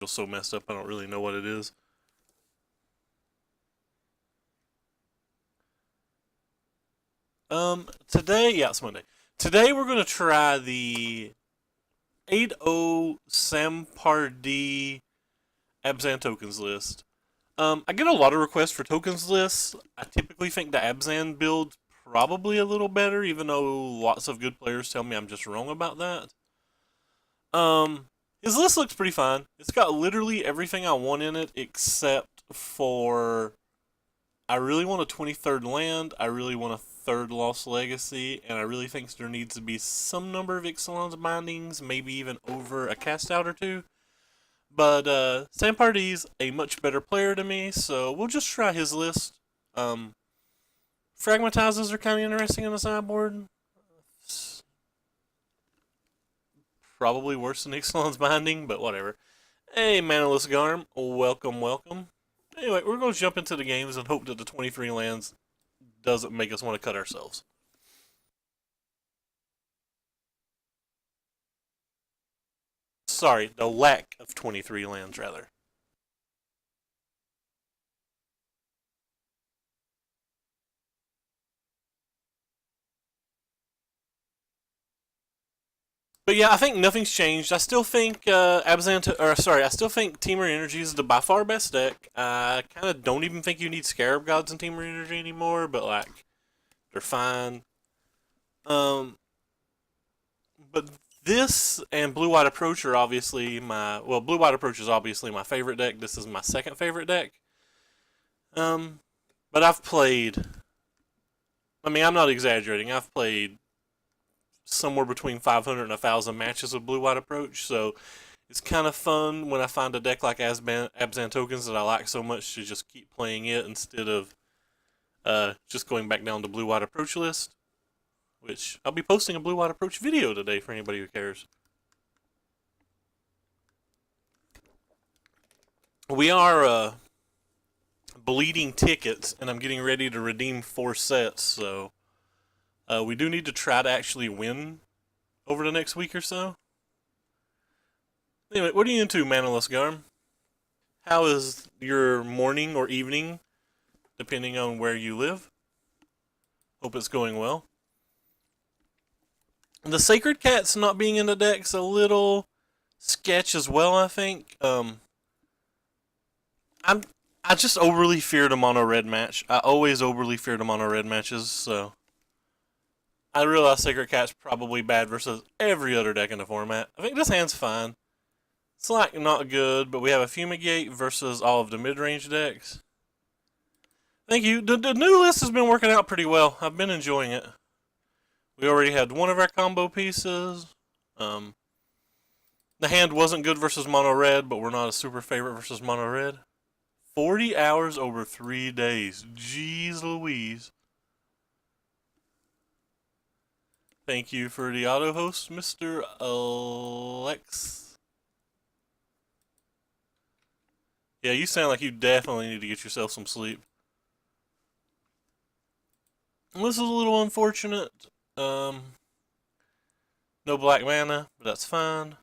logo's so messed up I don't really know what it is. Today, yeah, it's Monday. Today we're gonna try the 8.0 Sampardi Abzan tokens list. I get a lot of requests for tokens lists. I typically think the Abzan build's probably a little better, even though lots of good players tell me I'm just wrong about that. His list looks pretty fine. It's got literally everything I want in it except for I really want a 23rd land, I really want a 3rd Lost Legacy, and I really think there needs to be some number of Ixalan's bindings, maybe even over a cast out or two. But Sampardi's a much better player to me, so we'll just try his list. Fragmatizers are kind of interesting in the sideboard. Probably worse than Ixalan's binding, but whatever. Hey, Manaless Garm, welcome, welcome. Anyway, we're going to jump into the games and hope that the 23 lands doesn't make us want to cut ourselves. Sorry, the lack of 23 lands, rather. But yeah, I think nothing's changed. I still think I still think Teamer Energy is the by far best deck. I kind of don't even think you need Scarab Gods in Teamer Energy anymore, but like, they're fine. But this and Blue White Approach are obviously Blue White Approach is obviously my favorite deck. This is my second favorite deck. But I've played. I mean, I'm not exaggerating. I've played somewhere between 500 and 1,000 matches of Blue White Approach, so it's kind of fun when I find a deck like Abzan Tokens that I like so much to just keep playing it instead of just going back down the Blue White Approach list, which I'll be posting a Blue White Approach video today for anybody who cares. We are bleeding tickets, and I'm getting ready to redeem 4 sets, so we do need to try to actually win over the next week or so. Anyway, what are you into, Manaless Garm? How is your morning or evening, depending on where you live? Hope it's going well. The Sacred Cat's not being in the deck's a little sketch as well, I think. I just overly feared a mono red match. I always overly feared a mono red matches, so I realize Sacred Cat's probably bad versus every other deck in the format. I think this hand's fine. It's like not good, but we have a Fumigate versus all of the mid-range decks. Thank you. The new list has been working out pretty well. I've been enjoying it. We already had one of our combo pieces. The hand wasn't good versus mono red, but we're not a super favorite versus mono red. 40 hours over 3 days. Jeez Louise. Thank you for the auto host, Mr. Alex. Yeah, you sound like you definitely need to get yourself some sleep. This is a little unfortunate. No black mana, but that's fine.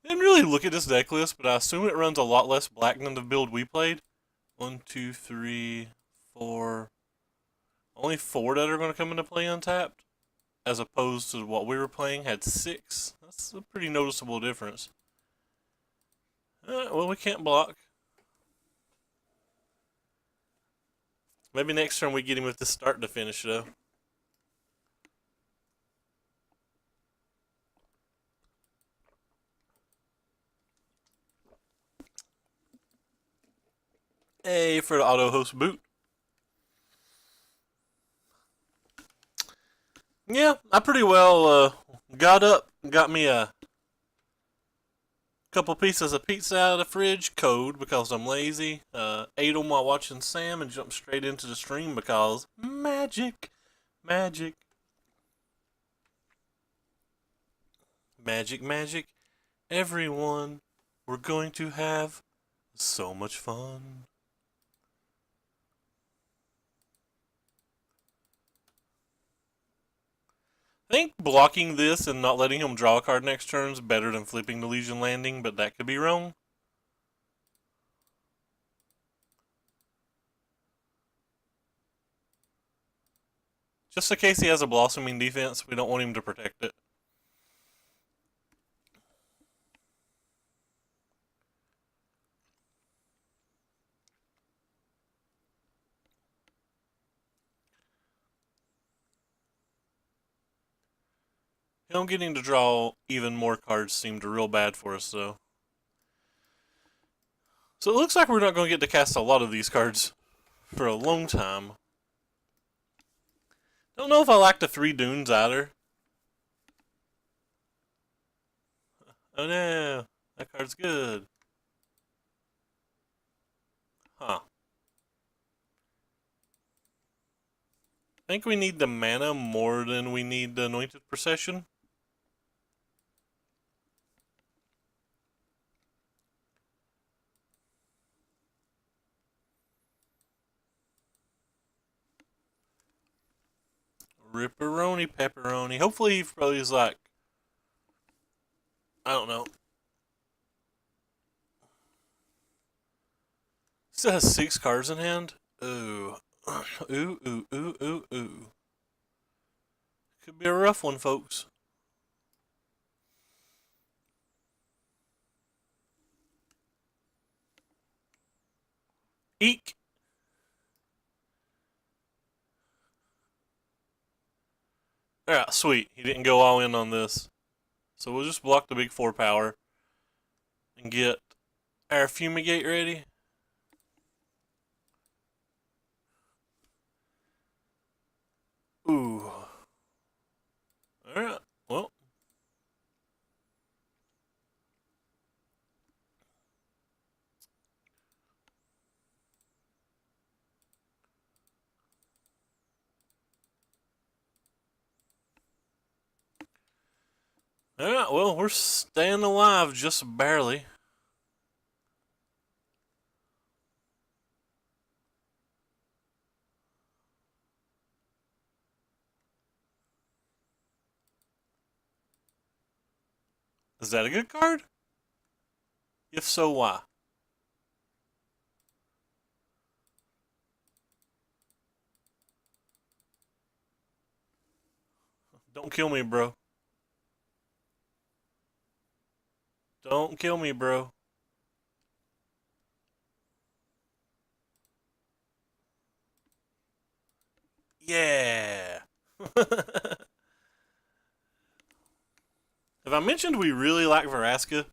I didn't really look at this deck list, but I assume it runs a lot less black than the build we played. 1, 2, 3, 4. Only 4 that are going to come into play untapped, as opposed to what we were playing had 6. That's a pretty noticeable difference. Well, we can't block. Maybe next turn we get him with the start to finish, though. Hey, for the auto host boot. Yeah, I pretty well got up, got me a couple pieces of pizza out of the fridge, cold because I'm lazy. Ate them while watching Sam and jumped straight into the stream because magic, magic, magic, magic. Everyone, we're going to have so much fun. I think blocking this and not letting him draw a card next turn is better than flipping the Legion Landing, but that could be wrong. Just in case he has a blossoming defense, we don't want him to protect it. Him getting to draw even more cards seemed real bad for us, though. So it looks like we're not going to get to cast a lot of these cards for a long time. Don't know if I like the 3 Dunes either. Oh no, that card's good. Huh. I think we need the mana more than we need the Anointed Procession. Ripperoni, pepperoni. Hopefully he probably is like, I don't know. Still has 6 cards in hand. Ooh. Ooh, ooh, ooh, ooh, ooh. Could be a rough one, folks. Eek. Yeah, sweet. He didn't go all in on this. So we'll just block the big 4 power and get our Fumigate ready. Ooh. Alright, well. Alright, well, we're staying alive just barely. Is that a good card? If so, why? Don't kill me, bro. Don't kill me, bro. Yeah. Have I mentioned we really like Vraska?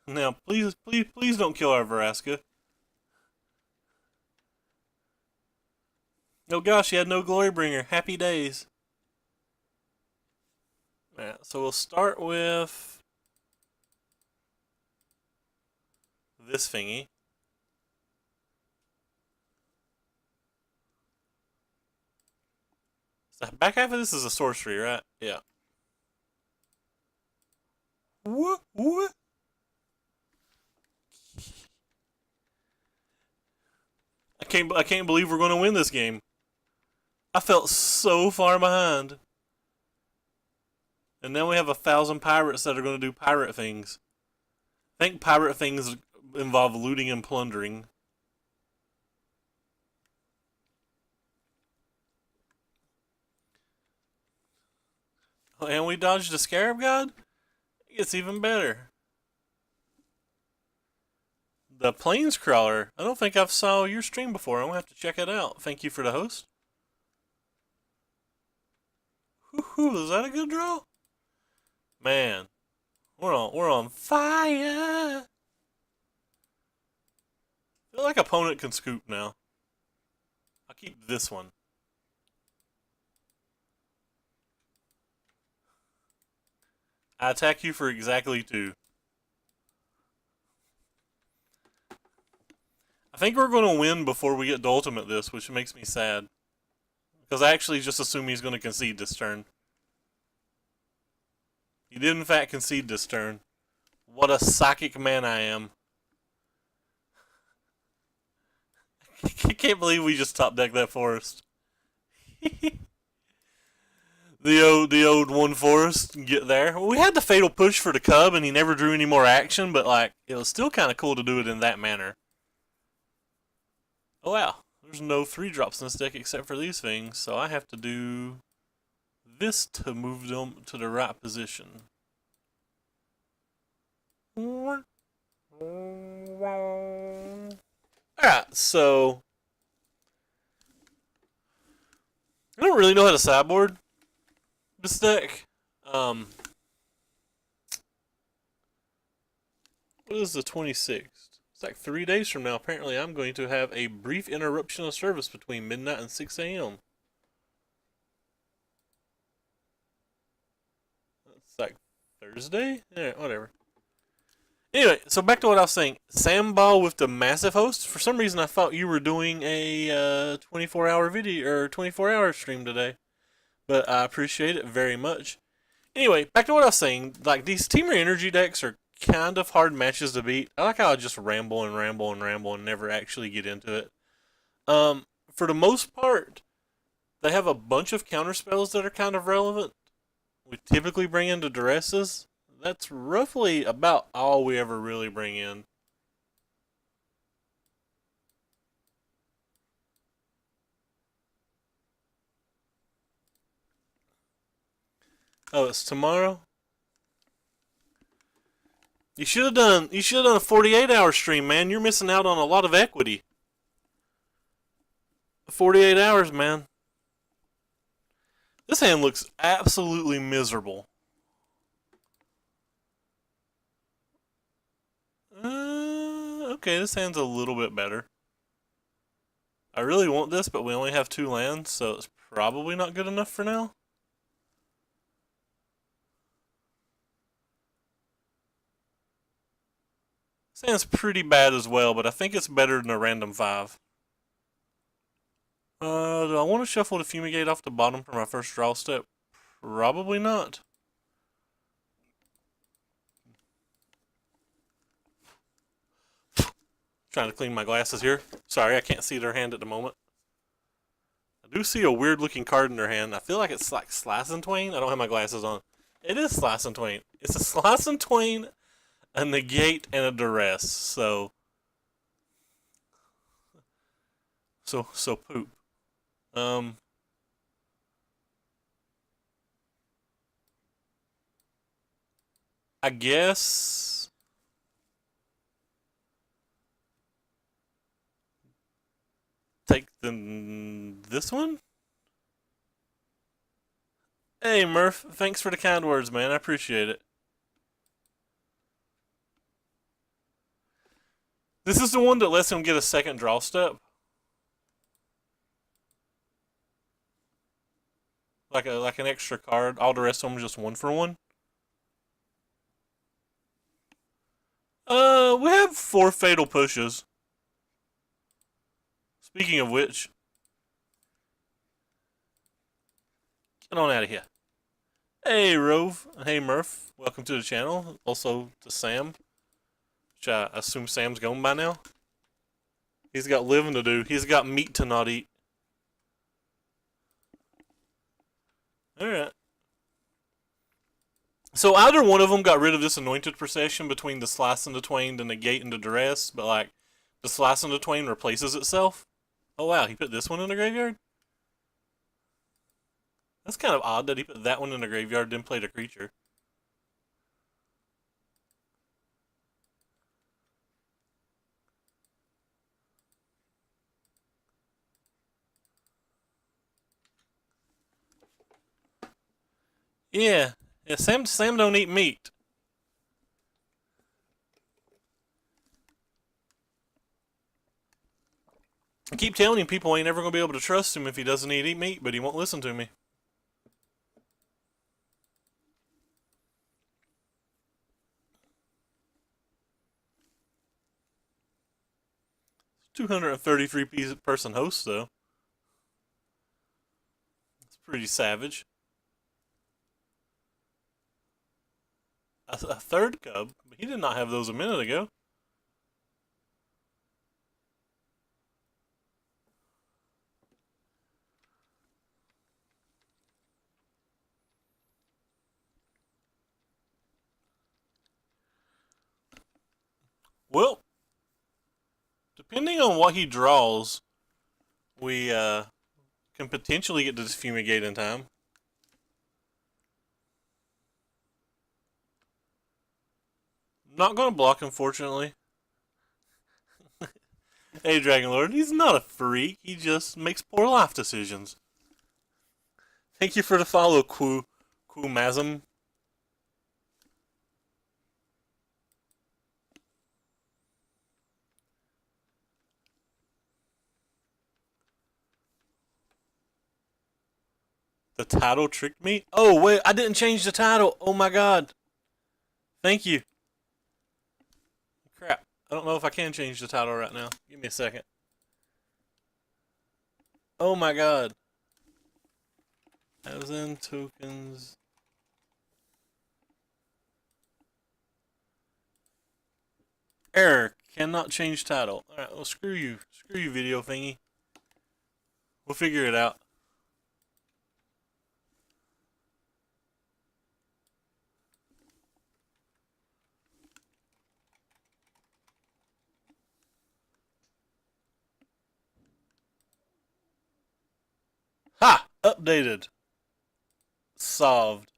Now, please, please, please don't kill our Vraska. Oh gosh, he had no Glorybringer. Happy days. Yeah, so we'll start with this thingy. So back half of this is a sorcery, right? Yeah. What? What? I can't believe we're going to win this game. I felt so far behind. And now we have 1,000 pirates that are going to do pirate things. I think pirate things involve looting and plundering. Oh, and we dodged a Scarab God? It gets even better. The Plains Crawler. I don't think I've saw your stream before. I'm going to have to check it out. Thank you for the host. Whoo, is that a good draw? Man, we're on fire. I feel like opponent can scoop now. I'll keep this one. I attack you for exactly 2. I think we're going to win before we get to ultimate this, which makes me sad. Because I actually just assume he's going to concede this turn. He did in fact concede this turn. What a psychic man I am. I can't believe we just top decked that forest. The old one forest get there. We had the fatal push for the cub, and he never drew any more action. But like, it was still kind of cool to do it in that manner. Oh wow, there's no 3-drops in this deck except for these things, so I have to do this to move them to the right position. Alright, so I don't really know how to sideboard this deck. What is the 26th? It's like 3 days from now. Apparently, I'm going to have a brief interruption of service between midnight and 6 a.m. It's like Thursday? Yeah, whatever. Anyway, so back to what I was saying. Sam Ball with the massive host. For some reason, I thought you were doing a 24-hour video or 24-hour stream today, but I appreciate it very much. Anyway, back to what I was saying. Like, these Teamer Energy decks are kind of hard matches to beat. I like how I just ramble and ramble and ramble and never actually get into it. For the most part, they have a bunch of counter spells that are kind of relevant. We typically bring in the duresses. That's roughly about all we ever really bring in. Oh, it's tomorrow? You should have done a 48-hour stream, man. You're missing out on a lot of equity. 48 hours, man. This hand looks absolutely miserable. Okay, this hand's a little bit better. I really want this, but we only have 2 lands, so it's probably not good enough for now. This hand's pretty bad as well, but I think it's better than a random 5. Do I want to shuffle the Fumigate off the bottom for my first draw step? Probably not. Trying to clean my glasses here. Sorry, I can't see their hand at the moment. I do see a weird looking card in their hand. I feel like it's like Slice and Twain. I don't have my glasses on. It is Slice and Twain. It's a Slice and Twain, a Negate, and a Duress. So poop. I guess take this one. Hey Murph, thanks for the kind words, man. I appreciate it. This is the one that lets him get a second draw step. Like an extra card. All the rest of them just 1 for 1. We have 4 fatal pushes. Speaking of which, get on out of here. Hey Rove, hey Murph, welcome to the channel. Also to Sam, which I assume Sam's gone by now. He's got living to do. He's got meat to not eat. Alright. So either one of them got rid of this anointed procession between the Slice and the Twain, the Negate, and the Duress, but like, the Slice and the Twain replaces itself. Oh wow, he put this one in the graveyard? That's kind of odd that he put that one in the graveyard, then played a creature. Yeah, Sam don't eat meat. I keep telling him people ain't ever gonna be able to trust him if he doesn't eat meat, but he won't listen to me. $233 person host though. It's pretty savage. A 3rd cub? He did not have those a minute ago. Well, depending on what he draws, we can potentially get to this Fumigate in time. Not going to block, unfortunately. Hey, Dragon Lord, he's not a freak. He just makes poor life decisions. Thank you for the follow, Mazum. The title tricked me? Oh, wait, I didn't change the title. Oh my god. Thank you. Crap. I don't know if I can change the title right now. Give me a second. Oh my god. Abzan tokens. Error. Cannot change title. Alright, well, screw you. Screw you, video thingy. We'll figure it out. Ha! Updated. Solved.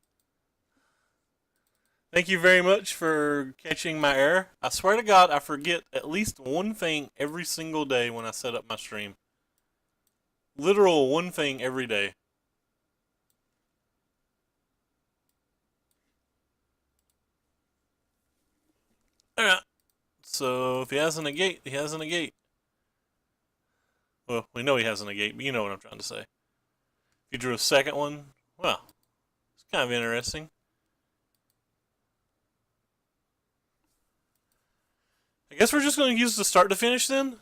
Thank you very much for catching my error. I swear to God, I forget at least one thing every single day when I set up my stream. Literal one thing every day. Alright. So if he has a negate, he has a negate. Well, we know he has a negate, but you know what I'm trying to say. If he drew a second one, well, it's kind of interesting. I guess we're just going to use the start to finish then.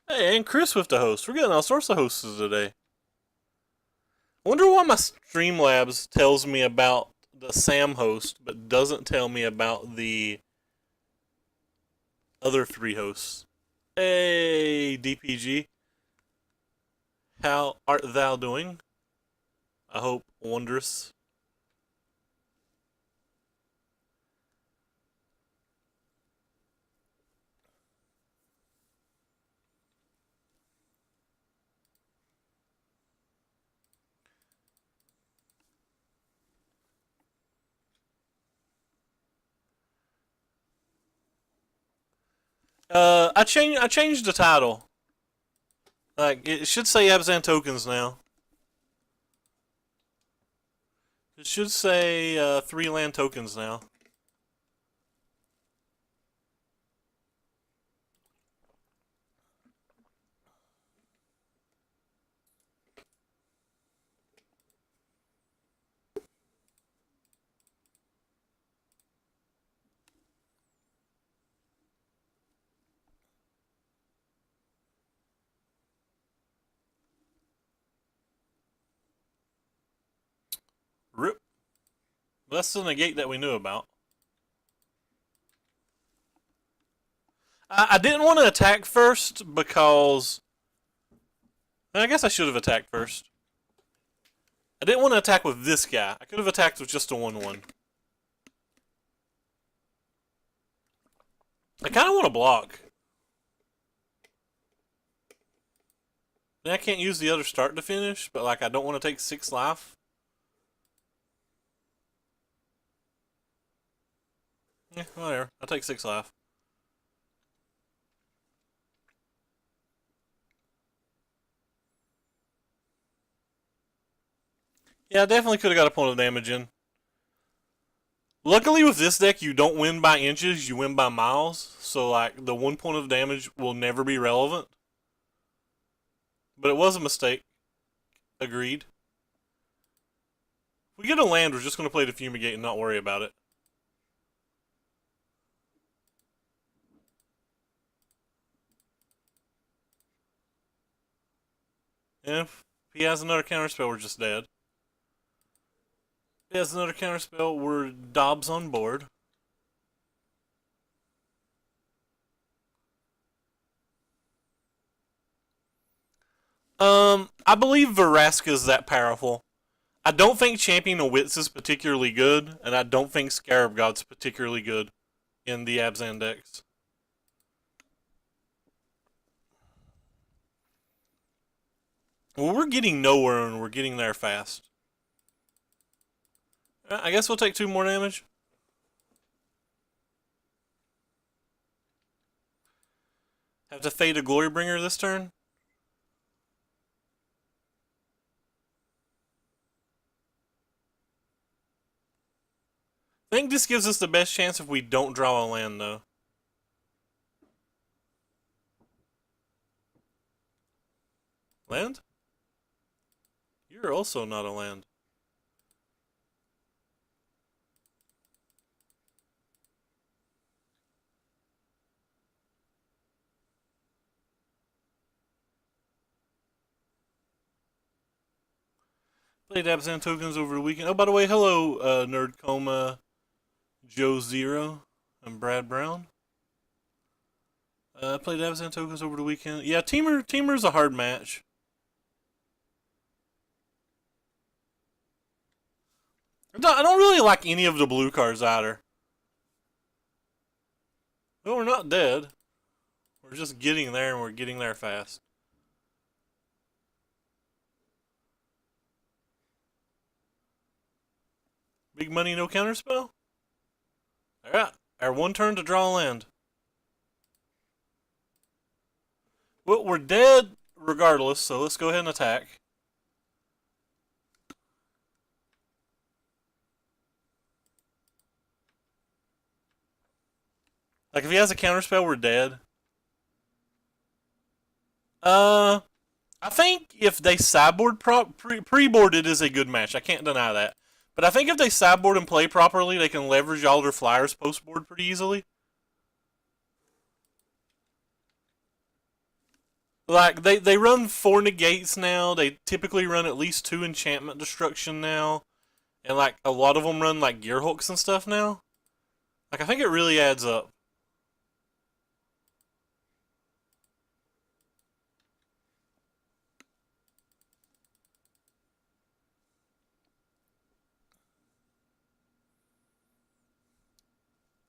Hey, and Chris with the host. We're getting all sorts of hosts today. I wonder why my Streamlabs tells me about the Sam host, but doesn't tell me about the other 3 hosts. Hey, DPG. How art thou doing? I hope wondrous. I changed the title. Like, it should say Abzan tokens now. It should say 3 land tokens now. Rip. That's the negate that we knew about. I didn't want to attack first because... I guess I should have attacked first. I didn't want to attack with this guy. I could have attacked with just a 1-1. I kind of want to block. Then I can't use the other start to finish, but like I don't want to take 6 life. Yeah, whatever. I'll take 6 life. Yeah, I definitely could have got a point of damage in. Luckily with this deck, you don't win by inches, you win by miles. So like, the 1 point of damage will never be relevant. But it was a mistake. Agreed. If we get a land, we're just going to play the Fumigate and not worry about it. And if he has another counterspell, we're just dead. If he has another counterspell, we're Dobbs on board. I believe Veraska is that powerful. I don't think Champion of Wits is particularly good, and I don't think Scarab God's particularly good in the Abzan decks. Well, we're getting nowhere and we're getting there fast. I guess we'll take 2 more damage. Have to fade a Glorybringer this turn. I think this gives us the best chance if we don't draw a land, though. Land? You're also not a land. Played Abzan tokens over the weekend. Oh, by the way, hello, Nerd Coma, Joe Zero, and Brad Brown. Played Abzan tokens over the weekend. Yeah, Teamer's a hard match. I don't really like any of the blue cards either. Well, we're not dead. We're just getting there, and we're getting there fast. Big money, no counterspell? Alright, our 1 turn to draw land. Well, we're dead regardless, so let's go ahead and attack. Like, if he has a counterspell, we're dead. I think if they sideboard pre-board, it is a good match. I can't deny that. But I think if they sideboard and play properly, they can leverage all their flyers post-board pretty easily. Like, they run 4 negates now. They typically run at least 2 enchantment destruction now. And, like, a lot of them run, like, gear hooks and stuff now. Like, I think it really adds up.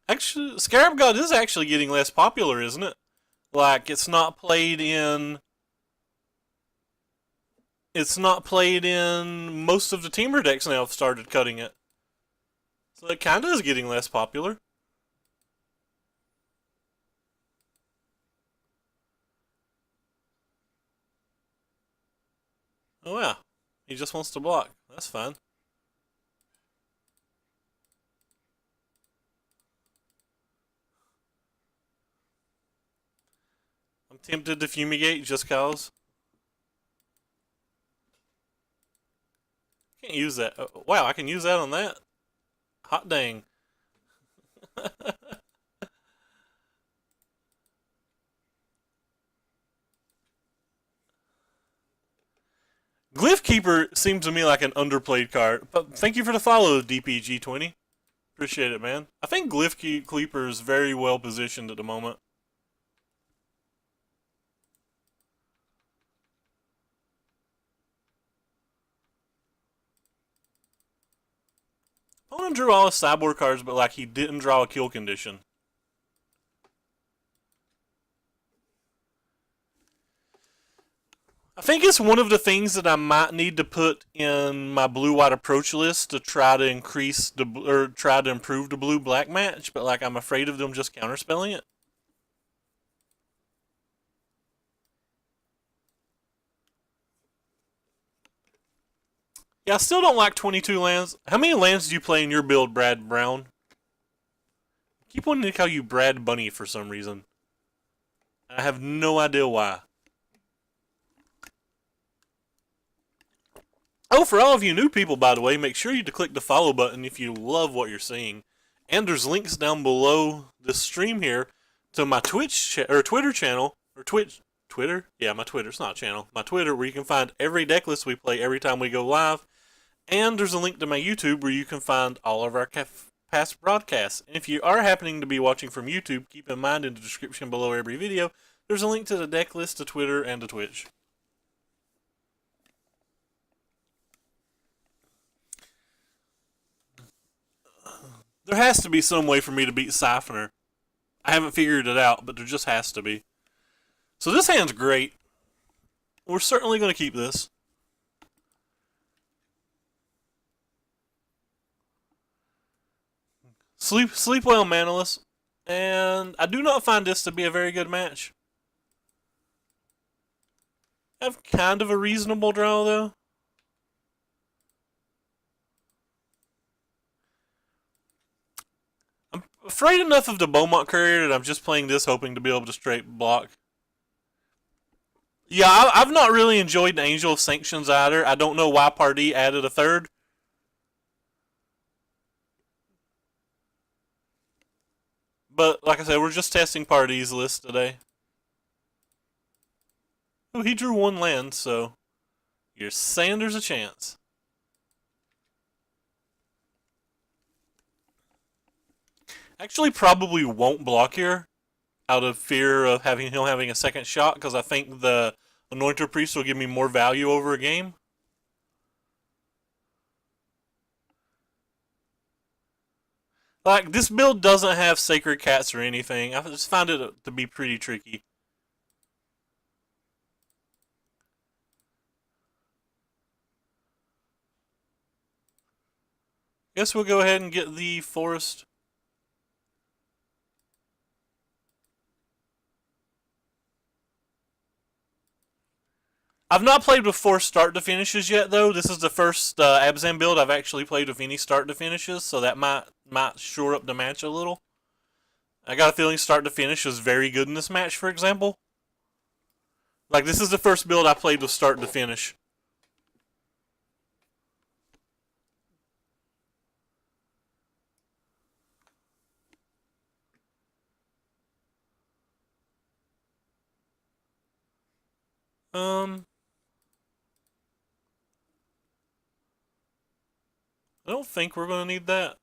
Actually, Scarab God is actually getting less popular, isn't it? Like, it's not played in most of the Teamer decks now have started cutting it. So it kinda is getting less popular. Oh yeah. He just wants to block. That's fine. I'm tempted to fumigate just cause. Can't use that. Oh, wow, I can use that on that? Hot dang. Glyph Keeper seems to me like an underplayed card. But thank you for the follow, DPG20. Appreciate it, man. I think Glyph Keeper is very well positioned at the moment. Opponent drew all his sideboard cards, but like he didn't draw a kill condition. I think it's one of the things that I might need to put in my blue-white approach list to try to increase the or try to improve the blue-black match, but like I'm afraid of them just counterspelling it. Yeah, I still don't like 22 lands. How many lands do you play in your build, Brad Brown? I keep wanting to call you Brad Bunny for some reason. I have no idea why. Oh, for all of you new people, by the way, make sure you to click the follow button if you love what you're seeing. And there's links down below the stream here to my Twitter channel, or Twitter? Yeah, my Twitter. It's not a channel. My Twitter, where you can find every deck list we play every time we go live. And there's a link to my YouTube where you can find all of our past broadcasts. And if you are happening to be watching from YouTube, keep in mind in the description below every video, there's a link to the deck list, to Twitter, and to Twitch. There has to be some way for me to beat Siphoner. I haven't figured it out, but there just has to be. So this hand's great. We're certainly going to keep this. Sleep well, Manalus. And I do not find this to be a very good match. I have kind of a reasonable draw, though. I'm afraid enough of the Beaumont Courier that I'm just playing this hoping to be able to straight block. Yeah, I've not really enjoyed the Angel of Sanctions either. I don't know why Pardee added a third. But, like I said, we're just testing Pardee's list today. Oh, he drew one land, so you're saying there's a chance. Actually, probably won't block here out of fear of him having a second shot, because I think the Anointer Priest will give me more value over a game. Like, this build doesn't have Sacred Cats or anything. I just found it to be pretty tricky. Guess we'll go ahead and get the Forest. I've not played with 4 start to finishes yet, though. This is the first Abzan build I've actually played with any start to finishes, so that might shore up the match a little. I got a feeling start to finish is very good in this match, for example. Like, this is the first build I played with start to finish. I don't think we're going to need that. I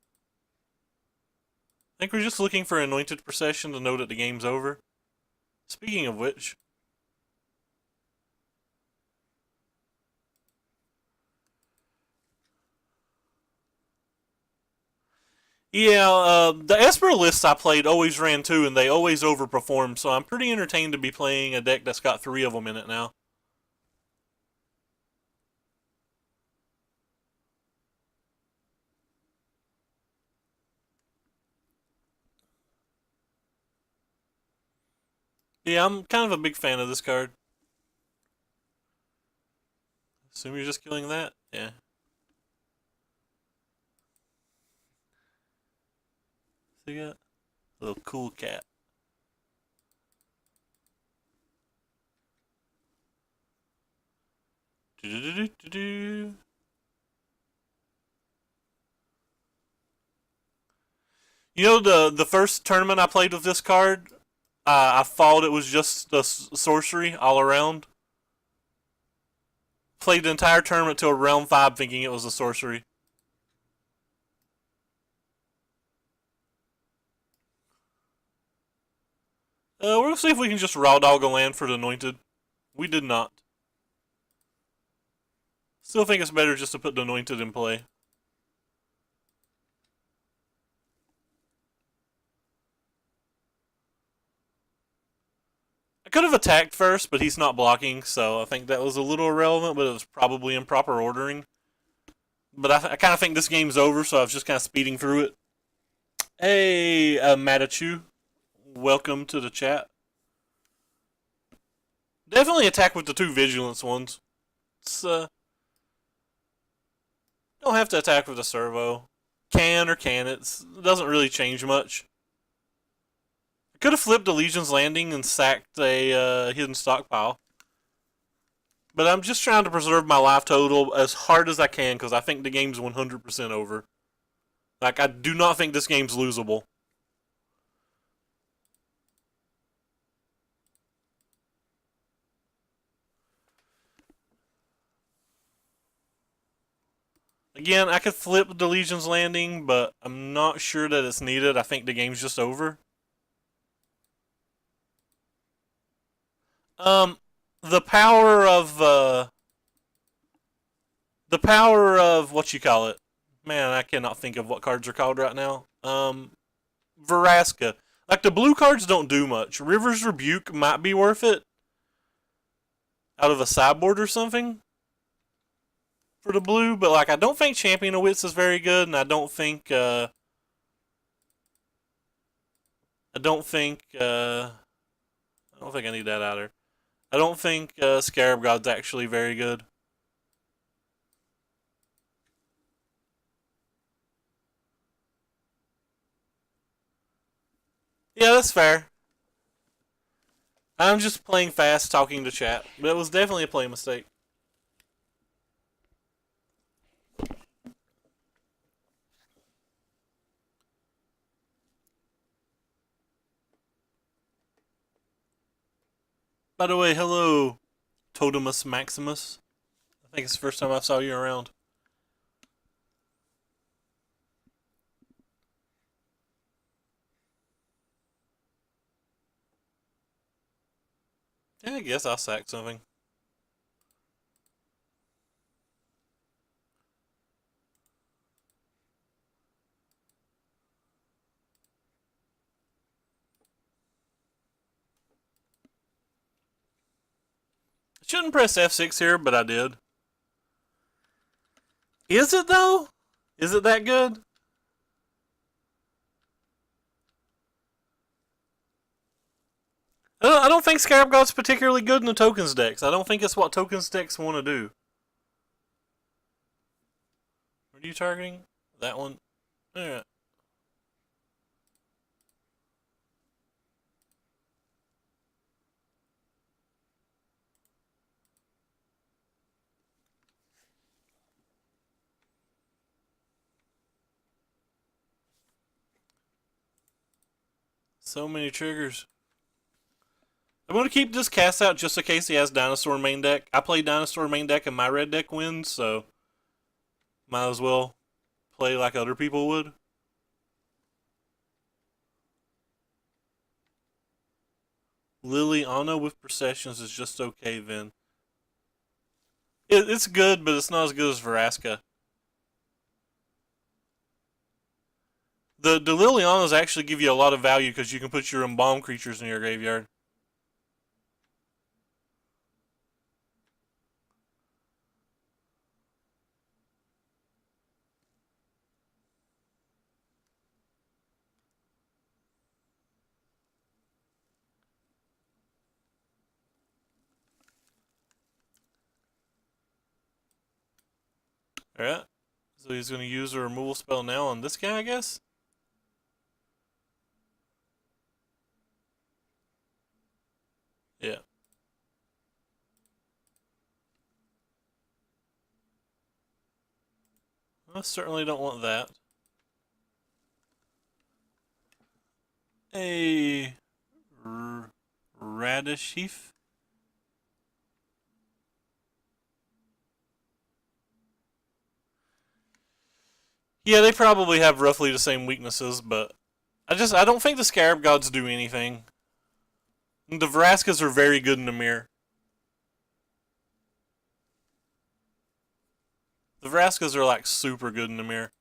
think we're just looking for Anointed Procession to know that the game's over. Speaking of which... Yeah, the Esper lists I played always ran 2, and they always overperformed, so I'm pretty entertained to be playing a deck that's got 3 of them in it now. Yeah, I'm kind of a big fan of this card. Assume you're just killing that? Yeah. See that? Little cool cat. Do-do-do-do-do. You know, the first tournament I played with this card, I thought it was just a sorcery all around. Played the entire tournament till round 5 thinking it was a sorcery. We're gonna see if we can just raw dog a land for the Anointed. We did not. Still think it's better just to put the Anointed in play. I could have attacked first, but he's not blocking, so I think that was a little irrelevant, but it was probably improper ordering. But I kind of think this game's over, so I was just kind of speeding through it. Hey, Matachu. Welcome to the chat. Definitely attack with the 2 Vigilance ones. It's, don't have to attack with a servo. Can or can. It doesn't really change much. I could have flipped the Legion's Landing and sacked a hidden stockpile. But I'm just trying to preserve my life total as hard as I can because I think the game's 100% over. Like, I do not think this game's losable. Again, I could flip the Legion's Landing, but I'm not sure that it's needed. I think the game's just over. The power of what you call it. Man, I cannot think of what cards are called right now. Veraska. Like, the blue cards don't do much. River's Rebuke might be worth it. Out of a sideboard or something. For the blue, but like I don't think Champion of Wits is very good, and I don't think I don't think. I don't think I need that either. I don't think Scarab God's actually very good. Yeah, that's fair. I'm just playing fast, talking to chat, but it was definitely a play mistake. By the way, hello, Totemus Maximus. I think it's the first time I saw you around. Yeah, I guess I'll sack something. I shouldn't press F6 here, but I did. Is it though? Is it that good? I don't think Scarab God's particularly good in the tokens decks. I don't think it's what tokens decks want to do. What are you targeting? That one? Alright. So many triggers. I'm going to keep this cast out just in case he has Dinosaur main deck. I play Dinosaur main deck and my red deck wins, so might as well play like other people would. Liliana with Processions is just okay then. It's good, but it's not as good as Veraska. The Lilianas actually give you a lot of value because you can put your embalm creatures in your graveyard. Alright. So he's going to use a removal spell now on this guy, I guess? Yeah. I certainly don't want that. A Radishif? Yeah, they probably have roughly the same weaknesses, but I don't think the Scarab Gods do anything. The Vraskas are very good in the mirror. The Vraskas are like super good in the mirror.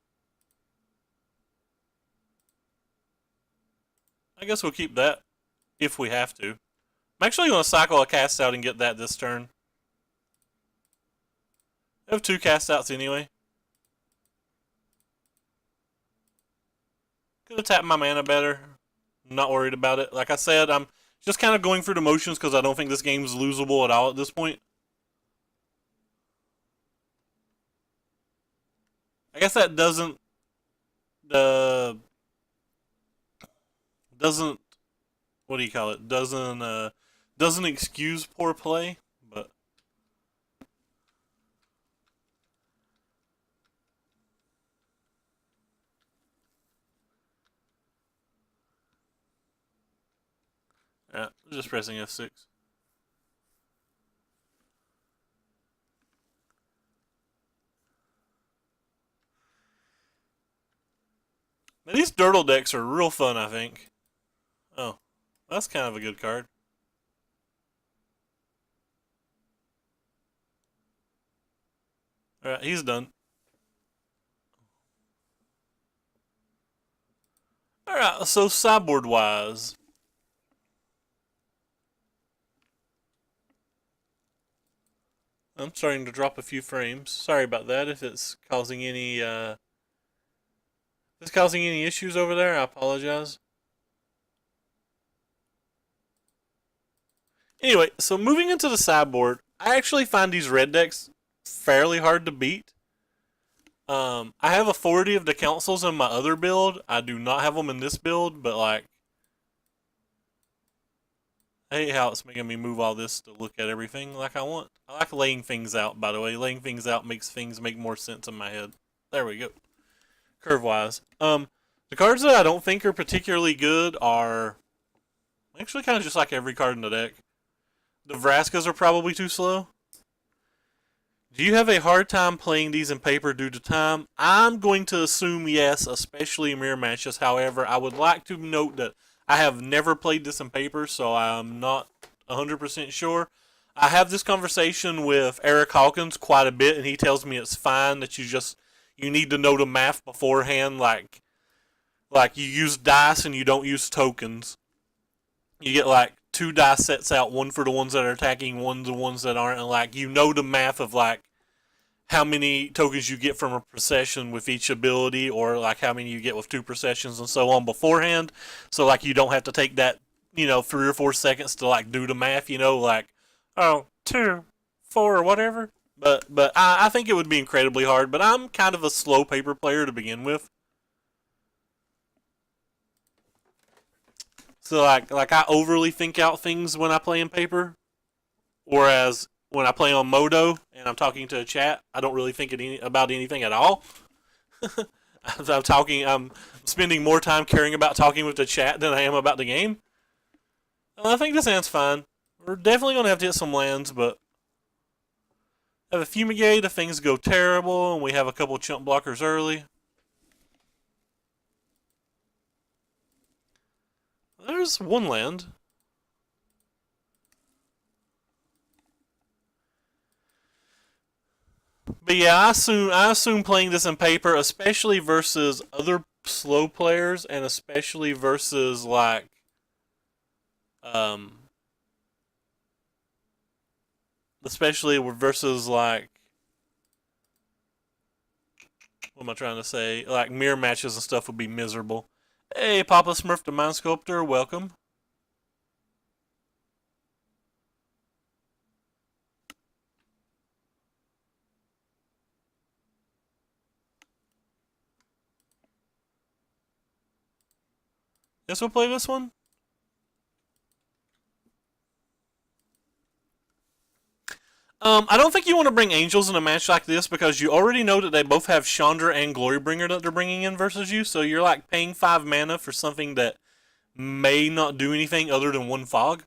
I guess we'll keep that if we have to. I'm actually going to cycle a cast out and get that this turn. I have 2 cast outs anyway. Could have tapped my mana better. I'm not worried about it. Like I said, I'm just kind of going through the motions because I don't think this game's losable at all at this point. I guess that uh doesn't what do you call it? Doesn't excuse poor play, but yeah, just pressing F6. Now, these Dirtle decks are real fun, I think. Oh, that's kind of a good card. Alright, he's done. Alright, so sideboard wise. I'm starting to drop a few frames. Sorry about that if it's causing any if it's causing any issues over there, I apologize. Anyway, so moving into the sideboard, I actually find these red decks fairly hard to beat. I have a 40 of the councils in my other build. I do not have them in this build, but like, I hate how it's making me move all this to look at everything like I want. I like laying things out, by the way. Laying things out makes things make more sense in my head. There we go. Curve-wise. The cards that I don't think are particularly good are actually kind of just like every card in the deck. The Vraskas are probably too slow. Do you have a hard time playing these in paper due to time? I'm going to assume yes, especially in mirror matches. However, I would like to note that I have never played this in paper, so I'm not 100% sure. I have this conversation with Eric Hawkins quite a bit, and he tells me it's fine that you need to know the math beforehand, like you use dice and you don't use tokens. You get like 2 dice sets out, one for the ones that are attacking, one the ones that aren't, and like you know the math of like how many tokens you get from a procession with each ability, or like how many you get with 2 processions and so on beforehand. So like you don't have to take that 3 or 4 seconds to like do the math. Like, oh, 2, 4, or whatever. But I think it would be incredibly hard. But I'm kind of a slow paper player to begin with. So like I overly think out things when I play in paper, whereas when I play on Modo and I'm talking to a chat, I don't really think about anything at all. I'm spending more time caring about talking with the chat than I am about the game. I think this hand's fine. We're definitely gonna have to hit some lands, but have a Fumigate if things go terrible and we have a couple chump blockers early. There's one land. But yeah, I assume playing this in paper, especially versus other slow players, and especially versus like, especially versus like, what am I trying to say? Like mirror matches and stuff would be miserable. Hey, Papa Smurf the Mind Sculptor, welcome. Guess we'll play this one. I don't think you want to bring Angels in a match like this because you already know that they both have Chandra and Glorybringer that they're bringing in versus you, so you're like paying 5 mana for something that may not do anything other than 1 fog.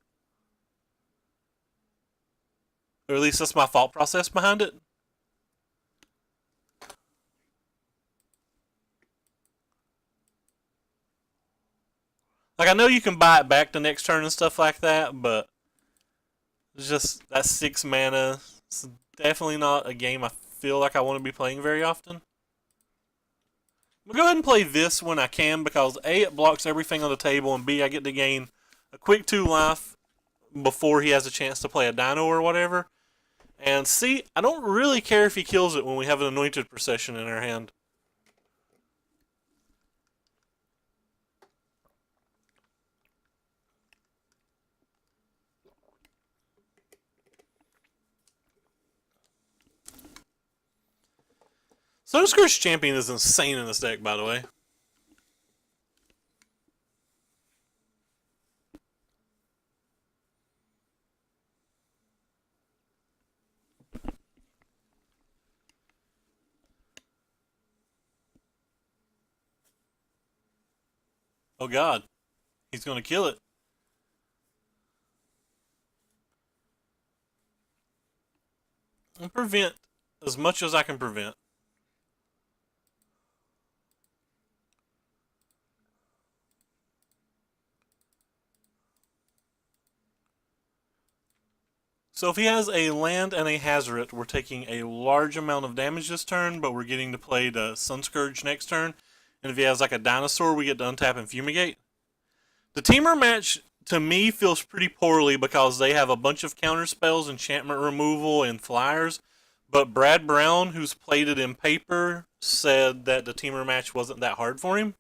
Or at least that's my thought process behind it. Like, I know you can buy it back the next turn and stuff like that, but it's just, that's 6 mana. It's definitely not a game I feel like I want to be playing very often. We'll go ahead and play this when I can because A, it blocks everything on the table, and B, I get to gain a quick 2 life before he has a chance to play a Dino or whatever. And C, I don't really care if he kills it when we have an Anointed Procession in our hand. Sunscourge Champion is insane in this deck, by the way. Oh god. He's going to kill it. And prevent as much as I can prevent. So if he has a land and a Hazoret, we're taking a large amount of damage this turn, but we're getting to play the Sunscourge next turn. And if he has like a dinosaur, we get to untap and Fumigate. The Teamer match, to me, feels pretty poorly because they have a bunch of counter spells, enchantment removal, and flyers. But Brad Brown, who's played it in paper, said that the Teamer match wasn't that hard for him.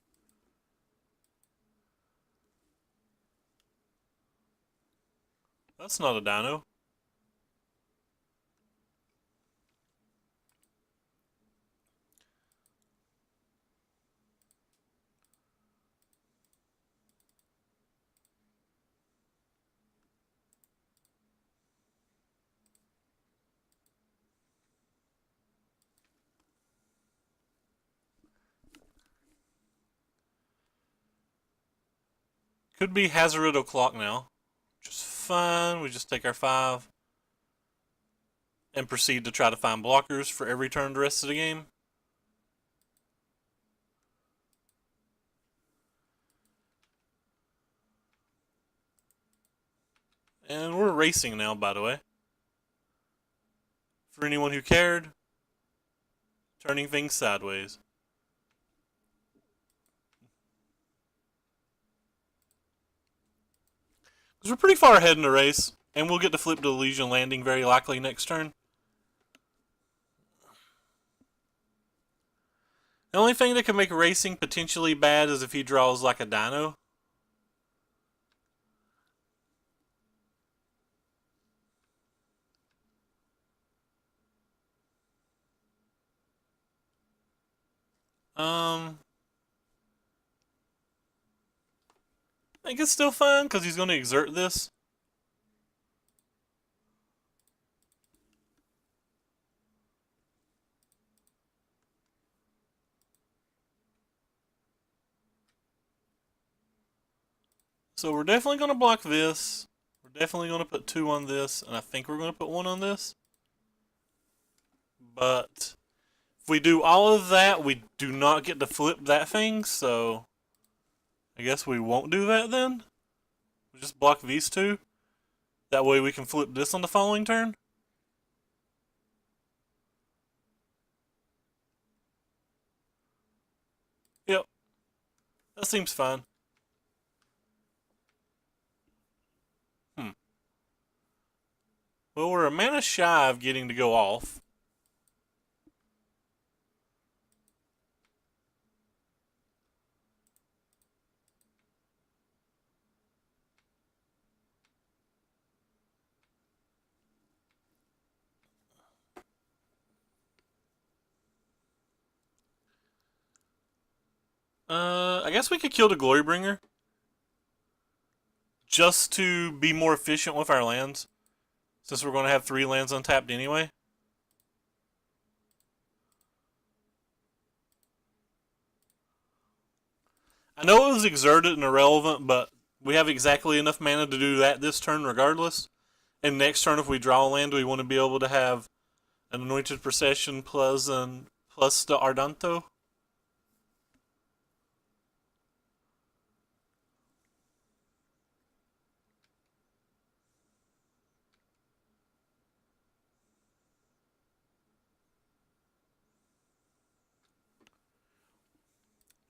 That's not a dino. Could be Hazard O'Clock now. Just fine. We just take our 5 and proceed to try to find blockers for every turn the rest of the game. And we're racing now, by the way. For anyone who cared, turning things sideways. Because we're pretty far ahead in the race, and we'll get to flip to Legion Landing very likely next turn. The only thing that could make racing potentially bad is if he draws like a dino. I think it's still fine because he's going to exert this. So we're definitely going to block this. We're definitely going to put 2 on this, and I think we're going to put 1 on this. But if we do all of that, we do not get to flip that thing, so I guess we won't do that then. We just block these 2. That way we can flip this on the following turn. Yep. That seems fine. Well, we're a mana shy of getting to go off. I guess we could kill the Glorybringer. Just to be more efficient with our lands. Since we're going to have 3 lands untapped anyway. I know it was exerted and irrelevant, but we have exactly enough mana to do that this turn regardless. And next turn, if we draw a land, we want to be able to have an Anointed Procession plus the Ardanto.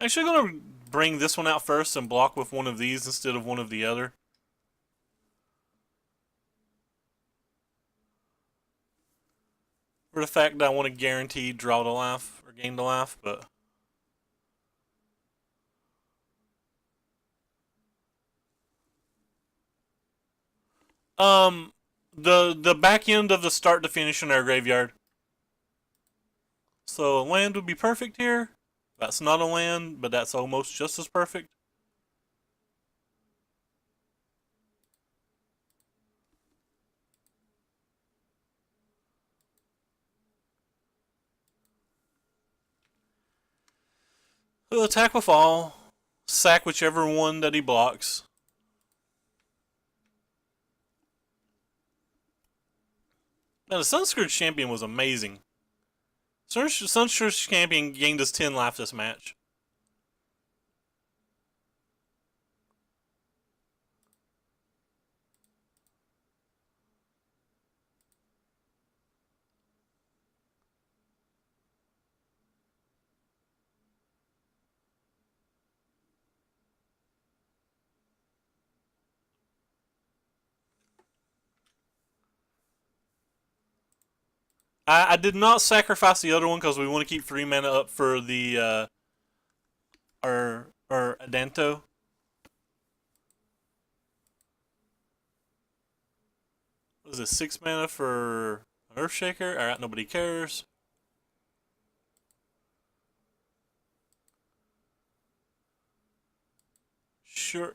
Actually, I'm going to bring this one out first and block with one of these instead of one of the other. For the fact that I want to guarantee draw to life or gain to life, but the back end of the start to finish in our graveyard. So a land would be perfect here. That's not a land, but that's almost just as perfect. He'll attack with all, sack whichever one that he blocks. Now the Sunscourge Champion was amazing. Sunscourge Champion gained us 10 life this match. I did not sacrifice the other one because we want to keep 3 mana up for the our Adanto. Was it 6 mana for an Earthshaker? Alright, nobody cares. Sure.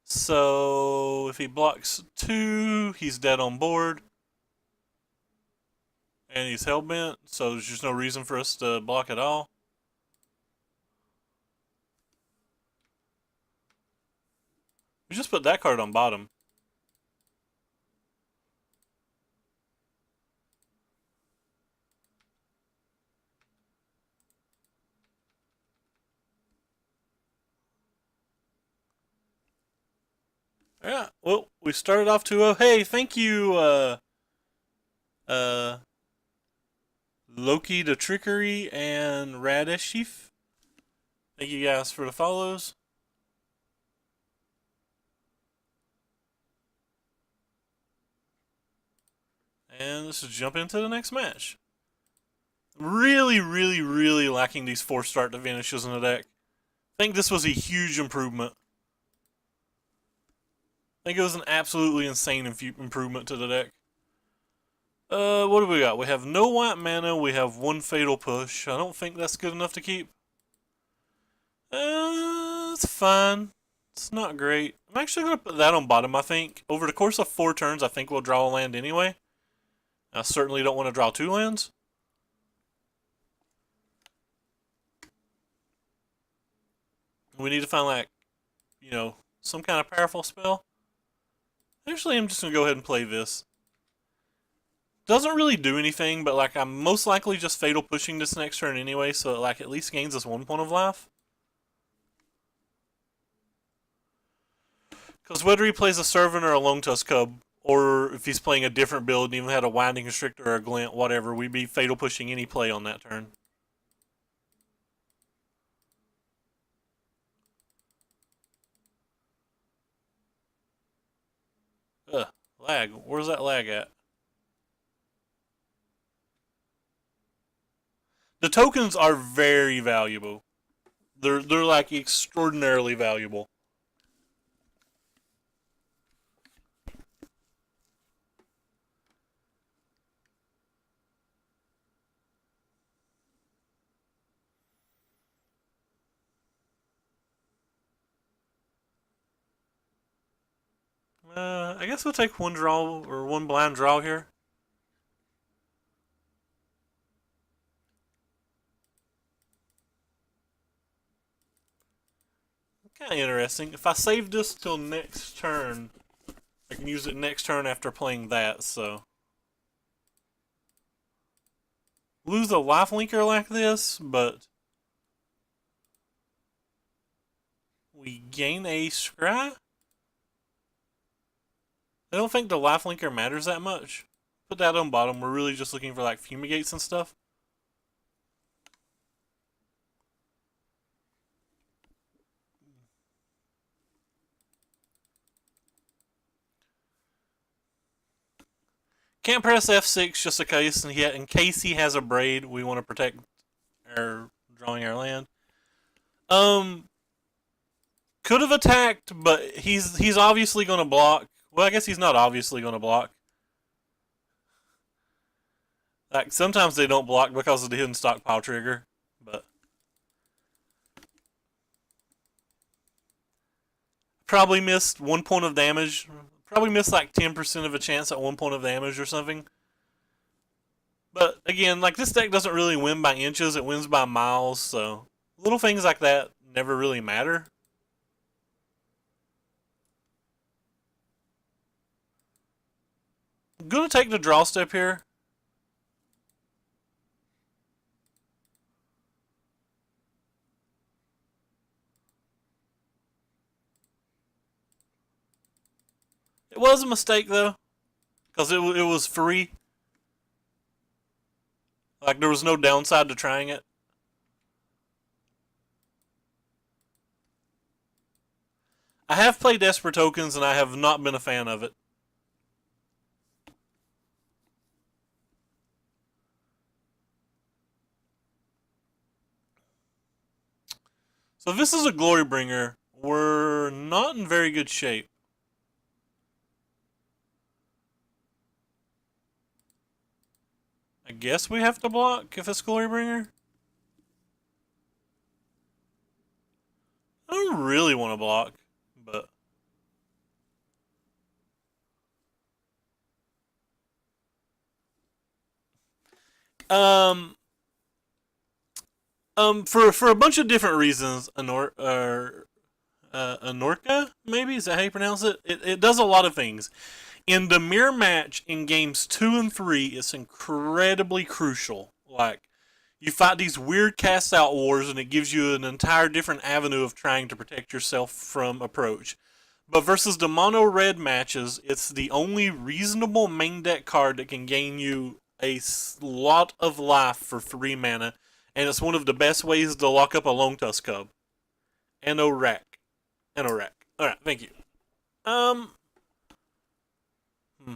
So if he blocks 2, he's dead on board. And he's hellbent, so there's just no reason for us to block at all. We just put that card on bottom. Yeah, well, we started off 2-0. Hey, thank you, uh, Loki the Trickery and Radeshif. Thank you guys for the follows. And let's just jump into the next match. Really, really, really lacking these 4 start to finishes in the deck. I think this was a huge improvement. I think it was an absolutely insane improvement to the deck. What do we got? We have no white mana, we have 1 Fatal Push. I don't think that's good enough to keep. It's fine. It's not great. I'm actually going to put that on bottom, I think. Over the course of 4 turns, I think we'll draw a land anyway. I certainly don't want to draw 2 lands. We need to find, like, you know, some kind of powerful spell. Actually, I'm just going to go ahead and play this. Doesn't really do anything, but, like, I'm most likely just Fatal Pushing this next turn anyway, so it, like, at least gains us 1 point of life. Because whether he plays a Servant or a Lone Tusk Cub, or if he's playing a different build and even had a Winding Constrictor or a Glint, whatever, we'd be Fatal Pushing any play on that turn. Ugh, lag. Where's that lag at? The tokens are very valuable. They're like extraordinarily valuable. I guess we'll take 1 draw or 1 blind draw here. Kind of interesting. If I save this till next turn, I can use it next turn after playing that, so. Lose a lifelinker like this, but we gain a scry? I don't think the lifelinker matters that much. Put that on bottom. We're really just looking for like fumigates and stuff. Can't press F6 just in case he has a braid. We want to protect our drawing our land. Could have attacked, but he's obviously going to block. Well, I guess he's not obviously going to block. Like sometimes they don't block because of the hidden stockpile trigger, but probably missed 1 point of damage. Probably missed like 10% of a chance at 1 point of damage or something. But again, like this deck doesn't really win by inches, it wins by miles, so little things like that never really matter. I'm gonna take the draw step here. It was a mistake though, because it was free. Like there was no downside to trying it. I have played Esper tokens and I have not been a fan of it. So if this is a Glory Bringer, we're not in very good shape. I guess we have to block if it's Glory Bringer. I don't really want to block, but um for a bunch of different reasons, Anorka, maybe is that how you pronounce it? It does a lot of things. In the mirror match in games 2 and 3, it's incredibly crucial. Like, you fight these weird cast out wars, and it gives you an entire different avenue of trying to protect yourself from approach. But versus the mono red matches, it's the only reasonable main deck card that can gain you a lot of life for 3 mana, and it's one of the best ways to lock up a Lone Tusk Cub. Anorak. Anorak. Alright, thank you. Um. Hmm.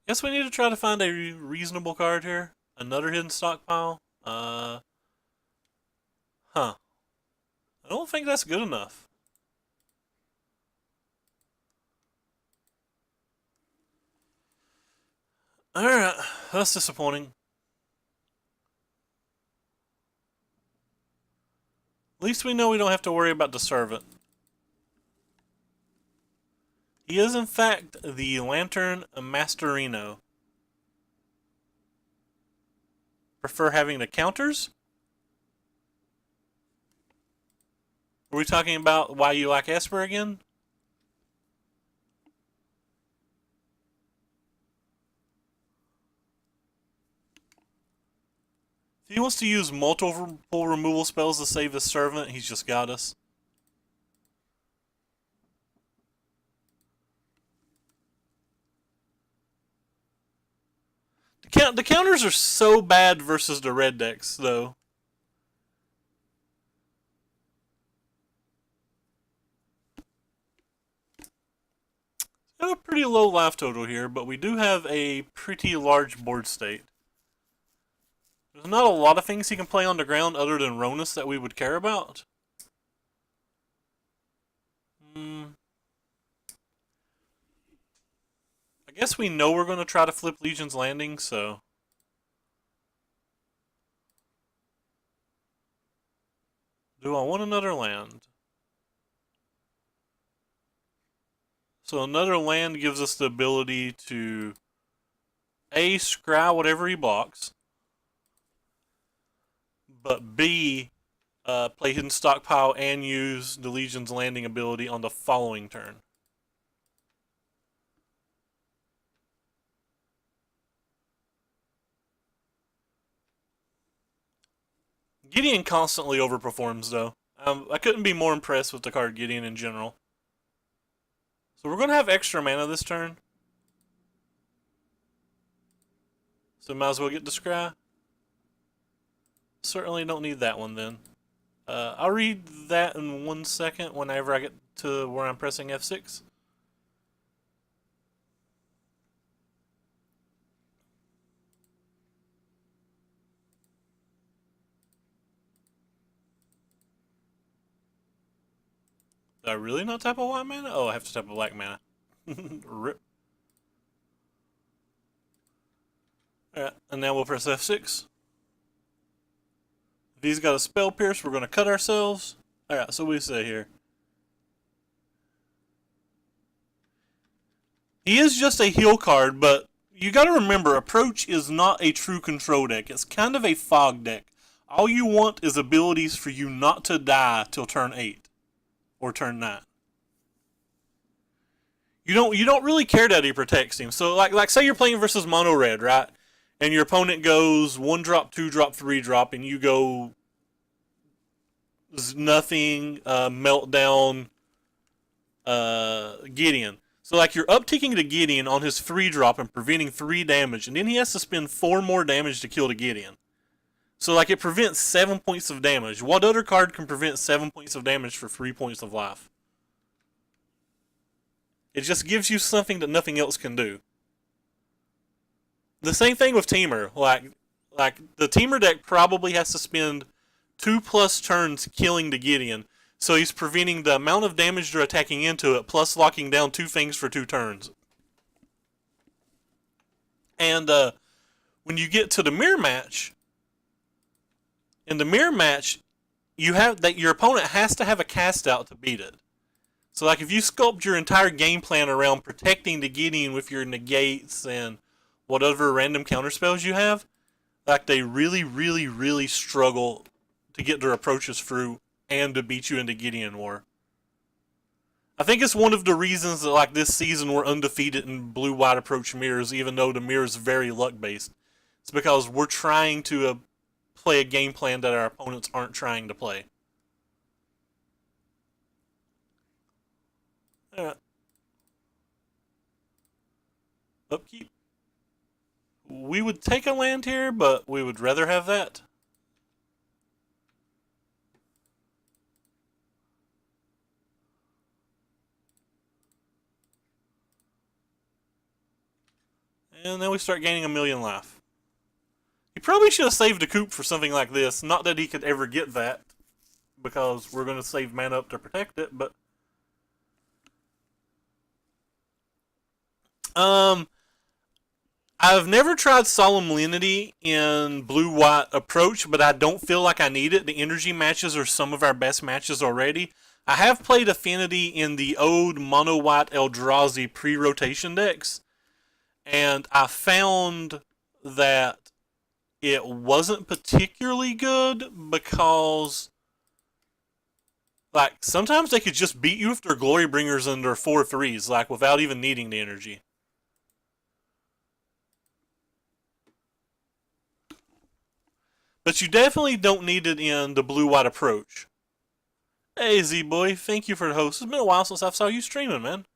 Guess we need to try to find a reasonable card here. Another hidden stockpile. Huh. I don't think that's good enough. Alright, that's disappointing. At least we know we don't have to worry about the servant. He is, in fact, the Lantern Masterino. Prefer having the counters? Are we talking about why you like Esper again? If he wants to use multiple removal spells to save his servant, he's just got us. The counters are so bad versus the red decks, though. We have a pretty low life total here, but we do have a pretty large board state. There's not a lot of things he can play on the ground other than Ronus that we would care about. I guess we know we're going to try to flip Legion's Landing, so... Do I want another land? So another land gives us the ability to A, scry whatever he blocks, but B, play Hidden Stockpile and use the Legion's Landing ability on the following turn. Gideon constantly overperforms, though. I couldn't be more impressed with the card Gideon in general. So we're going to have extra mana this turn. So might as well get the scry. Certainly don't need that one then. I'll read that in 1 second whenever I get to where I'm pressing F6. Did I really not tap a white mana? Oh, I have to tap a black mana. Rip. Alright, and now we'll press F6. If he's got a Spell Pierce, we're going to cut ourselves. Alright, so what do we say here? He is just a heal card, but you got to remember, Approach is not a true control deck. It's kind of a fog deck. All you want is abilities for you not to die till turn 8 or turn 9. You don't really care that he protects him. So like say you're playing versus mono red, right? And your opponent goes 1 drop, 2 drop, 3 drop, and you go nothing, meltdown, Gideon. So like you're upticking the Gideon on his 3 drop and preventing 3 damage, and then he has to spend 4 more damage to kill the Gideon. So like it prevents 7 points of damage. What other card can prevent 7 points of damage for 3 points of life? It just gives you something that nothing else can do. The same thing with Teamer. Like the Teamer deck probably has to spend 2+ turns killing the Gideon, so he's preventing the amount of damage they're attacking into it, plus locking down two things for 2 turns. And when you get to the mirror match, in the mirror match, you have that your opponent has to have a cast out to beat it. So like if you sculpt your entire game plan around protecting the Gideon with your negates and whatever random counter spells you have, like they really, really, really struggle to get their approaches through and to beat you in the Gideon War. I think it's one of the reasons that like this season we're undefeated in blue white approach mirrors, even though the mirror is very luck based. It's because we're trying to play a game plan that our opponents aren't trying to play. Yeah. Upkeep. We would take a land here, but we would rather have that. And then we start gaining a million life. He probably should have saved a coup for something like this. Not that he could ever get that, because we're going to save mana up to protect it, but... I've never tried Solemnity in blue-white approach, but I don't feel like I need it. The energy matches are some of our best matches already. I have played Affinity in the old mono-white Eldrazi pre-rotation decks, and I found that it wasn't particularly good because, like, sometimes they could just beat you with their Glory Bringers and their 4/3s, like, without even needing the energy. But you definitely don't need it in the blue-white approach. Hey, Z-Boy, thank you for the host. It's been a while since I saw you streaming, man.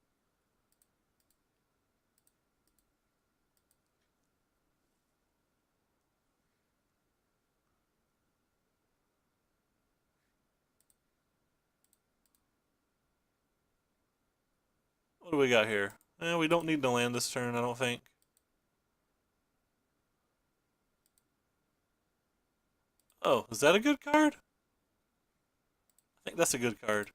What do we got here? We don't need to land this turn, I don't think. Oh, is that a good card? I think that's a good card.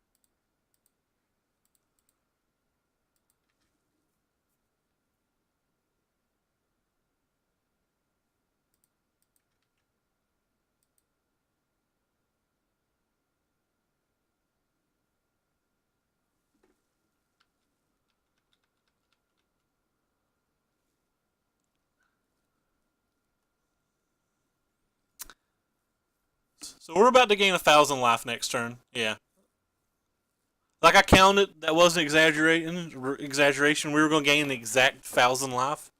So we're about to gain 1,000 life next turn. Yeah. Like I counted, that wasn't exaggeration. We were going to gain the exact 1,000 life.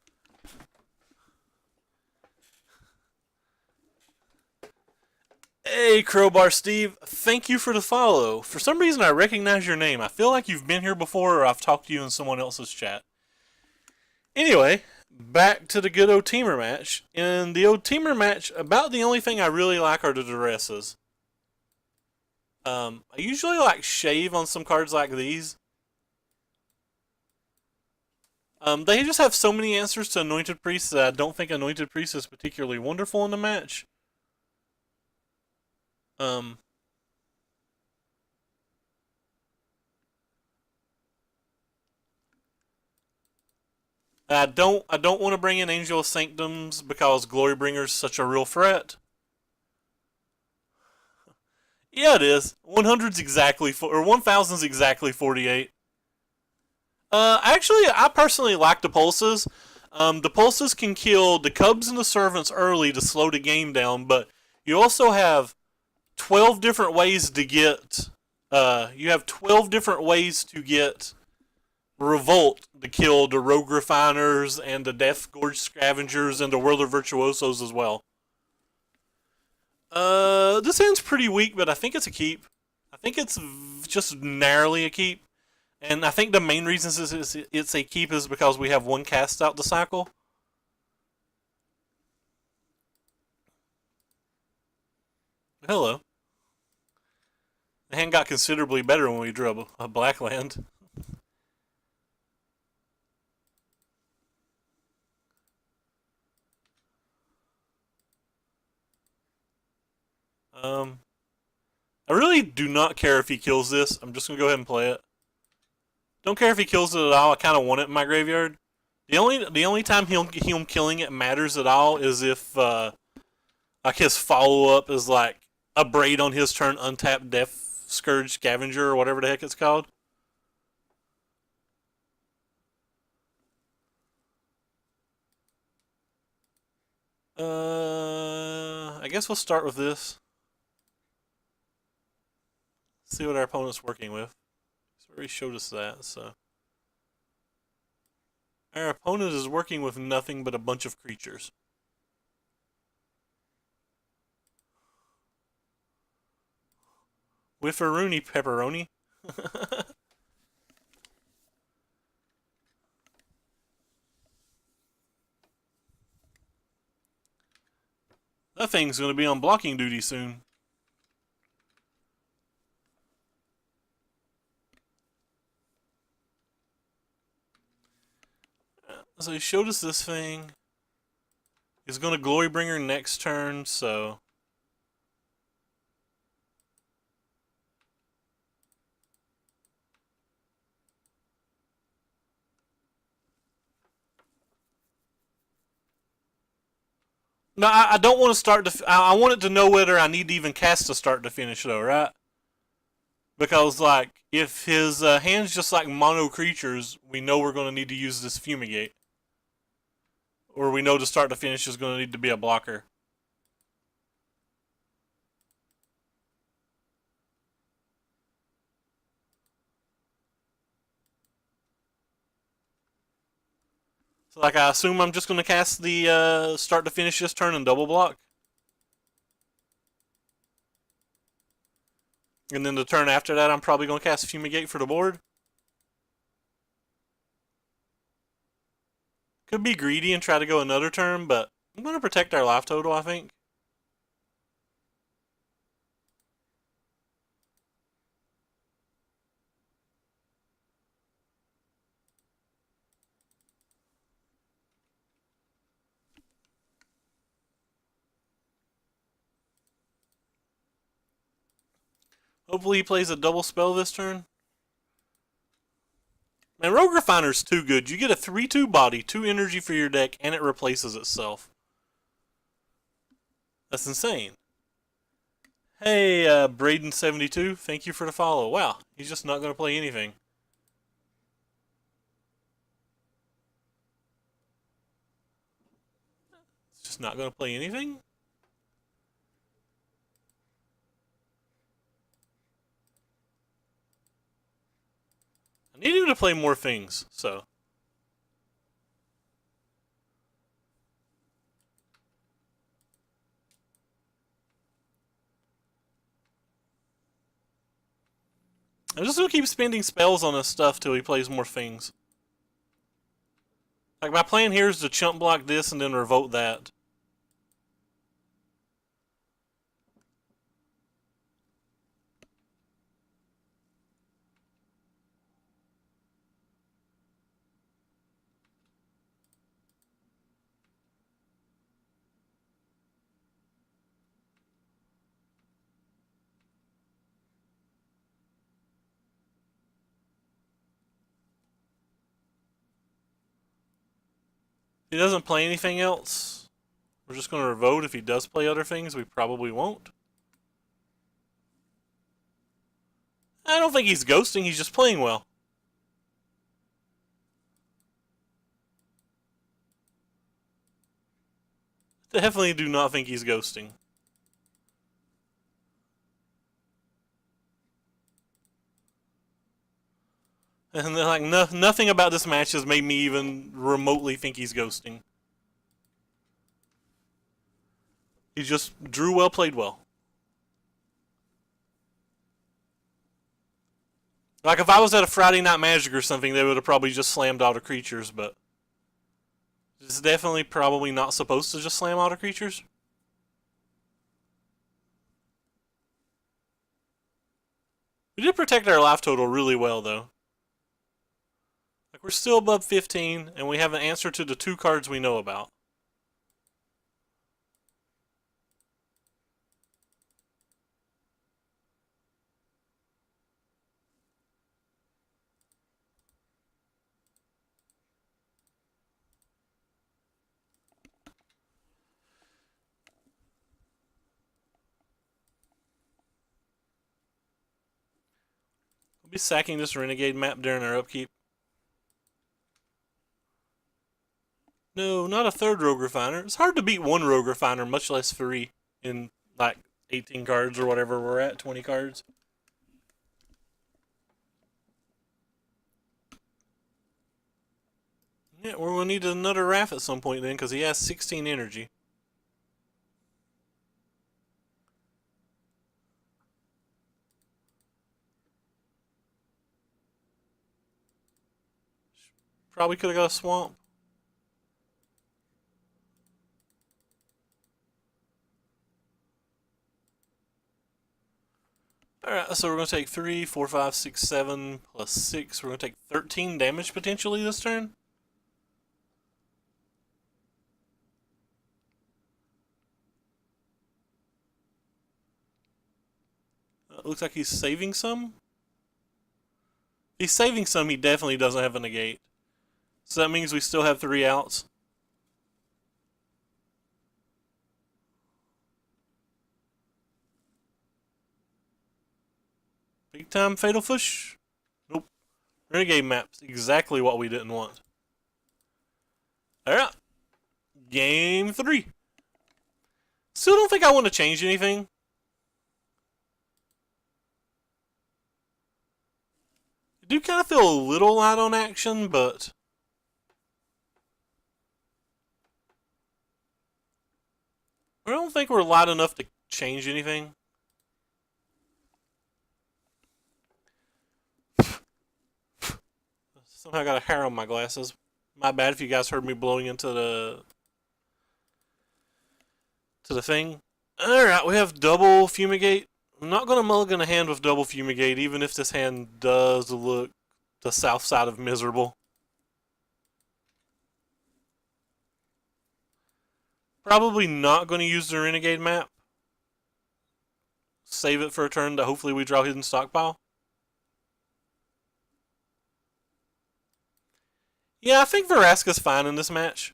Hey, Crowbar Steve, thank you for the follow. For some reason, I recognize your name. I feel like you've been here before, or I've talked to you in someone else's chat. Anyway, back to the good old teamer match. In the old teamer match, about the only thing I really like are the duresses. I usually like shave on some cards like these. They just have so many answers to Anointed Priest that I don't think Anointed Priest is particularly wonderful in the match. Um, I don't want to bring in Angel of Sanctums because Glorybringer's such a real threat. Yeah, it is. 100's exactly or 1,000's exactly 48. Actually, I personally like the pulses. The pulses can kill the Cubs and the Servants early to slow the game down, but you also have 12 different ways to get. You have 12 different ways to get Revolt to kill the Rogue Refiners and the Death Gorge Scavengers and the Whirler Virtuosos as well. This hand's pretty weak, but I think it's a keep. I think it's just narrowly a keep. And I think the main reason it's a keep is because we have one cast out the cycle. Hello. The hand got considerably better when we drew a black land. Um, I really do not care if he kills this. I'm just gonna go ahead and play it. Don't care if he kills it at all. I kind of want it in my graveyard. The only time him killing it matters at all is if like his follow up is like a braid on his turn, untapped Death Scourge Scavenger or whatever the heck it's called. I guess we'll start with this. See what our opponent's working with. He's already showed us that, so. Our opponent is working with nothing but a bunch of creatures. Whifferoony pepperoni. That thing's going to be on blocking duty soon. So he showed us this thing. He's going to Glorybringer next turn, so. No, I don't want to start to. I want it to know whether I need to even cast to start to finish, though, right? Because, like, if his hand's just like mono creatures, we know we're going to need to use this Fumigate. Or we know to start to finish is going to need to be a blocker. So, like, I assume I'm just going to cast the start to finish this turn and double block. And then the turn after that, I'm probably going to cast Fumigate for the board. Could be greedy and try to go another turn, but I'm going to protect our life total, I think. Hopefully he plays a double spell this turn. Man, Rogue Refiner's too good. You get a 3/2 body, 2 energy for your deck, and it replaces itself. That's insane. Hey, Braden72, thank you for the follow. Wow, he's just not going to play anything. He's just not going to play anything? I need him to play more things, so. I'm just going to keep spending spells on this stuff till he plays more things. Like, my plan here is to chump block this and then revolt that. If he doesn't play anything else, we're just going to revolt. If he does play other things, we probably won't. I don't think he's ghosting, he's just playing well. Definitely do not think he's ghosting. And like nothing about this match has made me even remotely think he's ghosting. He just drew well, played well. Like if I was at a Friday Night Magic or something, they would have probably just slammed all the creatures, but it's definitely probably not supposed to just slam all the creatures. We did protect our life total really well, though. Like we're still above 15, and we have an answer to the 2 cards we know about. We'll be sacking this renegade map during our upkeep. No, not a third rogue refiner. It's hard to beat one rogue refiner, much less three in like 18 cards or whatever we're at, 20 cards. Yeah, we're going to need another Wrath at some point then, because he has 16 energy. Probably could have got a Swamp. Alright, so we're going to take 3, 4, 5, 6, 7, plus 6. We're going to take 13 damage potentially this turn. Looks like he's saving some. If he's saving some, he definitely doesn't have a negate. So that means we still have 3 outs. Big time Fatal Push. Nope. Renegade map's exactly what we didn't want. Alright. Game 3. Still don't think I want to change anything. I do kind of feel a little light on action, but I don't think we're light enough to change anything. Somehow got a hair on my glasses. My bad if you guys heard me blowing into the thing. Alright, we have double Fumigate. I'm not going to mulligan a hand with double Fumigate, even if this hand does look the south side of miserable. Probably not going to use the Renegade map. Save it for a turn that hopefully we draw Hidden Stockpile. Yeah, I think Vraska's fine in this match.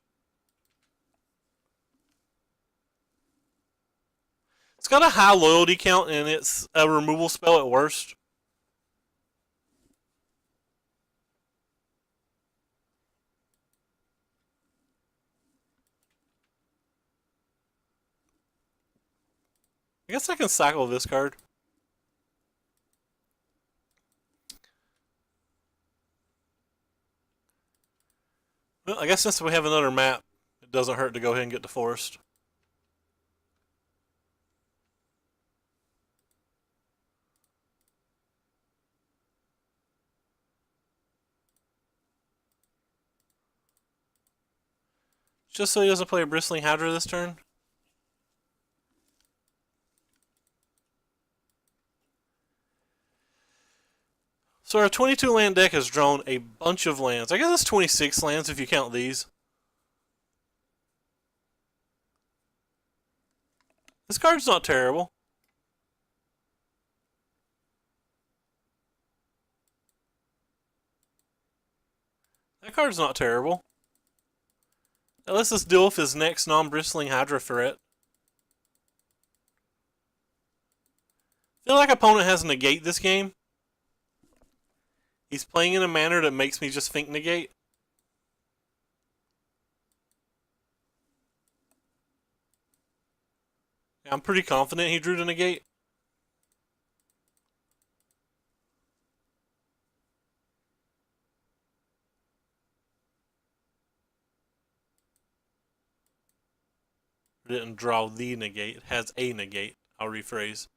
It's got a high loyalty count and it's a removal spell at worst. I guess I can cycle this card. Well, I guess since we have another map, it doesn't hurt to go ahead and get the forest. Just so he doesn't play a Bristling Hydra this turn. So our 22 land deck has drawn a bunch of lands. I guess it's 26 lands if you count these. This card's not terrible. That card's not terrible. That lets us deal with his next non-bristling Hydra threat. I feel like opponent has negate this game. He's playing in a manner that makes me just think negate. I'm pretty confident he drew to negate. It didn't draw the negate. It has a negate. I'll rephrase.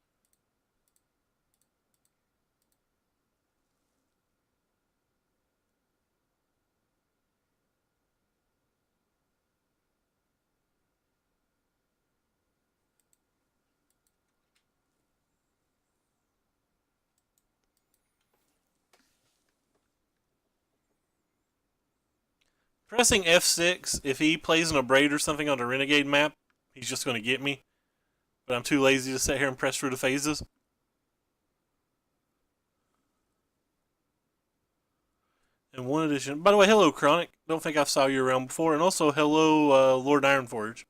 Pressing F6, if he plays an Abrade or something on the Renegade map, he's just going to get me. But I'm too lazy to sit here and press through the phases. And one addition. By the way, hello, Chronic. Don't think I've saw you around before. And also, hello, Lord Ironforge.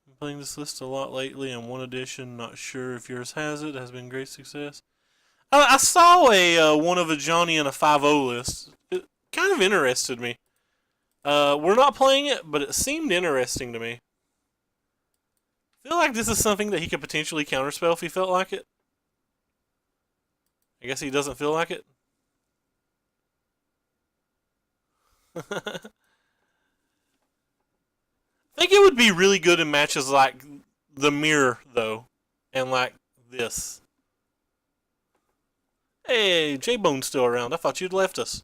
I'm playing this list a lot lately, and one edition, not sure if yours has it. Has been great success. I saw a one of a Johnny and a 5-0 list. It kind of interested me. We're not playing it, but it seemed interesting to me. I feel like this is something that he could potentially counterspell if he felt like it. I guess he doesn't feel like it. I think it would be really good in matches like the mirror, though, and like this. Hey, J-Bone's still around. I thought you'd left us.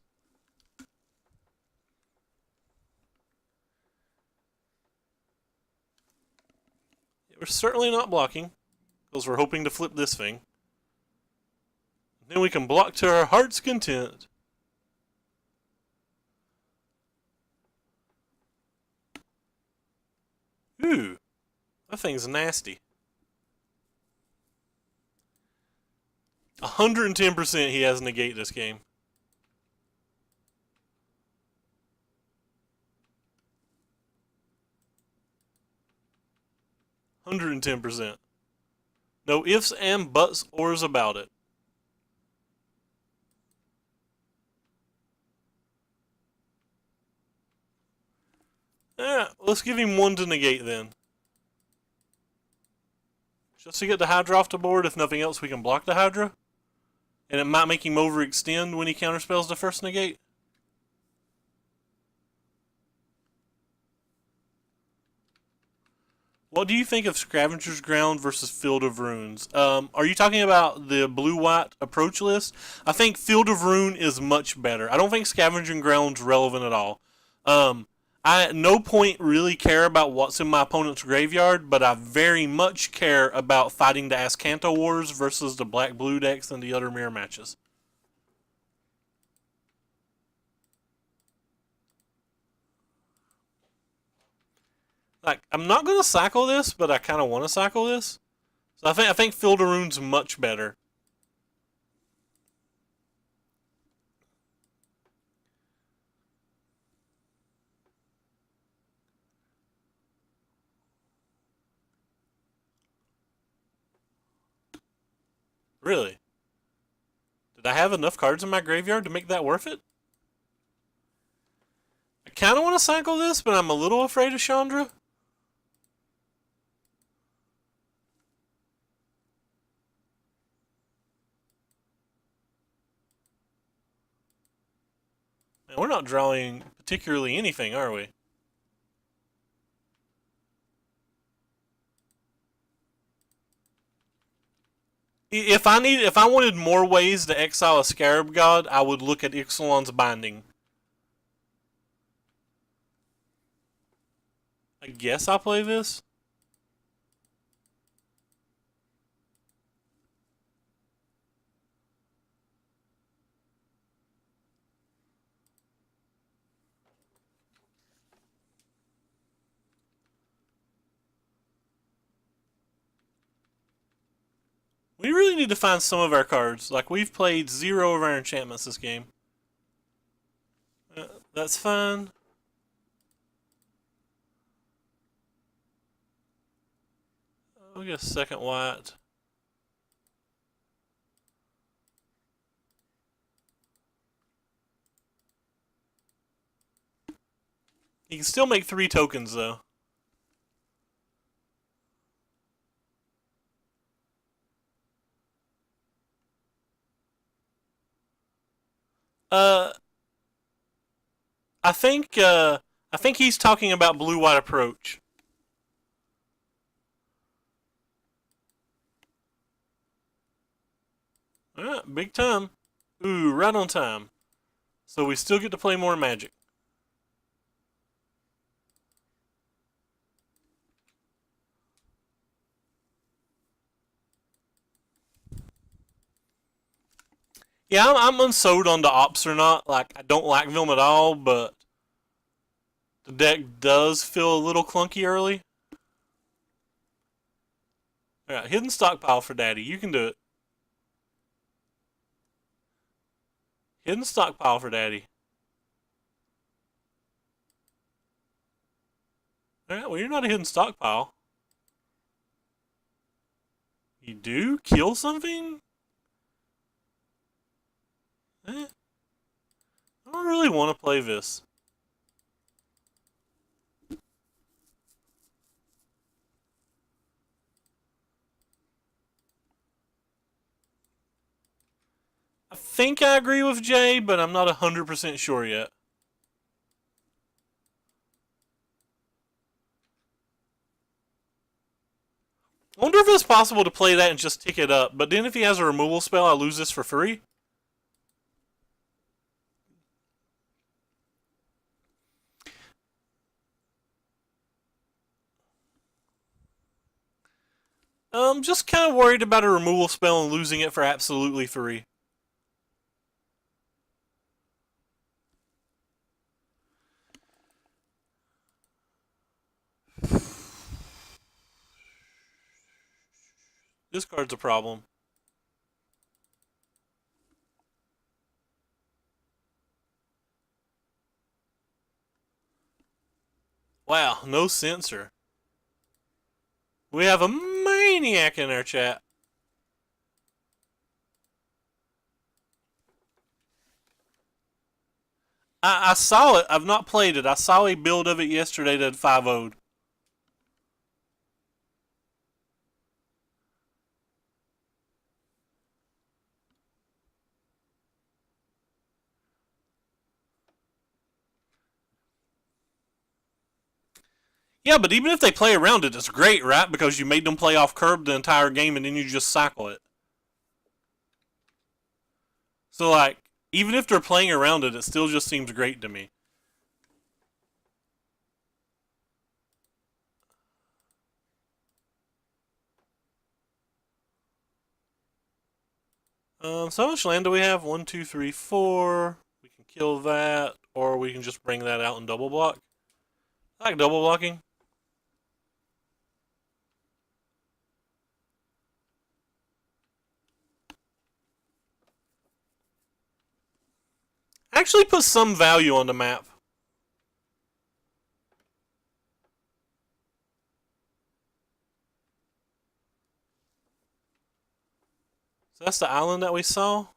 We're certainly not blocking, because we're hoping to flip this thing. Then we can block to our heart's content. Ooh, that thing's nasty. 110% he has negate this game. $110. No ifs and buts ors about it. Yeah, let's give him one to negate then. Just to get the Hydra off the board. If nothing else, we can block the Hydra. And it might make him overextend when he counterspells the first negate. What do you think of Scavenger's Ground versus Field of Runes? Are you talking about the blue-white approach list? I think Field of Rune is much better. I don't think Scavenging Ground's relevant at all. I at no point really care about what's in my opponent's graveyard, but I very much care about fighting the Ascanto Wars versus the black-blue decks and the other mirror matches. Like, I'm not gonna cycle this, but I kind of want to cycle this. So I think Field of Rune's much better. Really? Did I have enough cards in my graveyard to make that worth it? I kind of want to cycle this, but I'm a little afraid of Chandra. Man, we're not drawing particularly anything, are we? If I wanted more ways to exile a Scarab God, I would look at Ixalan's Binding. I guess I'll play this. We really need to find some of our cards. Like, we've played 0 of our enchantments this game. That's fine. We'll get a second white. You can still make 3 tokens, though. Uh, I think he's talking about blue-white approach. Alright, big time. Ooh, right on time. So we still get to play more Magic. Yeah, I'm unsold on the ops or not. Like, I don't like them at all, but the deck does feel a little clunky early. Alright, hidden stockpile for Daddy. You can do it. Hidden stockpile for Daddy. Alright, well, you're not a hidden stockpile. You do? Kill something? I don't really want to play this. I think I agree with Jay, but I'm not 100% sure yet. I wonder if it's possible to play that and just tick it up, but then if he has a removal spell, I lose this for free? I'm just kind of worried about a removal spell and losing it for absolutely free. This card's a problem. Wow, no censor. We have a maniac in our chat. I saw it. I've not played it. I saw a build of it yesterday that 5-0'd. Yeah, but even if they play around it, it's great, right? Because you made them play off curb the entire game and then you just cycle it. So, like, even if they're playing around it, it still just seems great to me. So how much land do we have? 1, 2, 3, 4. We can kill that, or we can just bring that out and double block. I like double blocking. Actually put some value on the map. So that's the island that we saw.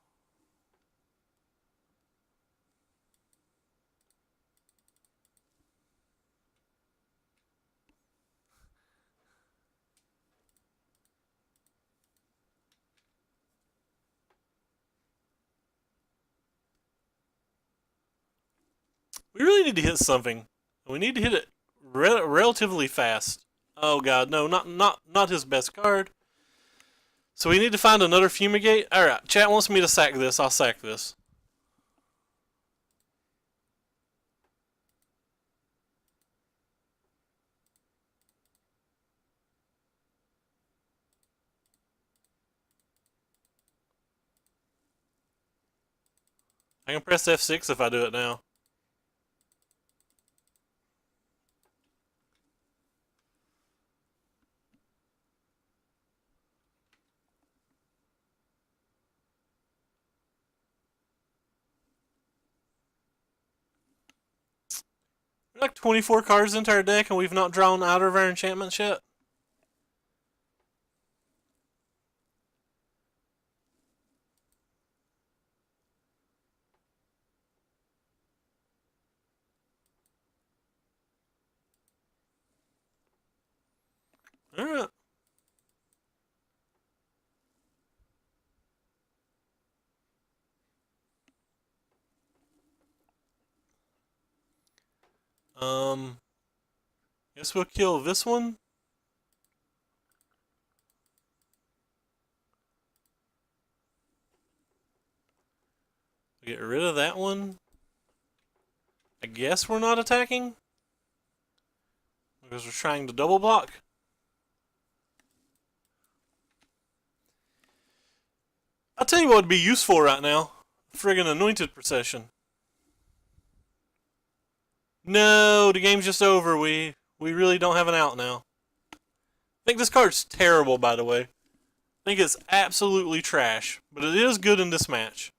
We really need to hit something. We need to hit it relatively fast. Oh god, no, not his best card. So we need to find another fumigate. All right, chat wants me to sack this. I'll sack this. I can press F6 if I do it now. We're like 24 cards into our deck and we've not drawn out of our enchantments yet. Alright. Guess we'll kill this one. Get rid of that one. I guess we're not attacking. Because we're trying to double block. I'll tell you what would be useful right now. Friggin' Anointed Procession. No, the game's just over. We really don't have an out now. I think this card's terrible, by the way. I think it's absolutely trash. But it is good in this match.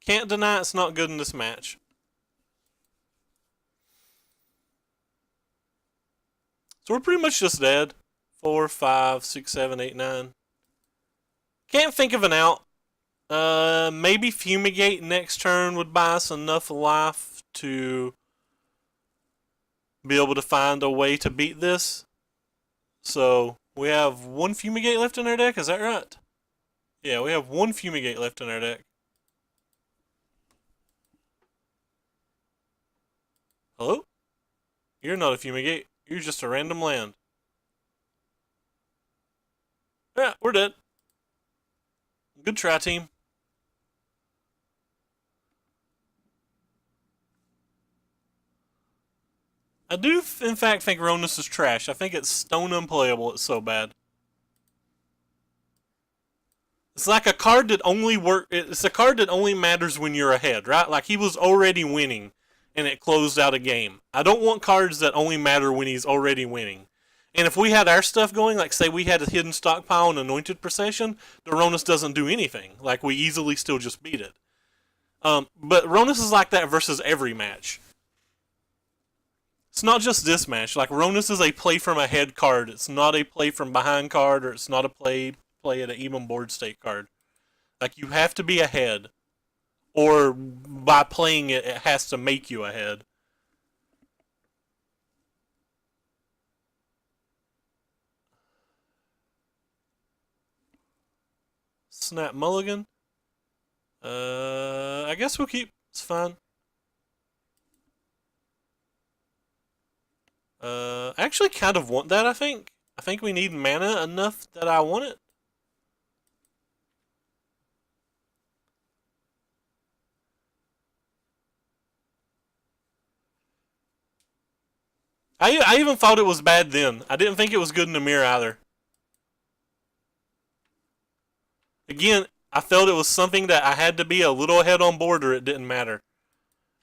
Can't deny it's not good in this match. So we're pretty much just dead. 4, 5, 6, 7, 8, 9. Can't think of an out. Maybe Fumigate next turn would buy us enough life to be able to find a way to beat this. So we have one Fumigate left in our deck, is that right? Yeah, we have one Fumigate left in our deck. Hello? You're not a Fumigate. You're just a random land. Yeah, we're dead. Good try, team. I do, in fact, think Ronus is trash. I think it's stone unplayable. It's so bad. It's like a card that only It's a card that only matters when you're ahead, right? Like he was already winning, and it closed out a game. I don't want cards that only matter when he's already winning. And if we had our stuff going, like say we had a hidden stockpile and anointed procession, the Ronus doesn't do anything. Like we easily still just beat it. But Ronus is like that versus every match. It's not just this match. Like Ronus is a play from ahead card. It's not a play from behind card, or it's not a play at an even board state card. Like you have to be ahead, or by playing it, it has to make you ahead. Snap Mulligan. I guess we'll keep. It's fine. I actually kind of want that. I think we need mana enough that I want it. I even thought it was bad then. I didn't think it was good in the mirror either. Again, I felt it was something that I had to be a little ahead on board or it didn't matter.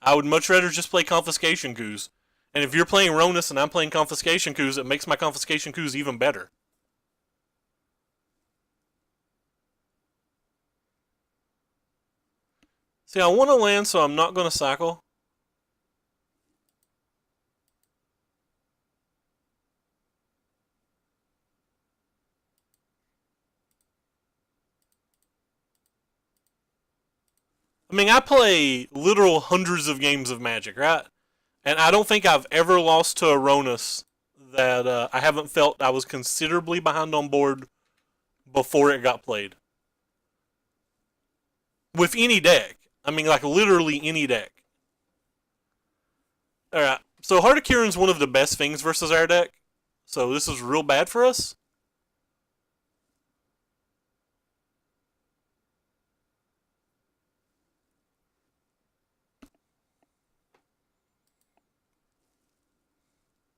I would much rather just play Confiscation Coups. And if you're playing Ronus and I'm playing Confiscation Coups, it makes my Confiscation Coups even better. See, I want to land, so I'm not going to cycle. I mean, I play literal hundreds of games of Magic, right? And I don't think I've ever lost to a Ronus that I haven't felt I was considerably behind on board before it got played. With any deck. I mean, like literally any deck. Alright, so Heart of Kiran's one of the best things versus our deck. So this is real bad for us.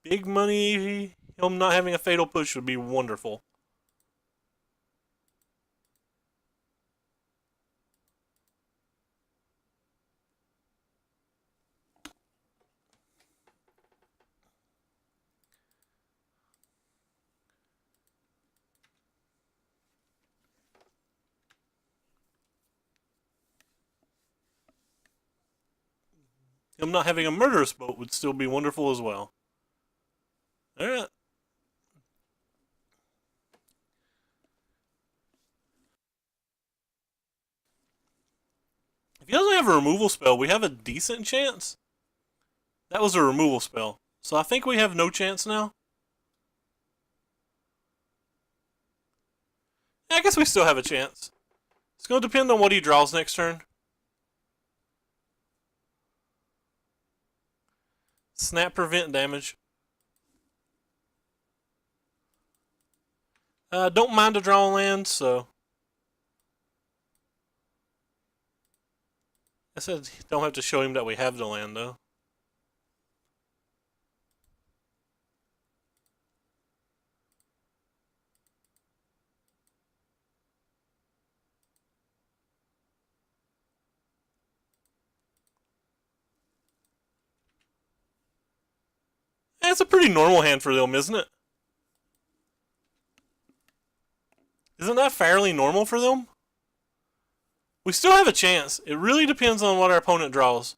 Big money, him not having a fatal push would be wonderful. Him not having a murderous boat would still be wonderful as well. Alright. If he doesn't have a removal spell, we have a decent chance. That was a removal spell. So I think we have no chance now. Yeah, I guess we still have a chance. It's going to depend on what he draws next turn. Snap prevent damage. Don't mind a draw land, so. I said don't have to show him that we have the land, though. It's a pretty normal hand for them, isn't it? Isn't that fairly normal for them? We still have a chance. It really depends on what our opponent draws.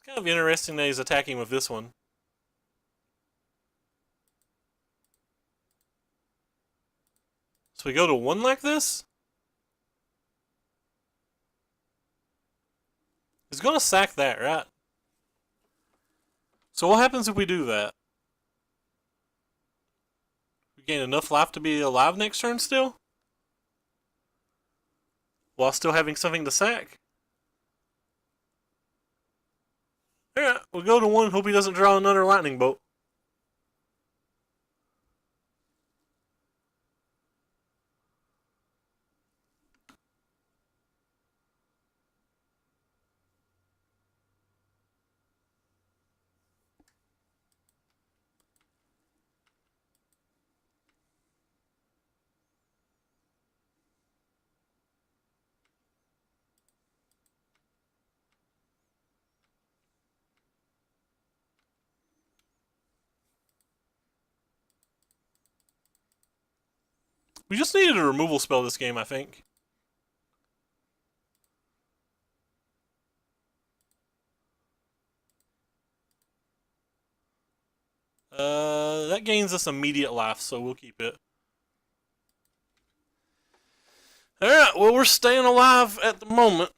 It's kind of interesting that he's attacking with this one. So we go to 1 like this? He's going to sack that, right? So what happens if we do that? We gain enough life to be alive next turn still? While still having something to sack? Yeah, we'll go to 1, hope he doesn't draw another lightning bolt. We just needed a removal spell this game, I think. That gains us immediate life, so we'll keep it. Alright, well, we're staying alive at the moment.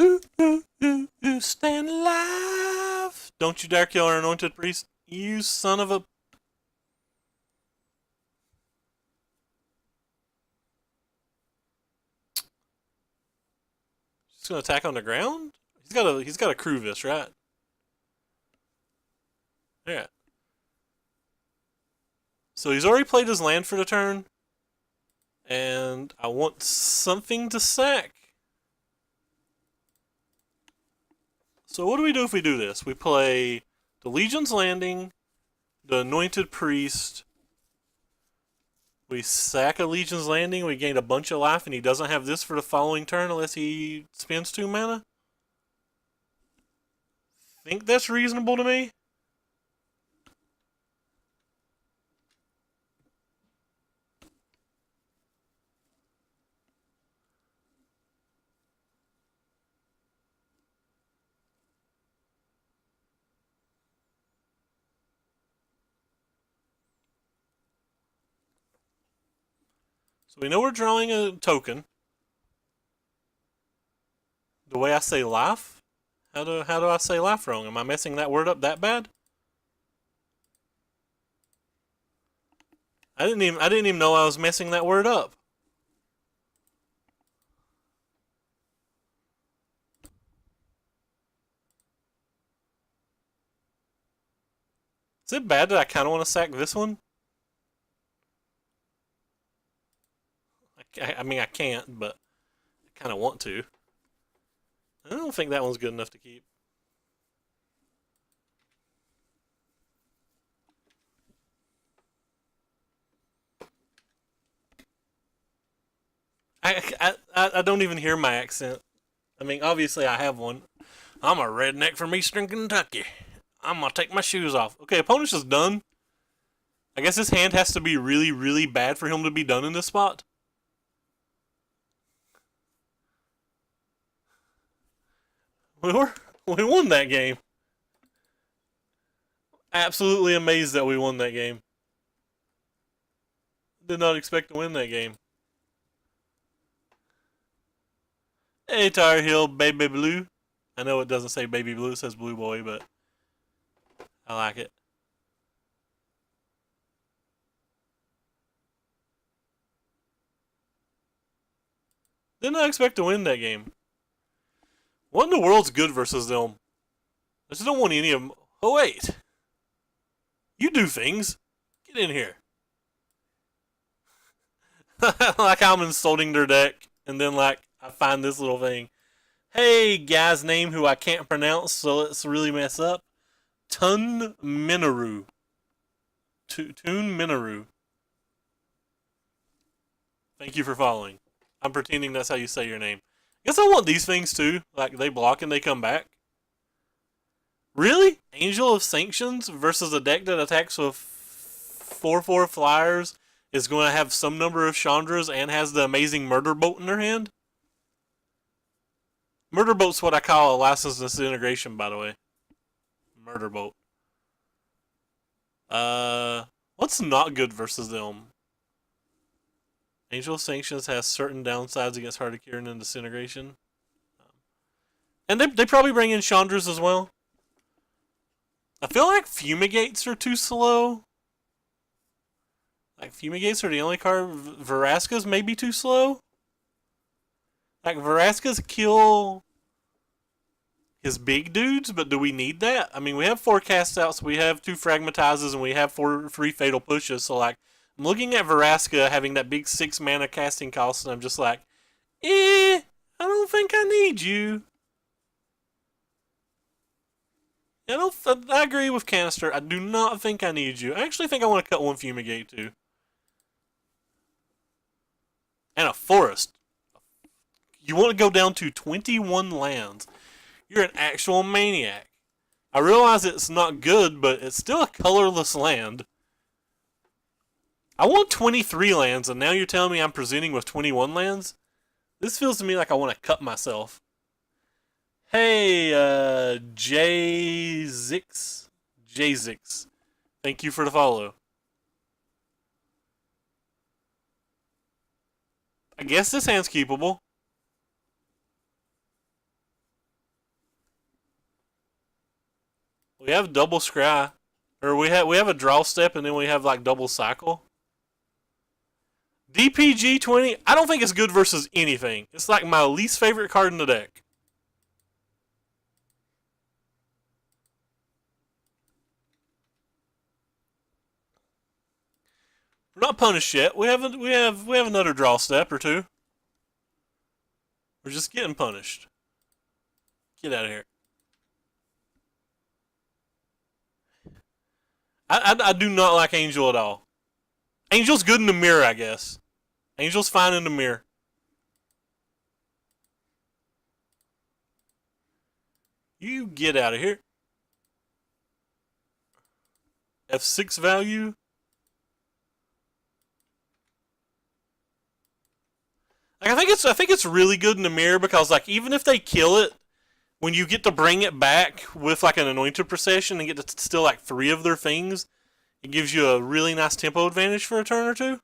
Ooh, ooh, ooh, ooh, staying alive. Don't you dare kill our anointed priest, you son of a... He's gonna attack on the ground? He's got a crew this, right? Yeah. So he's already played his land for the turn. And I want something to sack. So what do we do if we do this? We play the Legion's Landing, the Anointed Priest. We sack a Legion's Landing, we gain a bunch of life, and he doesn't have this for the following turn unless he spends 2 mana? Think that's reasonable to me? So we know we're drawing a token. The way I say life? How do I say life wrong? Am I messing that word up that bad? I didn't even know I was messing that word up. Is it bad that I kind of want to sack this one? I mean, I can't, but I kind of want to. I don't think that one's good enough to keep. I don't even hear my accent. I mean, obviously I have one. I'm a redneck from Eastern Kentucky. I'm gonna take my shoes off. Okay, opponent's just done. I guess his hand has to be really, really bad for him to be done in this spot. We won that game. Absolutely amazed that we won that game. Did not expect to win that game. Hey, Tar Heel, Baby Blue. I know it doesn't say Baby Blue, it says Blue Boy, but I like it. Did not expect to win that game. What in the world's good versus them? I just don't want any of them. Oh, wait. You do things. Get in here. Like I'm insulting their deck, and then like I find this little thing. Hey, guy's name who I can't pronounce, so let's really mess up. Tun Minoru. Tun Minoru. Thank you for following. I'm pretending that's how you say your name. Guess I want these things too. Like they block and they come back. Really? Angel of Sanctions versus a deck that attacks with 4/4 flyers is going to have some number of Chandras and has the amazing Murder Bolt in their hand? Murder Boat's what I call a licensed disintegration, by the way. Murder Boat. What's not good versus them? Angel Sanctions has certain downsides against Hard to Cure and disintegration. And they probably bring in Chandra's as well. I feel like Fumigates are too slow. Like, Fumigates are the only card. Verasca's maybe too slow. Like, Verasca's kill his big dudes, but do we need that? I mean, we have 4 cast outs, we have 2 fragmatizes, and we have 3 fatal pushes. So, like, I'm looking at Verasca having that big 6 mana casting cost, and I'm just like, I don't think I need you. I agree with Canister. I do not think I need you. I actually think I want to cut 1 Fumigate too. And a forest. You want to go down to 21 lands. You're an actual maniac. I realize it's not good, but it's still a colorless land. I want 23 lands, and now you're telling me I'm presenting with 21 lands? This feels to me like I want to cut myself. Hey, J6. Thank you for the follow. I guess this hand's keepable. We have double scry. Or we have a draw step and then we have like double cycle. DPG 20, I don't think it's good versus anything. It's like my least favorite card in the deck. We're not punished yet. We have another draw step or 2. We're just getting punished. Get out of here. I do not like Angel at all. Angel's good in the mirror, I guess. Angel's fine in the mirror. You get out of here. F6 value. Like, I think it's really good in the mirror because, like, even if they kill it, when you get to bring it back with like an Anointed Procession and get to steal like 3 of their things, it gives you a really nice tempo advantage for a turn or 2.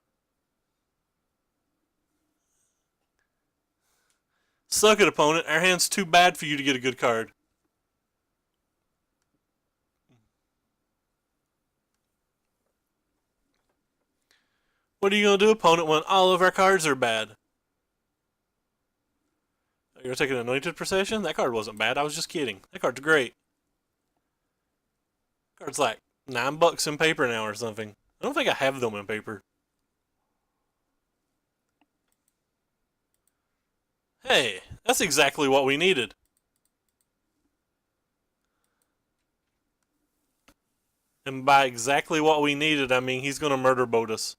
Suck it, opponent. Our hand's too bad for you to get a good card. What are you going to do, opponent, when all of our cards are bad? You're going to take an Anointed Procession? That card wasn't bad. I was just kidding. That card's great. That card's like $9 in paper now or something. I don't think I have them in paper. Hey, that's exactly what we needed. And by exactly what we needed, I mean he's going to murder boat us.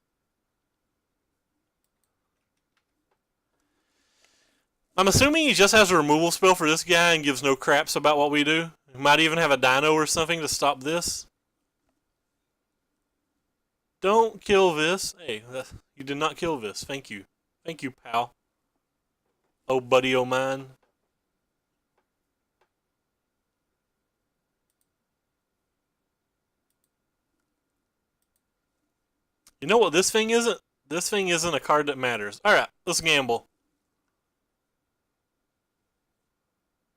I'm assuming he just has a removal spell for this guy and gives no craps about what we do. He might even have a dino or something to stop this. Don't kill this. Hey, you did not kill this. Thank you. Thank you, pal. Oh, buddy o' mine. You know what this thing isn't? This thing isn't a card that matters. Alright, let's gamble.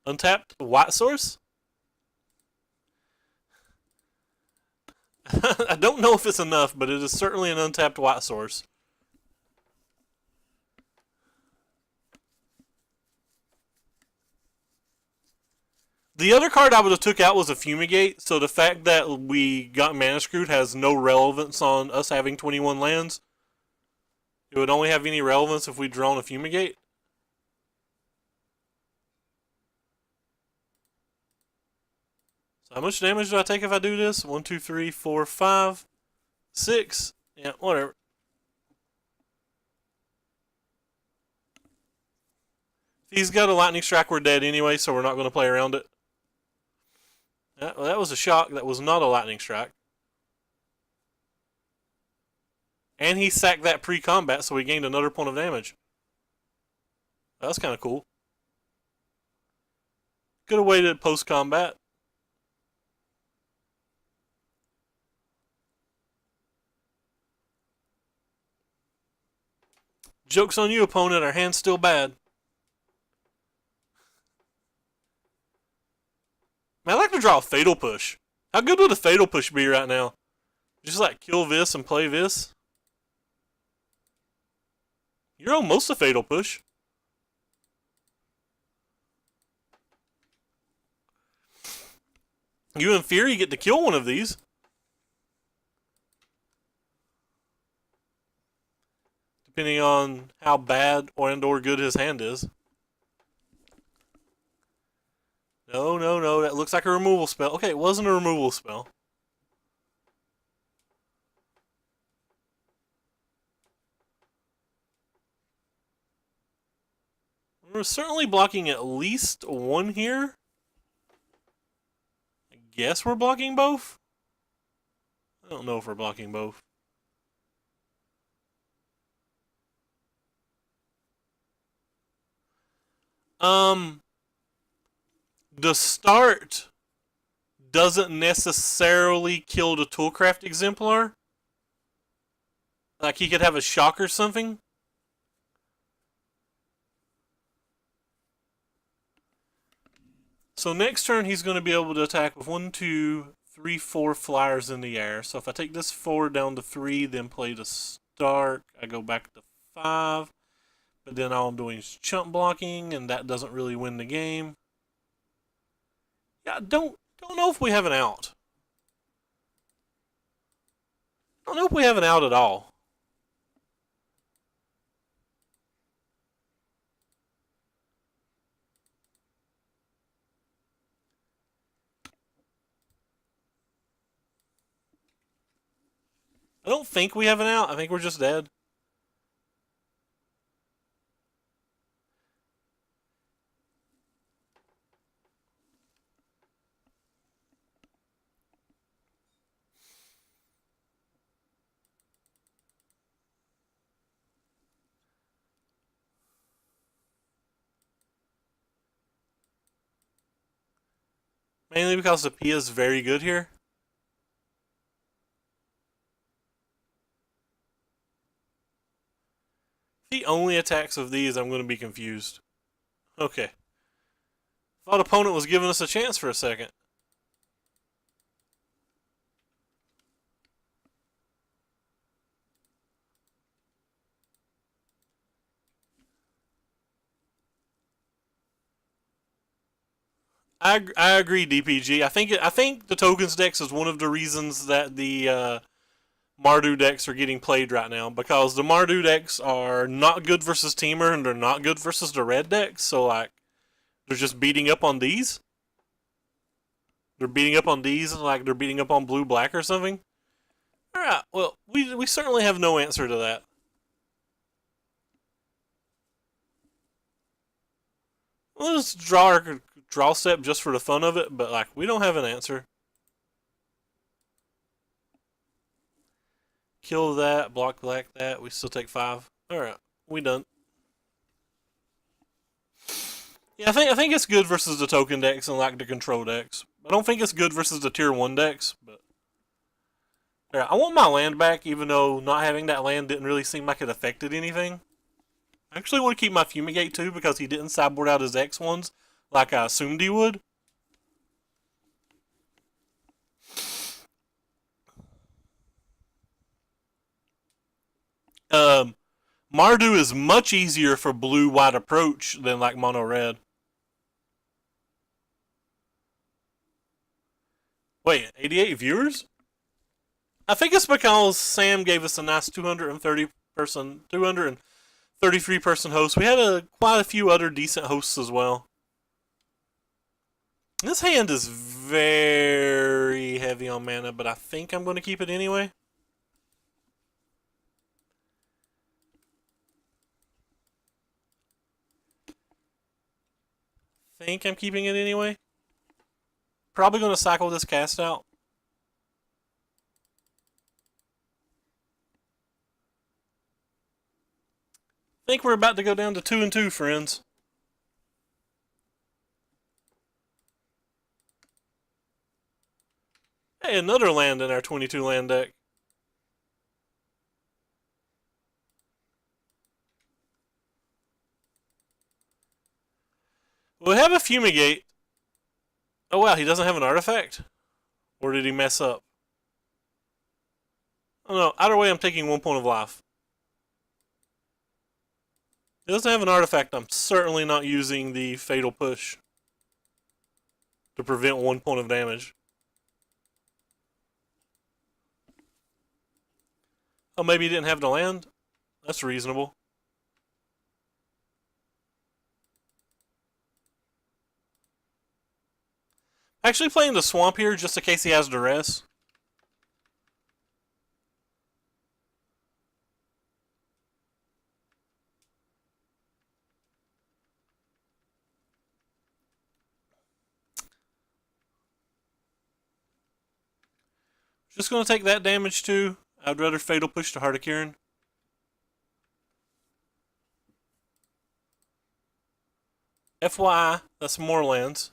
Untapped White Source? I don't know if it's enough, but it is certainly an untapped White Source. The other card I would have took out was a Fumigate, so the fact that we got mana screwed has no relevance on us having 21 lands. It would only have any relevance if we'd drawn a Fumigate. So how much damage do I take if I do this? 1, 2, 3, 4, 5, 6. Yeah, whatever. If he's got a Lightning Strike, we're dead anyway, so we're not going to play around it. Well, that was a shock. That was not a Lightning Strike. And he sacked that pre-combat, so we gained another point of damage. That's kind of cool. Could have waited post combat. Joke's on you, opponent. Our hand's still bad. Man, I'd like to draw a Fatal Push. How good would a Fatal Push be right now? Just like kill this and play this? You're almost a Fatal Push. You in theory get to kill one of these. Depending on how bad or good his hand is. No, no, no. That looks like a removal spell. Okay, it wasn't a removal spell. We're certainly blocking at least one here. I guess we're blocking both. I don't know if we're blocking both. The start doesn't necessarily kill the Toolcraft Exemplar. Like he could have a shock or something. So next turn he's going to be able to attack with 1, 2, 3, 4 flyers in the air. So if I take this 4 down to 3, then play the start, I go back to 5. But then all I'm doing is chump blocking, and that doesn't really win the game. Yeah, I don't know if we have an out. I don't know if we have an out at all. I don't think we have an out. I think we're just dead. Mainly because the Pia is very good here. If he only attacks with these, I'm going to be confused. Okay. Thought opponent was giving us a chance for a second. I agree, DPG. I think the tokens decks is one of the reasons that the Mardu decks are getting played right now, because the Mardu decks are not good versus Teamer and they're not good versus the red decks. So like, they're just beating up on these. They're beating up on these like they're beating up on blue black or something. All right. Well, we certainly have no answer to that. We'll just draw our draw step just for the fun of it, but like we don't have an answer. Kill that, block black that. We still take 5. All right, we done. Yeah, I think it's good versus the token decks and like the control decks. I don't think it's good versus the tier 1 decks, but yeah, I want my land back, even though not having that land didn't really seem like it affected anything. I actually want to keep my Fumigate too, because he didn't sideboard out his X ones like I assumed he would. Mardu is much easier for blue-white approach than like mono-red. Wait, 88 viewers? I think it's because Sam gave us a nice 233 person host. We had quite a few other decent hosts as well. This hand is very heavy on mana, but I think I'm going to keep it anyway. Think I'm keeping it anyway. Probably going to cycle this cast out. Think we're about to go down to 2-2, friends. Hey, another land in our 22 land deck. We have a Fumigate. Oh wow, he doesn't have an artifact? Or did he mess up? Oh no, either way I'm taking 1 point of life. He doesn't have an artifact. I'm certainly not using the Fatal Push to prevent 1 point of damage. Oh, maybe he didn't have to land? That's reasonable. Actually playing the Swamp here just in case he has Duress. Just going to take that damage too. I'd rather Fatal Push to Heart of Kirin. FYI, that's more lands.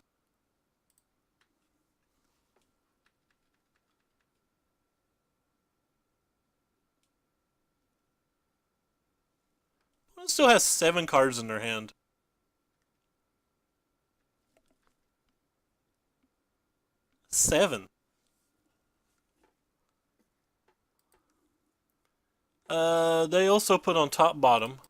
It still has 7 cards in their hand. Seven. They also put on top bottom.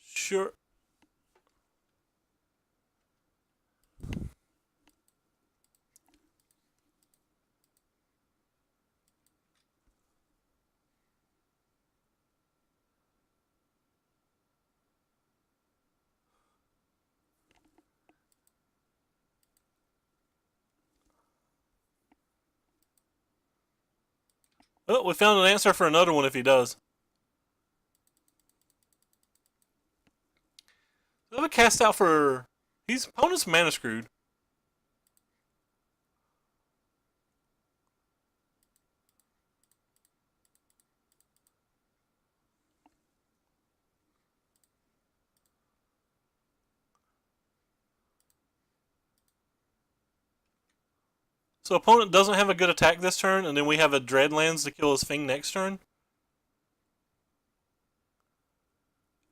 Sure. Oh, we found an answer for another one if he does. I have a cast out for... His opponent's mana screwed. So opponent doesn't have a good attack this turn, and then we have a Dreadlands to kill his thing next turn?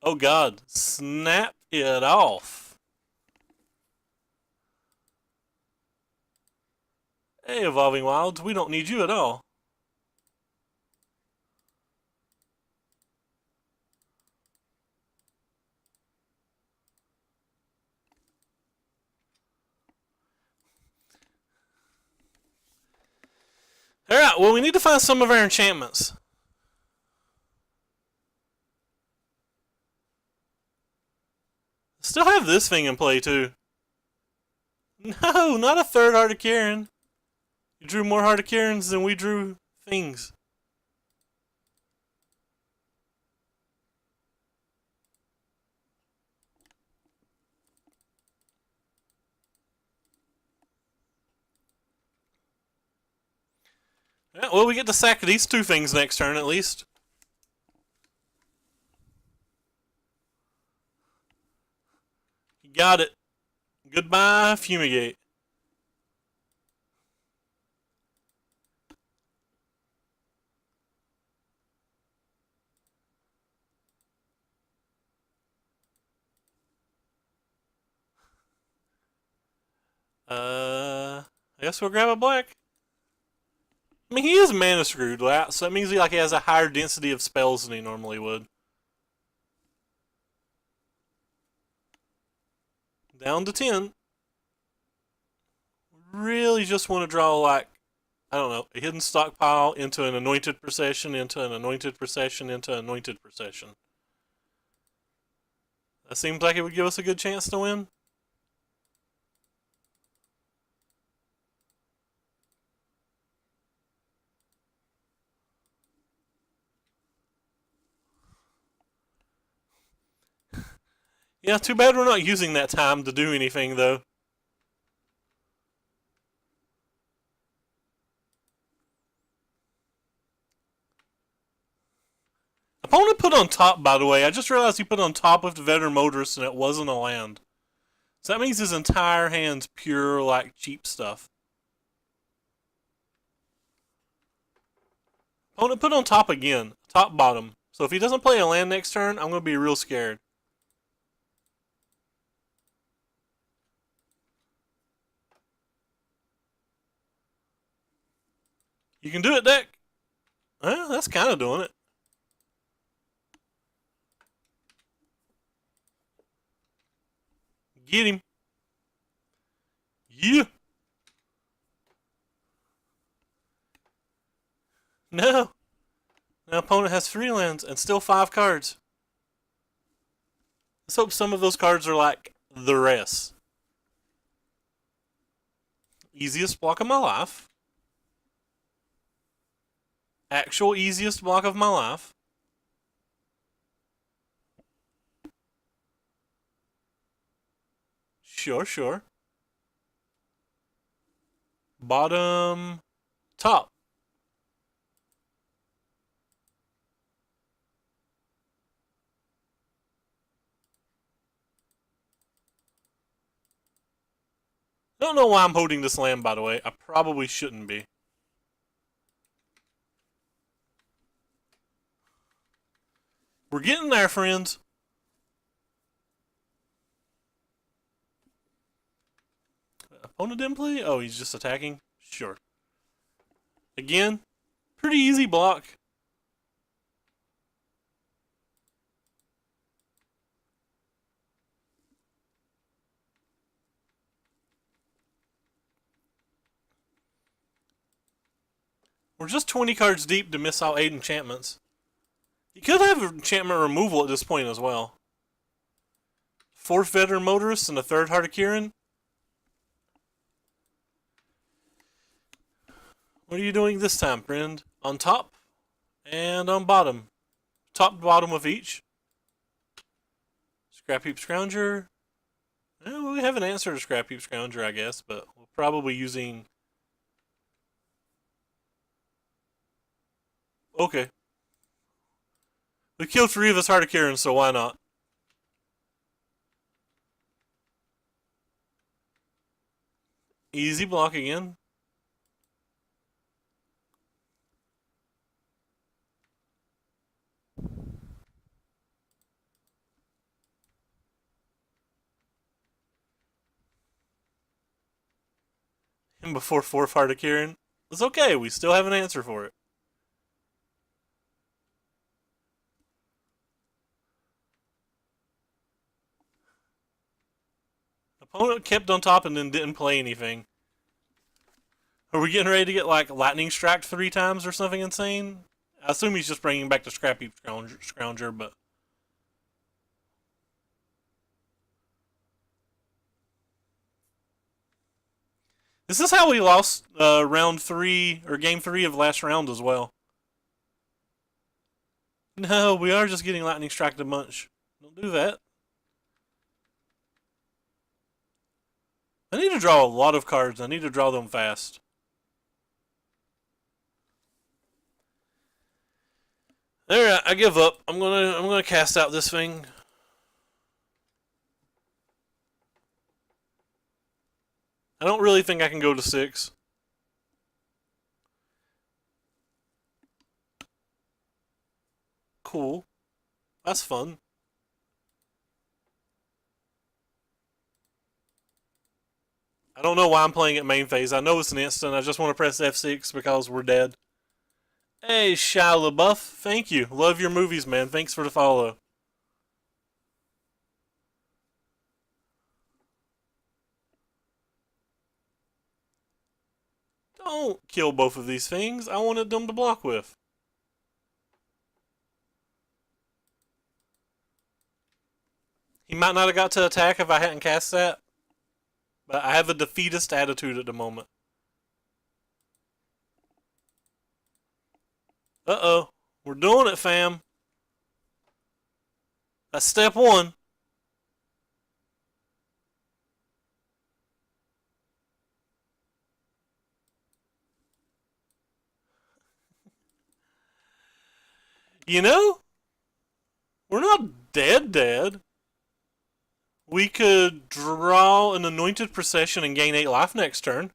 Oh god. Snap it off. Hey, Evolving Wilds, we don't need you at all. Alright, well we need to find some of our enchantments. Still have this thing in play too. No, not a third Heart of Kirin. You drew more Heart of Kirins than we drew things. Yeah, well, we get to sack these 2 things next turn at least. You got it. Goodbye, Fumigate. I guess we'll grab a black. I mean, he is mana screwed, so that means he has a higher density of spells than he normally would. Down to 10. Really just want to draw, I don't know, a hidden stockpile into an anointed procession, into an anointed procession, into an anointed procession. That seems like it would give us a good chance to win. Yeah, too bad we're not using that time to do anything, though. Opponent put on top, by the way. I just realized he put on top with the veteran motorist and it wasn't a land. So that means his entire hand's pure, like, cheap stuff. Opponent put on top again. Top bottom. So if he doesn't play a land next turn, I'm going to be real scared. You can do it, deck. Well, that's kind of doing it. Get him. Yeah. No. Now opponent has 3 lands and still 5 cards. Let's hope some of those cards are like the rest. Easiest block of my life. Actual easiest block of my life. Sure. Bottom, top. I don't know why I'm holding this land, by the way. I probably shouldn't be. We're getting there, friends. Opponent didn't play? Oh, he's just attacking? Sure. Again, pretty easy block. We're just 20 cards deep to miss out 8 enchantments. You could have enchantment removal at this point as well. 4th veteran motorist and a 3rd Heart of Kirin. What are you doing this time, friend? On top and on bottom. Top to bottom of each. Scrap Heap Scrounger. Well, we have an answer to Scrap Heap Scrounger, I guess, but we're probably using... Okay. We killed 3 of his Heart of Kirin, so why not? Easy block again. And before 4th Heart of Kirin. It's okay, we still have an answer for it. Opponent kept on top and then didn't play anything. Are we getting ready to get like lightning struck 3 times or something insane? I assume he's just bringing back the Scrap Heap Scrounger, but... This is how we lost round 3, or game 3 of last round as well. No, we are just getting lightning struck a bunch. Don't do that. I need to draw a lot of cards. I need to draw them fast. Alright, I give up. I'm gonna cast out this thing. I don't really think I can go to 6. Cool. That's fun. I don't know why I'm playing at main phase. I know it's an instant. I just want to press F6 because we're dead. Hey, Shia LaBeouf. Thank you. Love your movies, man. Thanks for the follow. Don't kill both of these things. I wanted them to block with. He might not have got to attack if I hadn't cast that. But I have a defeatist attitude at the moment. Uh-oh. We're doing it, fam. That's step 1. You know, We're not dead. We could draw an anointed procession and gain 8 life next turn.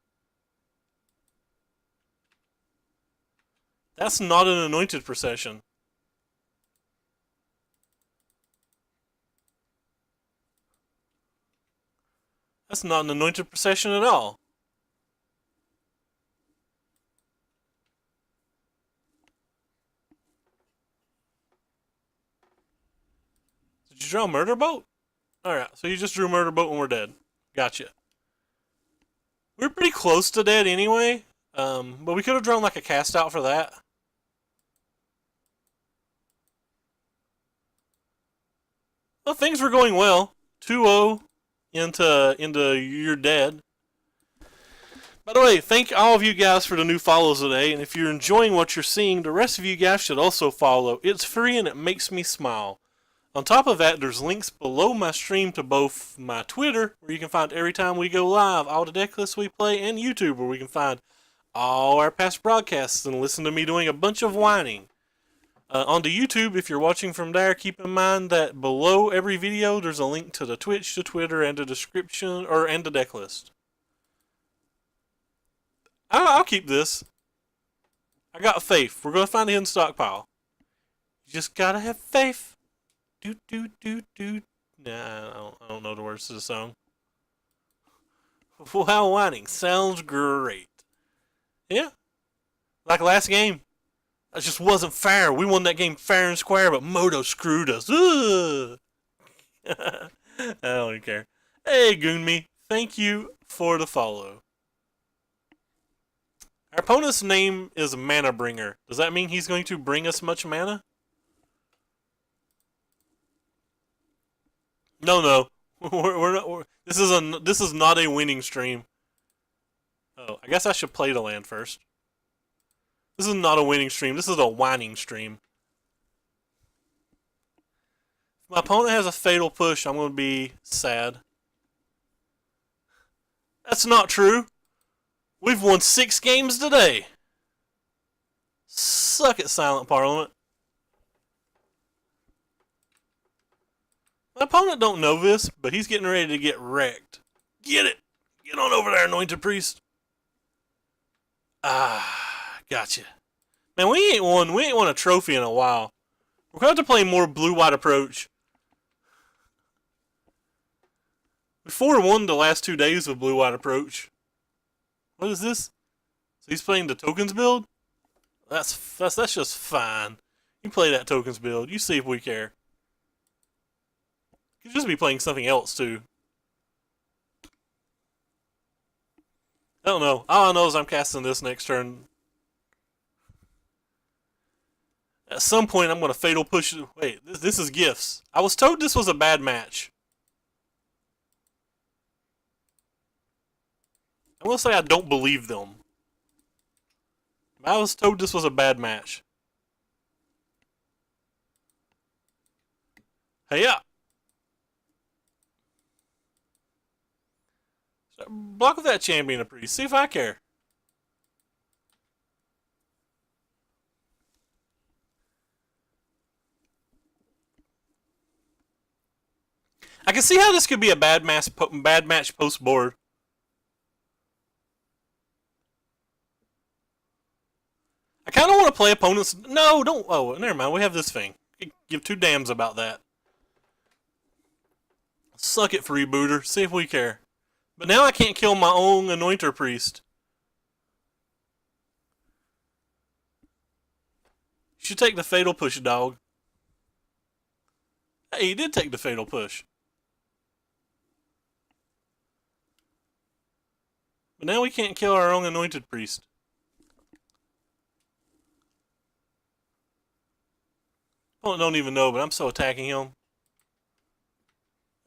That's not an anointed procession. That's not an anointed procession at all. Did you draw Murder Boat? Alright, so you just drew Murder Boat when we're dead. Gotcha. We're pretty close to dead anyway, but we could have drawn like a cast out for that. Well, things were going well. 2-0 into you're dead. By the way, thank all of you guys for the new follows today, and if you're enjoying what you're seeing, the rest of you guys should also follow. It's free and it makes me smile. On top of that, there's links below my stream to both my Twitter, where you can find every time we go live, all the deck lists we play, and YouTube, where we can find all our past broadcasts and listen to me doing a bunch of whining. Onto YouTube, if you're watching from there, keep in mind that below every video, there's a link to the Twitch, the Twitter, and the description, and the deck list. I'll keep this. I got faith. We're going to find a hidden stockpile. You just gotta have faith. Do. Nah, I don't know the words to the song. Wow, whining. Sounds great. Yeah. Like last game. That just wasn't fair. We won that game fair and square, but Moto screwed us. I don't even care. Hey, Goonme. Thank you for the follow. Our opponent's name is Mana Bringer. Does that mean he's going to bring us much mana? No. We're not. This is not a winning stream. Oh, I guess I should play the land first. This is not a winning stream. This is a whining stream. If my opponent has a fatal push, I'm going to be sad. That's not true. We've won 6 games today. Suck it, Silent Parliament. My opponent don't know this, but he's getting ready to get wrecked. Get it. Get on over there, Anointed Priest. Gotcha. Man, we ain't won a trophy in a while. We're going to have to play more blue-white approach. We 4-1 the last 2 days with blue-white approach. What is this? So he's playing the tokens build? That's just fine. You play that tokens build. You see if we care. Could just be playing something else too. I don't know. All I know is I'm casting this next turn. At some point, I'm going to fatal push. Wait, this is gifts. I was told this was a bad match. I will say I don't believe them. I was told this was a bad match. Hey, yeah. Block with that champion, priest. See if I care. I can see how this could be a bad match post board. I kind of want to play opponents. No, don't. Oh, never mind. We have this thing. Give 2 damns about that. Suck it, freebooter. See if we care. But now I can't kill my own Anointer Priest. You should take the fatal push, dog. Hey, he did take the fatal push. But now we can't kill our own Anointed Priest. I don't even know, but I'm so attacking him.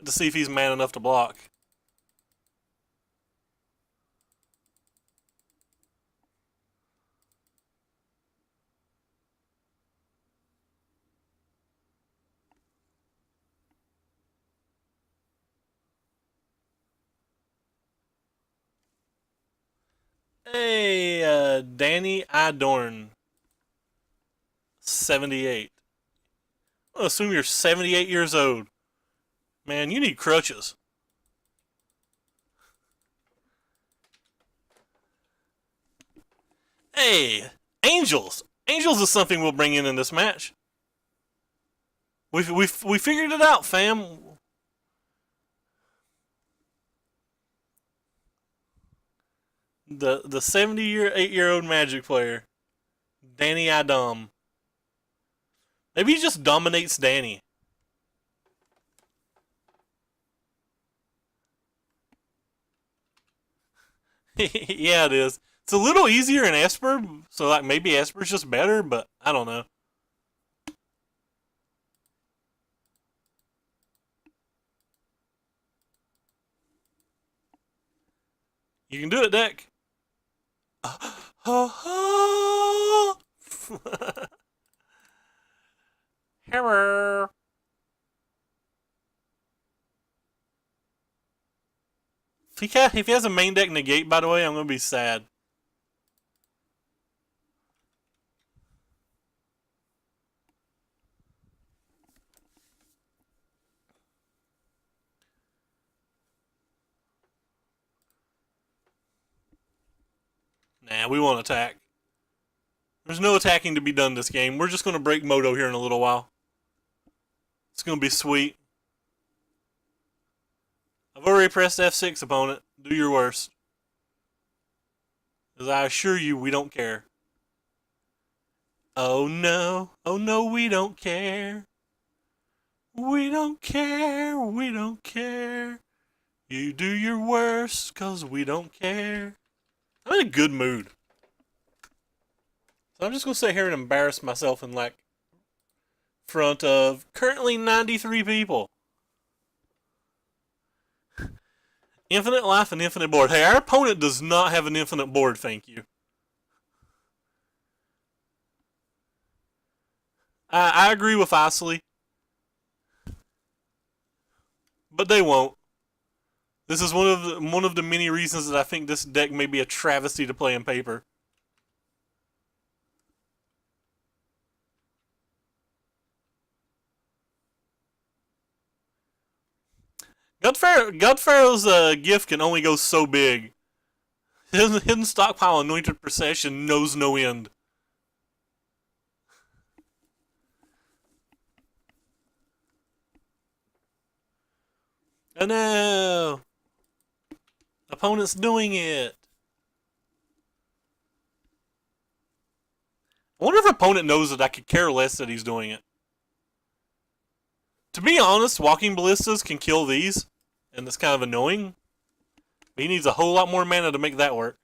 To see if he's man enough to block. Hey, Danny Idorn. 78. I'll assume you're 78 years old. Man, you need crutches. Hey, Angels. Angels is something we'll bring in this match. We figured it out, fam. The 78-year-old Magic player, Danny Adam. Maybe he just dominates Danny. Yeah, it is. It's a little easier in Esper, so like maybe Esper's just better, but I don't know. You can do it, Deck. Hammer. If he has a main deck negate, by the way, I'm gonna be sad. Nah, we won't attack. There's no attacking to be done this game. We're just gonna break Moto here in a little while. It's gonna be sweet. I've already pressed F6, opponent. Do your worst. Because I assure you, we don't care. Oh no, we don't care. We don't care, we don't care. You do your worst, cause we don't care. I'm in a good mood. So I'm just gonna sit here and embarrass myself in like front of currently 93 people. Infinite life and infinite board. Hey, our opponent does not have an infinite board, thank you. I agree with Isley. But they won't. This is one of the many reasons that I think this deck may be a travesty to play in paper. Godpharaoh's gift can only go so big. Hidden stockpile anointed procession knows no end. Oh no! Opponent's doing it. I wonder if opponent knows that I could care less that he's doing it. To be honest, walking ballistas can kill these, and it's kind of annoying. But he needs a whole lot more mana to make that work.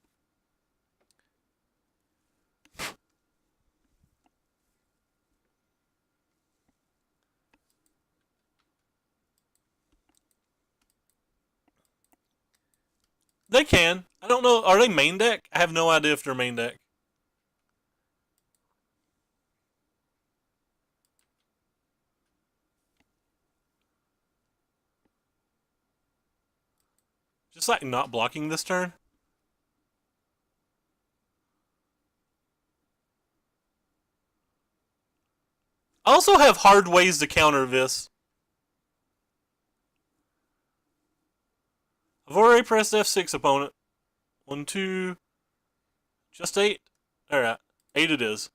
They can. I don't know. Are they main deck? I have no idea if they're main deck. Just like not blocking this turn. I also have hard ways to counter this. I've already pressed F6, opponent. 1, 2, just 8. Alright, 8 it is.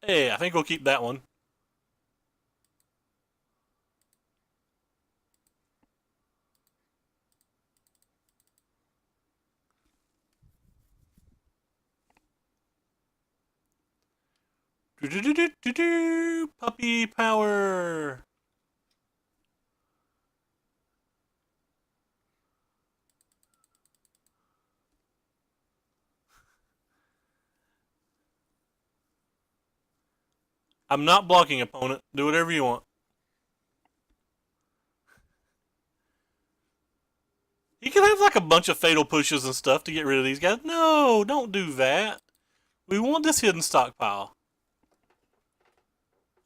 Hey, I think we'll keep that one. Puppy power. I'm not blocking, opponent. Do whatever you want. You can have like a bunch of fatal pushes and stuff to get rid of these guys. No, don't do that. We want this hidden stockpile.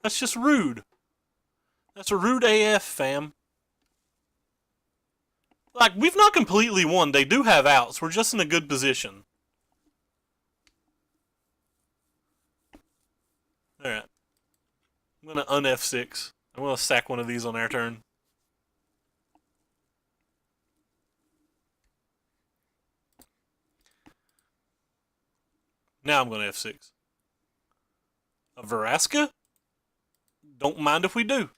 That's just rude. That's a rude AF, fam. Like, we've not completely won. They do have outs. We're just in a good position. Alright. I'm going to un-F6. I'm going to sack one of these on our turn. Now I'm going to F6. A Veraska? Don't mind if we do.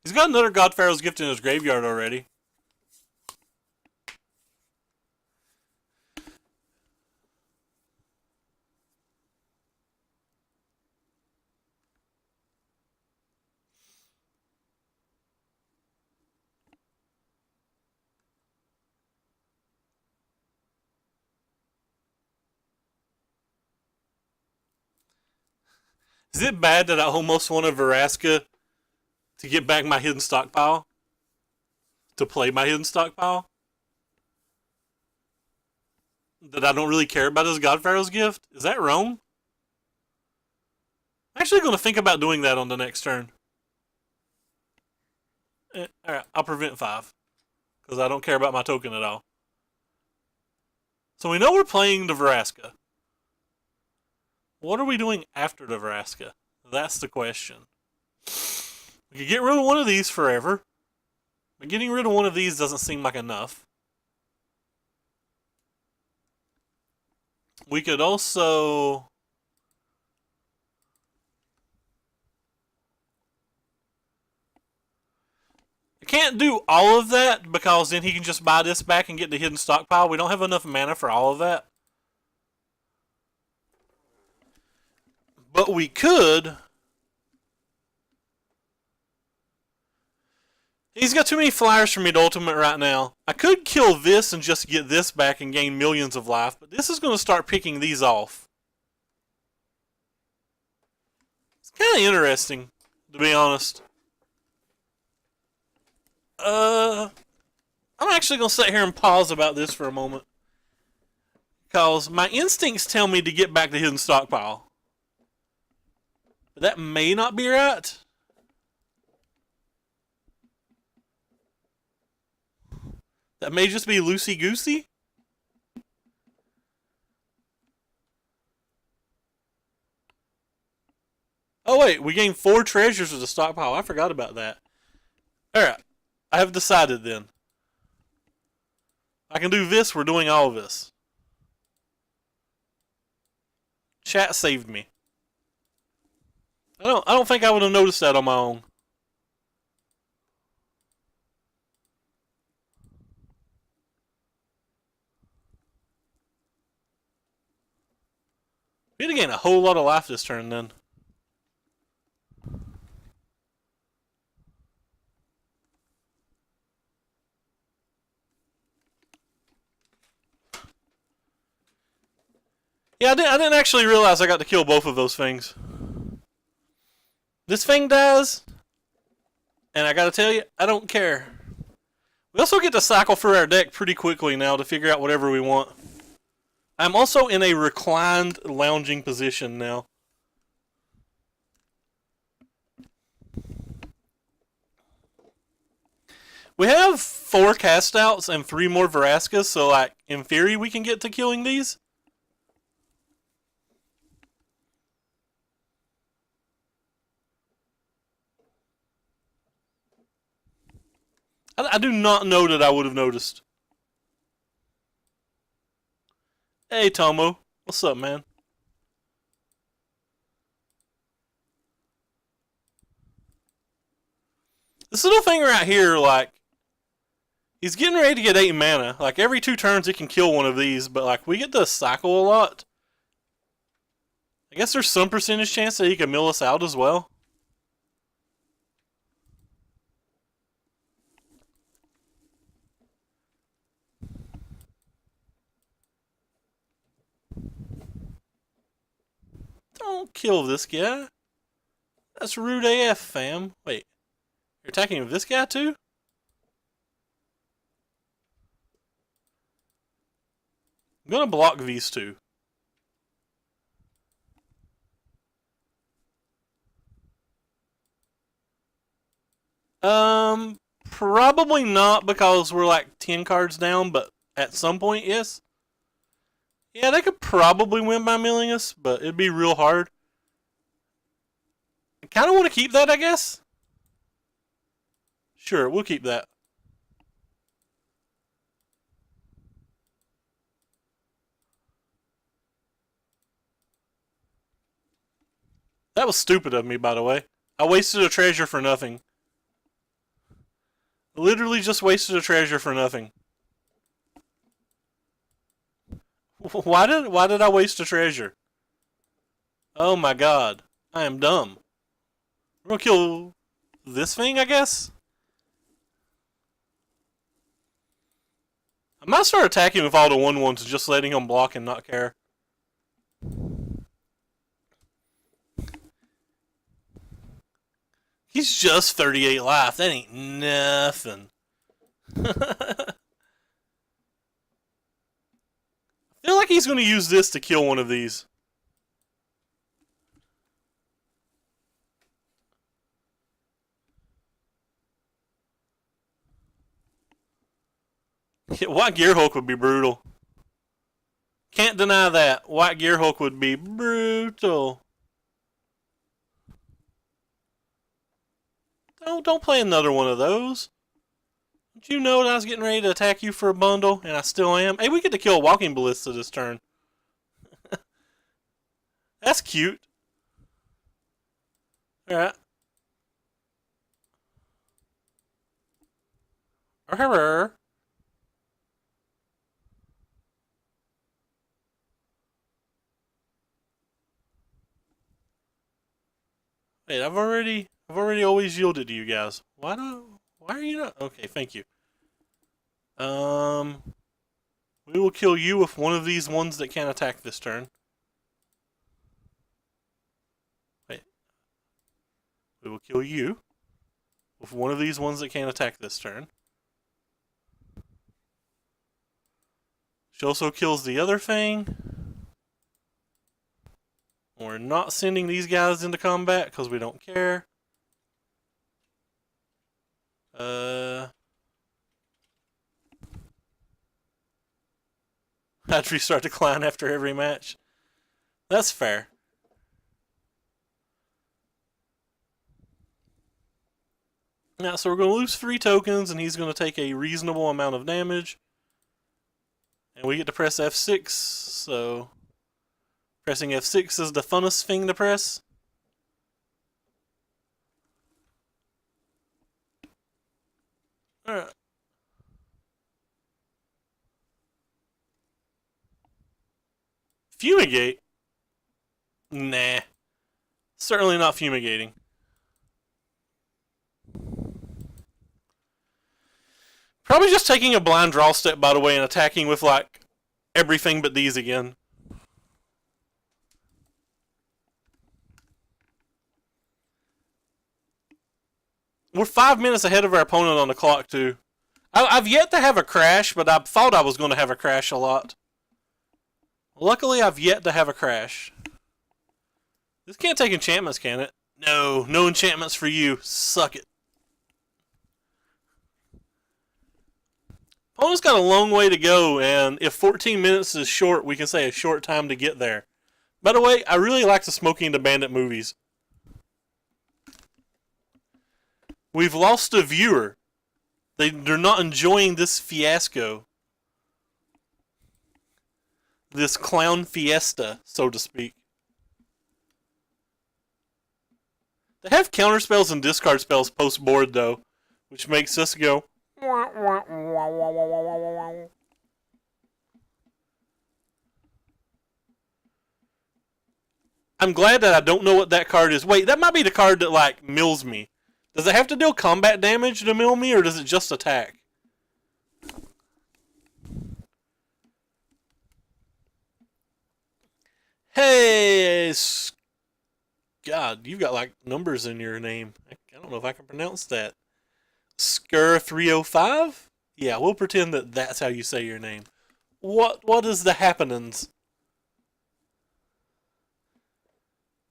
He's got another God Pharaoh's Gift in his graveyard already. Is it bad that I almost wanted Veraska to get back my hidden stockpile? To play my hidden stockpile? That I don't really care about his God Pharaoh's Gift? Is that wrong? I'm actually going to think about doing that on the next turn. Alright, I'll prevent 5. Because I don't care about my token at all. So we know we're playing the Veraska. What are we doing after the Veraska? That's the question. We could get rid of one of these forever. But getting rid of one of these doesn't seem like enough. We could also... I can't do all of that because then he can just buy this back and get the hidden stockpile. We don't have enough mana for all of that. But we could... He's got too many flyers for me to ultimate right now. I could kill this and just get this back and gain millions of life, but this is going to start picking these off. It's kind of interesting, to be honest. I'm actually going to sit here and pause about this for a moment. Because my instincts tell me to get back the hidden stockpile. But that may not be right. That may just be loosey-goosey. Oh wait, we gained 4 treasures with the stockpile. I forgot about that. Alright, I have decided then. I can do this, we're doing all of this. Chat saved me. I don't think I would have noticed that on my own. We had to gain a whole lot of life this turn then. Yeah, I didn't actually realize I got to kill both of those things. This thing dies, and I gotta tell you, I don't care. We also get to cycle through our deck pretty quickly now to figure out whatever we want. I'm also in a reclined, lounging position now. We have 4 cast outs and 3 more Veraskas, so like in theory we can get to killing these. I do not know that I would have noticed. Hey Tomo, what's up, man? This little thing right here, like, he's getting ready to get 8 mana. Like, every 2 turns it can kill one of these, but like, we get to cycle a lot. I guess there's some percentage chance that he can mill us out as well. Don't kill this guy. That's rude AF, fam. Wait, you're attacking with this guy too? I'm gonna block these 2. Probably not because we're like 10 cards down, but at some point, yes. Yeah, they could probably win by milling us, but it'd be real hard. I kind of want to keep that, I guess. Sure, we'll keep that. That was stupid of me, by the way. I wasted a treasure for nothing. Literally just wasted a treasure for nothing. Why did I waste a treasure? Oh my god. I am dumb. We're gonna kill this thing, I guess? I might start attacking with all the 1/1s and just letting him block and not care. He's just 38 life. That ain't nothing. I feel like he's going to use this to kill one of these. White Gearhulk would be brutal. Can't deny that. White Gearhulk would be brutal. Don't play another one of those. Did you know that I was getting ready to attack you for a bundle, and I still am? Hey, we get to kill a Walking Ballista this turn. That's cute. Alright. Wait, I've already always yielded to you guys. Why are you not? Okay, thank you. We will kill you with one of these ones that can't attack this turn. Wait. We will kill you with one of these ones that can't attack this turn. She also kills the other thing. We're not sending these guys into combat because we don't care. I'd restart decline after every match. That's fair. Now, so we're going to lose 3 tokens, and he's going to take a reasonable amount of damage. And we get to press F6, so pressing F6 is the funnest thing to press. Alright. Fumigate? Nah. Certainly not fumigating. Probably just taking a blind draw step, by the way, and attacking with, like, everything but these again. We're 5 minutes ahead of our opponent on the clock, too. I've yet to have a crash, but I thought I was going to have a crash a lot. Luckily, I've yet to have a crash. This can't take enchantments, can it? No, no enchantments for you. Suck it. Opponent's got a long way to go, and if 14 minutes is short, we can say a short time to get there. By the way, I really like the Smokey and the Bandit movies. We've lost a viewer. They're not enjoying this fiasco. This clown fiesta, so to speak. They have counter spells and discard spells post board, though, which makes us go. I'm glad that I don't know what that card is. Wait, that might be the card that, like, mills me. Does it have to deal combat damage to mill me, or does it just attack? Hey, God, you've got like numbers in your name. I don't know if I can pronounce that. Skur 305? Yeah, we'll pretend that that's how you say your name. What is the happenings?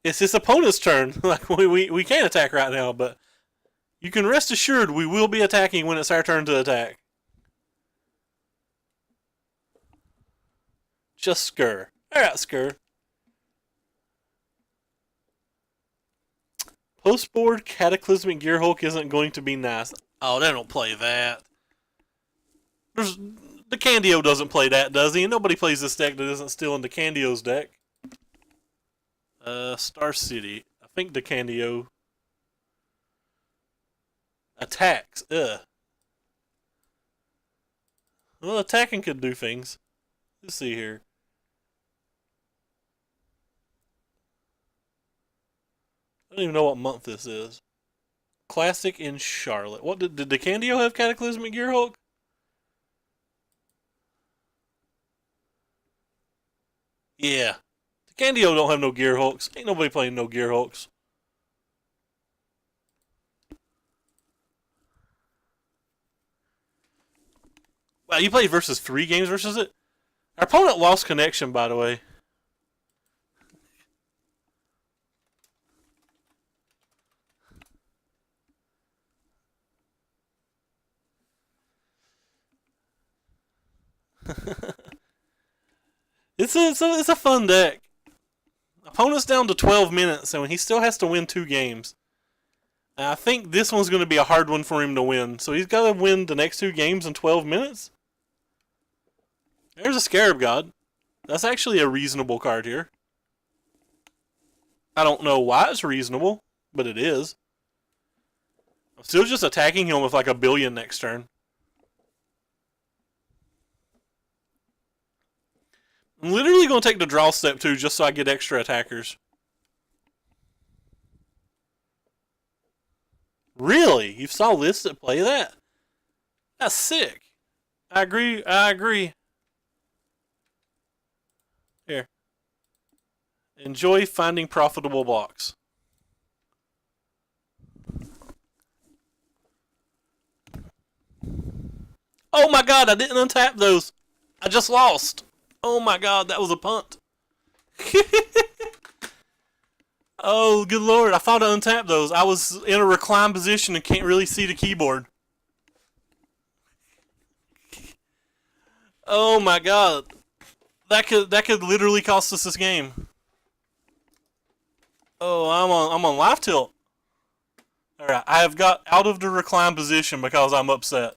It's his opponent's turn. Like we can't attack right now, but You can rest assured we will be attacking when it's our turn to attack. Just Skur. Alright, Skur. Postboard Cataclysmic Gearhulk isn't going to be nice. Oh, they don't play that. The Candio doesn't play that, does he? Nobody plays this deck that isn't still in the Candio's deck. Star City. I think the Candio attacks. Ugh. Well, attacking could do things. Let's see here. I don't even know what month this is. Classic in Charlotte. What did the Candio have Cataclysmic Gearhulk? Yeah. The Candio don't have no Gearhulks. Ain't nobody playing no Gearhulks. Wow, you played versus 3 games versus it? Our opponent lost connection, by the way. It's a fun deck. Opponent's down to 12 minutes, and he still has to win 2 games. And I think this one's going to be a hard one for him to win. So he's got to win the next 2 games in 12 minutes? There's a Scarab God. That's actually a reasonable card here. I don't know why it's reasonable, but it is. I'm still just attacking him with like a billion next turn. I'm literally going to take the draw step too, just so I get extra attackers. Really? You saw lists that play that? That's sick. I agree. I agree. Here. Enjoy finding profitable blocks. Oh my god, I didn't untap those. I just lost. Oh my god, that was a punt. Oh, good lord, I thought I untapped those. I was in a reclined position and can't really see the keyboard. Oh my god. That could literally cost us this game. Oh, I'm on live tilt. Alright, I have got out of the reclined position because I'm upset.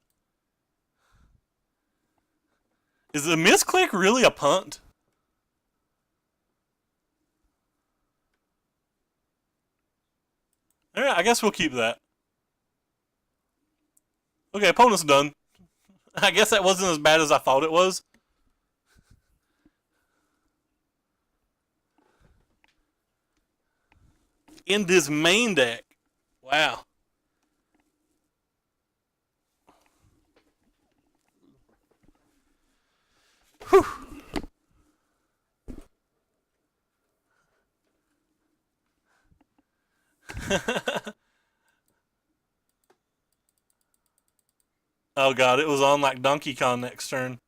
Is the misclick really a punt? Alright, I guess we'll keep that. Okay, opponent's done. I guess that wasn't as bad as I thought it was. In this main deck. Wow. Whew. Oh god, it was on like Donkey Kong next turn.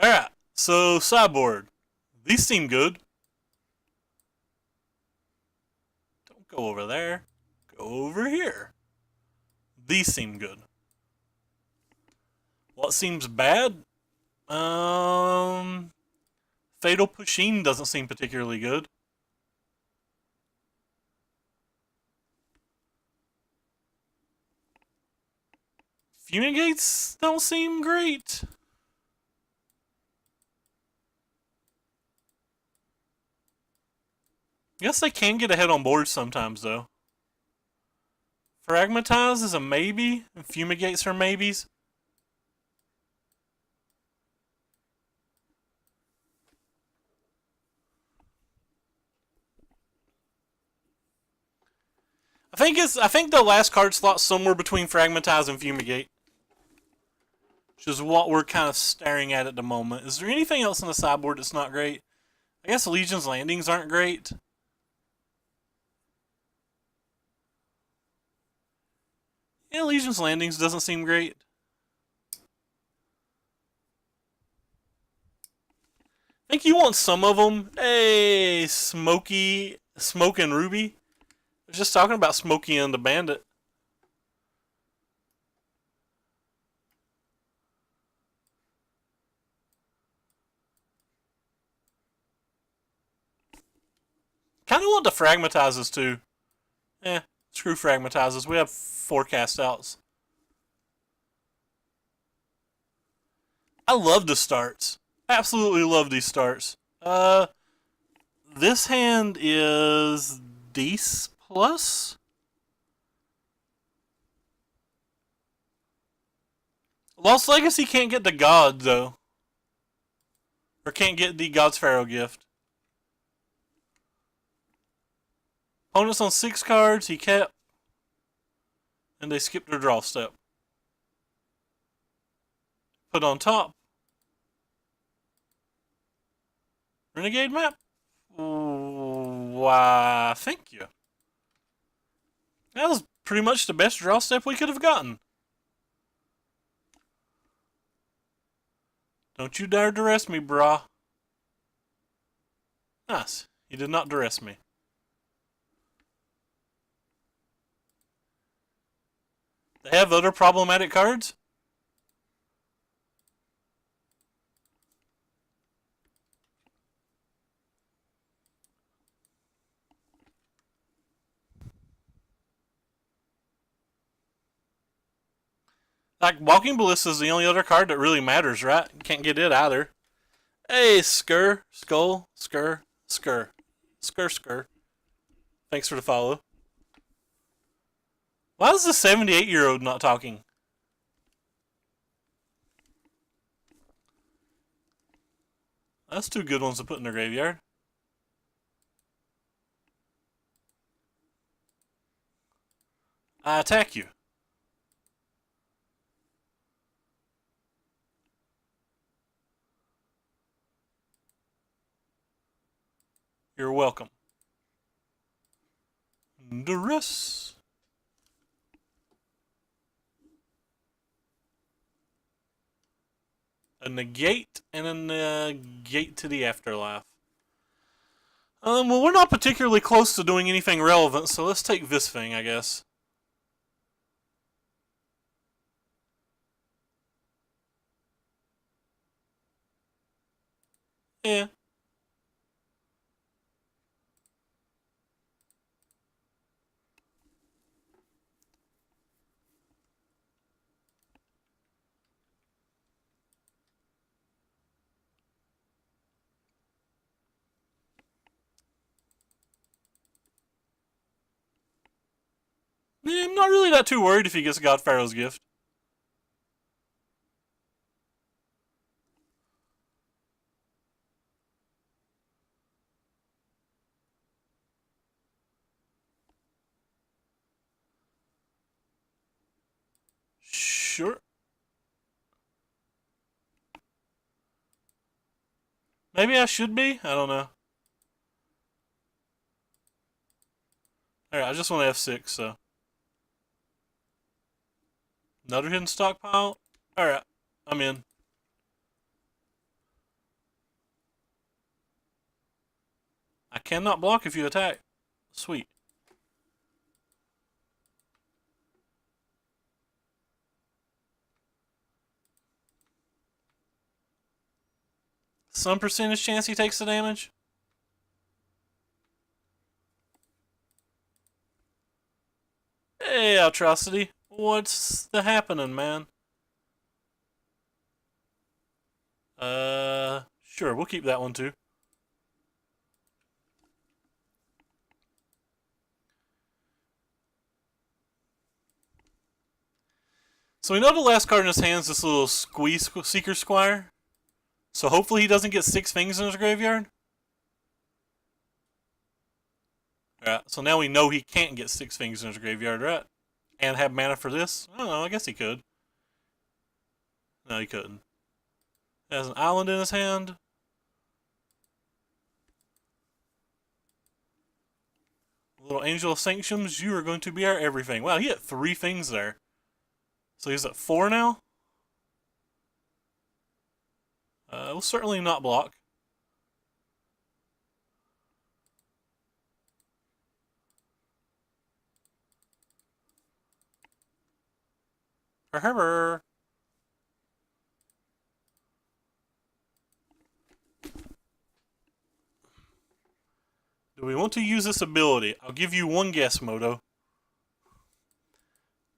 Alright, so sideboard. These seem good. Don't go over there. Go over here. These seem good. What seems bad? Fatal Pusheen doesn't seem particularly good. Fumigates don't seem great. Guess they can get ahead on boards sometimes, though. Fragmentize is a maybe, and Fumigates are maybes. I think the last card slot's somewhere between Fragmentize and Fumigate. Which is what we're kind of staring at the moment. Is there anything else on the sideboard that's not great? I guess Legion's Landings aren't great. Yeah, Legion's Landings doesn't seem great. I think you want some of them. Hey, Smoke and Ruby. I was just talking about Smokey and the Bandit. Kind of want the Fragmatizes too. Screw Fragmatizes. We have 4 cast outs. I love the starts. Absolutely love these starts. This hand is Dece plus. Lost Legacy can't get the God though, or can't get the God's Pharaoh gift. Opponents on 6 cards. He kept, and they skipped their draw step. Put on top. Renegade map? Why, thank you. That was pretty much the best draw step we could have gotten. Don't you dare duress me, brah. Nice. You did not duress me. They have other problematic cards? Like, Walking Ballista is the only other card that really matters, right? You can't get it either. Hey, Skur. Skull. Skur. Skur. Skur, Skur. Thanks for the follow. Why is the 78-year-old not talking? That's 2 good ones to put in the graveyard. I attack you. You're welcome. Duress. A negate and a negate to the afterlife. Well, we're not particularly close to doing anything relevant, so let's take this thing, I guess. Yeah. Yeah, I'm not really that too worried if he gets God Pharaoh's gift. Sure. Maybe I should be? I don't know. Alright, I just want F6, so. Another hidden stockpile? Alright, I'm in. I cannot block if you attack. Sweet. Some percentage chance he takes the damage? Hey, Atrocity. What's the happening, man? Sure, we'll keep that one too. So we know the last card in his hand is this little Squeeze Seeker Squire. So hopefully he doesn't get 6 things in his graveyard. Alright, so now we know he can't get 6 things in his graveyard, right? And have mana for this? I don't know, I guess he could. No, he couldn't. He has an island in his hand. Little Angel of Sanctions, you are going to be our everything. Wow, he had 3 things there. So he's at 4 now? We'll certainly not block. Herber. Do we want to use this ability? I'll give you one guess, Moto.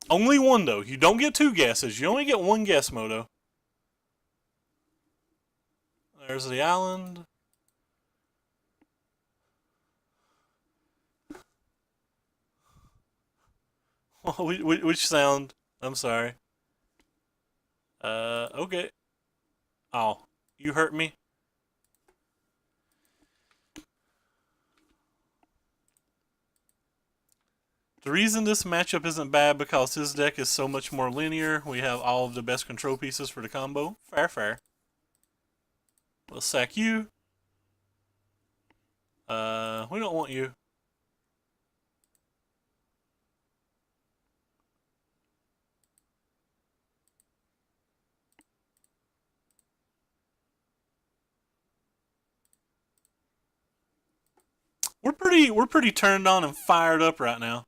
Only one, though. You don't get two guesses. You only get one guess, Moto. There's the island. Which sound? I'm sorry. Okay. Oh, you hurt me? The reason this matchup isn't bad because his deck is so much more linear. We have all of the best control pieces for the combo. Fair, fair. We'll sack you. We don't want you. We're pretty turned on and fired up right now.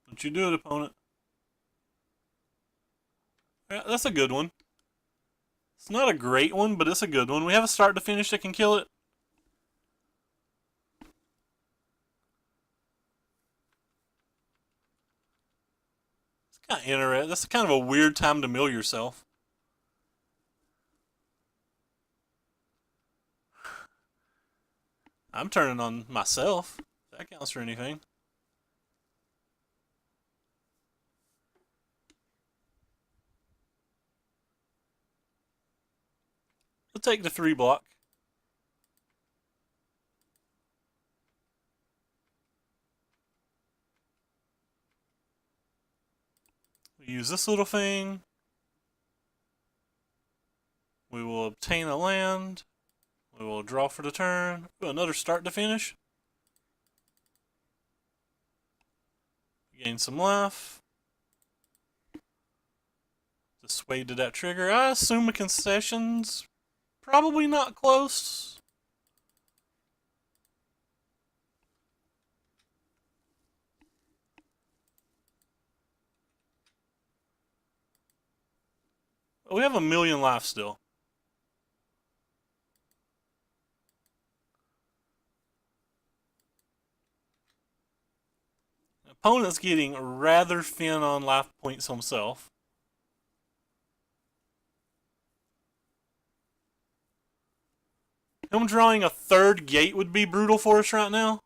Don't you do it, opponent. Yeah, that's a good one. It's not a great one, but it's a good one. We have a start to finish that can kill it. It's kind of interesting. That's kind of a weird time to mill yourself. I'm turning on myself. If that counts for anything. We'll take the 3 block. We use this little thing. We will obtain a land. We will draw for the turn. Ooh, another start to finish. Gain some life. Dissuade to that trigger. I assume a concession's probably not close. We have a million life still. Opponent's getting rather thin on life points himself. Him drawing a third gate would be brutal for us right now.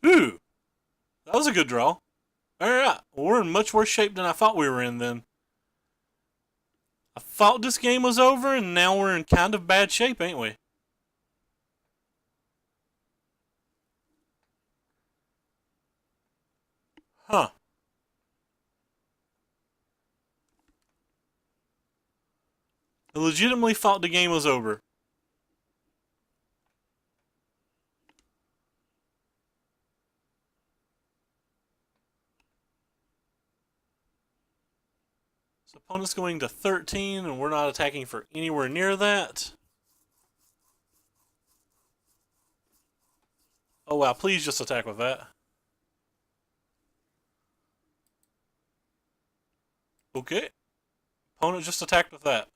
Ooh, that was a good draw. Alright, well, we're in much worse shape than I thought we were in then. I thought this game was over, and now we're in kind of bad shape, ain't we? Huh. I legitimately thought the game was over. So opponent's going to 13, and we're not attacking for anywhere near that. Oh wow, please just attack with that. Okay. Opponent just attacked with that.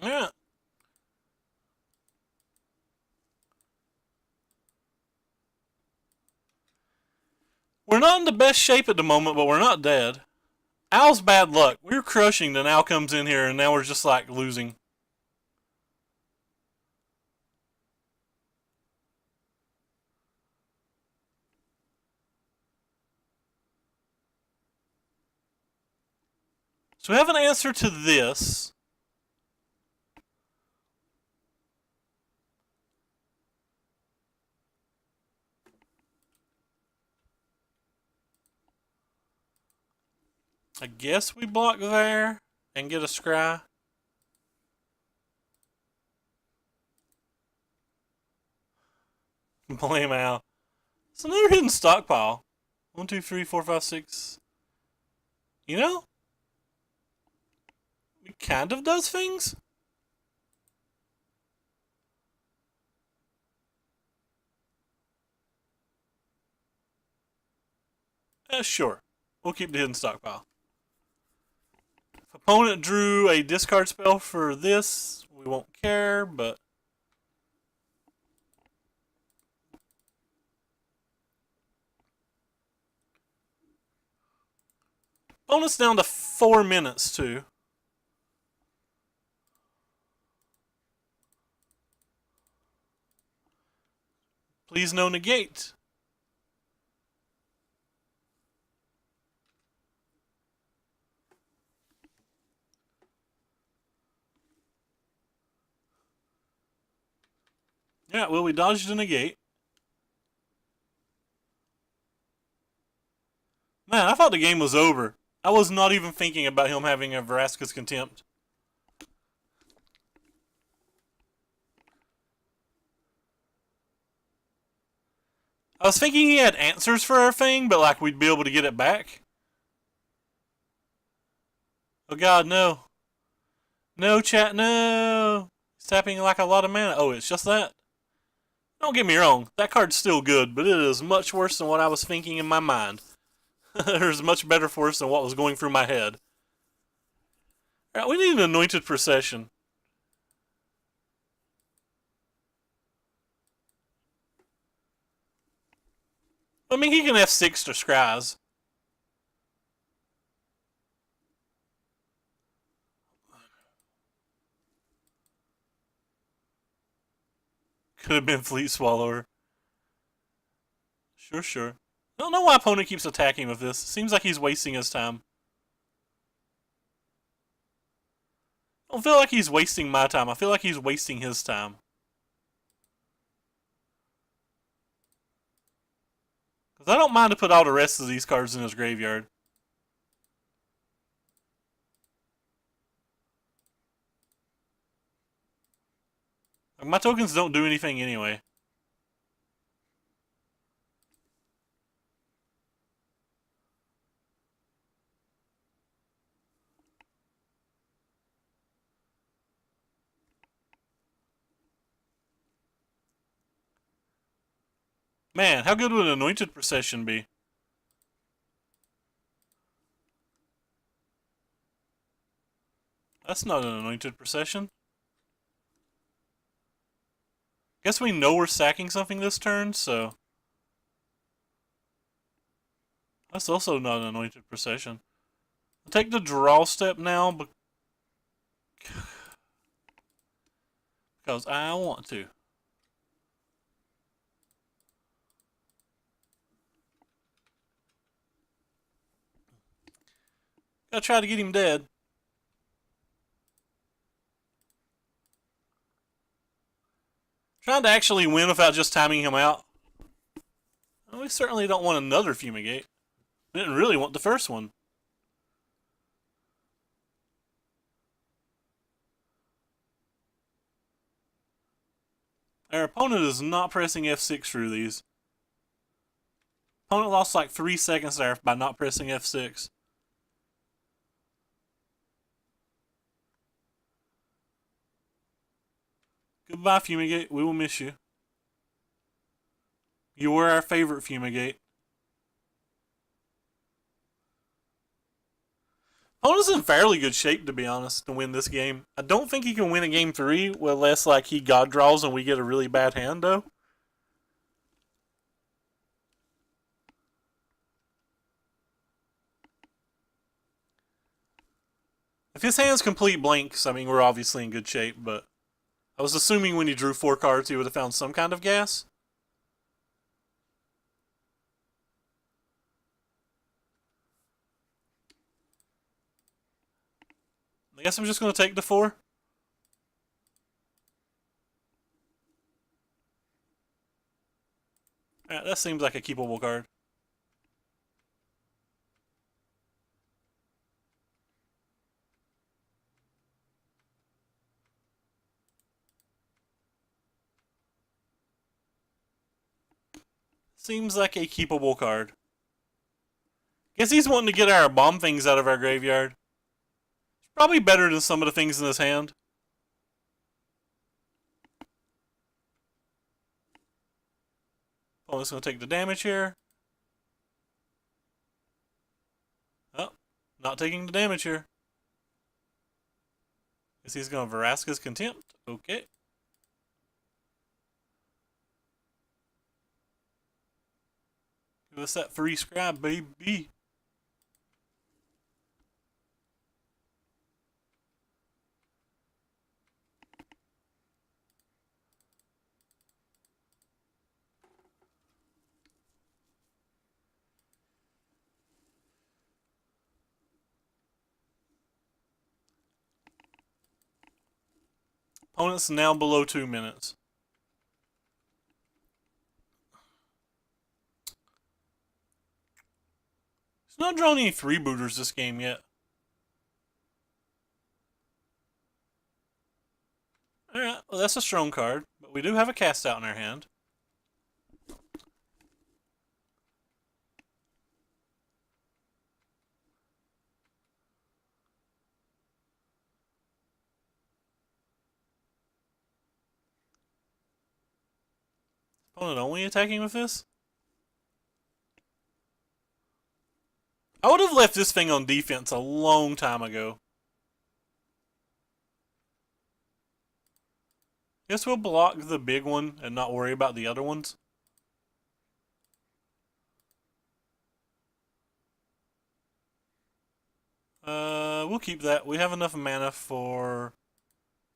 Yeah. We're not in the best shape at the moment, but we're not dead. Al's bad luck. We were crushing, then Al comes in here, and now we're just like losing. So we have an answer to this. I guess we block there and get a scry. Blame Al. It's another hidden stockpile. 1, 2, 3, 4, 5, 6. You know? It kind of does things. Sure. We'll keep the hidden stockpile. If opponent drew a discard spell for this, we won't care, but... Opponent's down to 4 minutes, too. Please no negate. Yeah, well, we dodged a negate. Man, I thought the game was over. I was not even thinking about him having a Vraska's Contempt. I was thinking he had answers for our thing, but like we'd be able to get it back. Oh god, no. No, chat, no. He's tapping like a lot of mana. Oh, it's just that? Don't get me wrong, that card's still good, but it is much worse than what I was thinking in my mind. It is much better for us than what was going through my head. Alright, we need an Anointed Procession. I mean, he can F6 to scries. Could have been Fleet Swallower. Sure, sure. I don't know why opponent keeps attacking with this. Seems like he's wasting his time. I don't feel like he's wasting my time. I feel like he's wasting his time. Because I don't mind to put all the rest of these cards in his graveyard. My tokens don't do anything anyway. Man, how good would an Anointed Procession be? That's not an Anointed Procession. Guess we know we're sacking something this turn, so... That's also not an Anointed Procession. I'll take the draw step now, because I want to. Gotta try to get him dead. Trying to actually win without just timing him out. Well, we certainly don't want another Fumigate. We didn't really want the first one. Our opponent is not pressing F6 through these. Opponent lost like 3 seconds there by not pressing F6. Goodbye, Fumigate. We will miss you. You were our favorite Fumigate. Opponent's in fairly good shape, to be honest, to win this game. I don't think he can win a game 3 unless like he god draws and we get a really bad hand, though. If his hand's complete blanks, I mean, we're obviously in good shape, but I was assuming when he drew 4 cards, he would have found some kind of gas. I guess I'm just going to take the 4. Alright, that seems like a keepable card. Seems like a keepable card. Guess he's wanting to get our bomb things out of our graveyard. It's probably better than some of the things in his hand. Opponent's going to take the damage here. Oh, not taking the damage here. Guess he's going to Vraska's Contempt. Okay. Give us that 3 scrap, baby. Opponent's now below 2 minutes. He's not drawn any freebooters this game yet. Alright, well that's a strong card, but we do have a cast out in our hand. Opponent only attacking with this? I would have left this thing on defense a long time ago. Guess we'll block the big one and not worry about the other ones. We'll keep that. We have enough mana for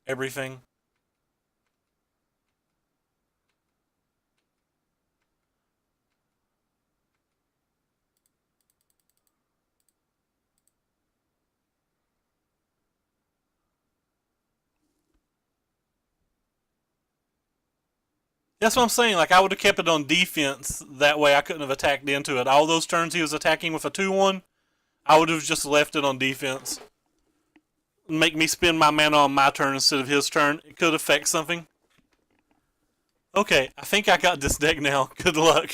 everything. That's what I'm saying. Like, I would have kept it on defense. That way I couldn't have attacked into it. All those turns he was attacking with a 2-1, I would have just left it on defense. Make me spend my mana on my turn instead of his turn. It could affect something. Okay, I think I got this deck now. Good luck.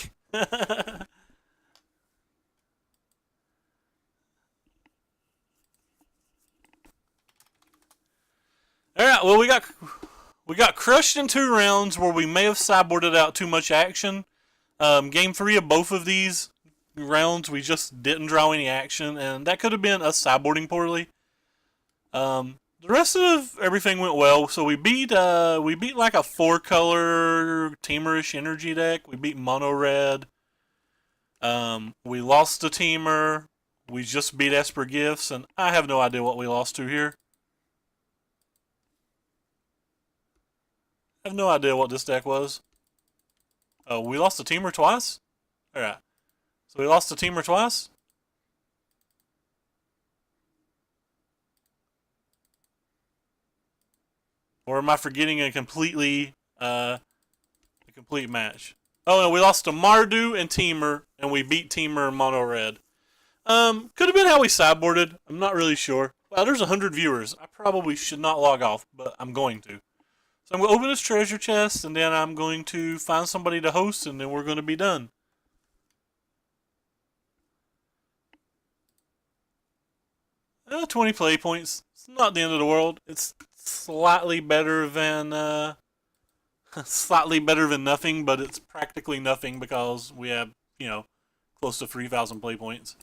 Alright, well we got crushed in 2 rounds where we may have sideboarded out too much action. Game 3 of both of these rounds, we just didn't draw any action, and that could have been us sideboarding poorly. The rest of everything went well. So we beat like a 4-color Temerish energy deck. We beat mono red. We lost to Teamer. We just beat Esper Gifts, and I have no idea what we lost to here. I have no idea what this deck was. Oh, we lost to Teamer twice? Alright. So we lost to Teamer twice? Or am I forgetting a complete match? Oh, no, we lost to Mardu and Teamer, and we beat Teamer in mono red. Could have been how we sideboarded. I'm not really sure. Wow, there's 100 viewers. I probably should not log off, but I'm going to. So I'm going to open this treasure chest, and then I'm going to find somebody to host, and then we're going to be done. 20 play points. It's not the end of the world. It's slightly better than nothing, but it's practically nothing because we have, close to 3,000 play points.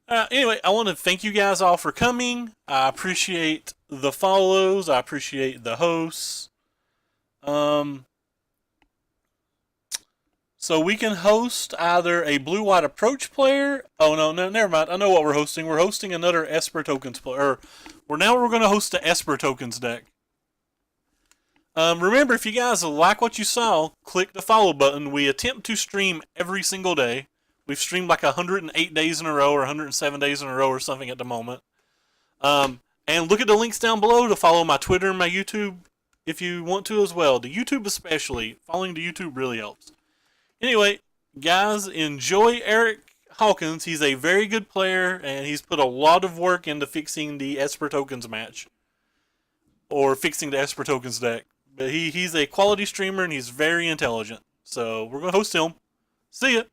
Anyway, I want to thank you guys all for coming. I appreciate the follows. I appreciate the hosts. So So we can host either a blue-white approach player. Oh no, never mind. I know what we're hosting. We're hosting another Esper Tokens player. We're going to host the Esper Tokens deck. Remember, if you guys like what you saw, click the follow button. We attempt to stream every single day. We've streamed like 108 days in a row or 107 days in a row or something at the moment. And look at the links down below to follow my Twitter and my YouTube if you want to as well. The YouTube especially. Following the YouTube really helps. Anyway, guys, enjoy Eric Hawkins. He's a very good player, and he's put a lot of work into fixing the Esper Tokens match. Or fixing the Esper Tokens deck. But he's a quality streamer, and he's very intelligent. So we're going to host him. See ya!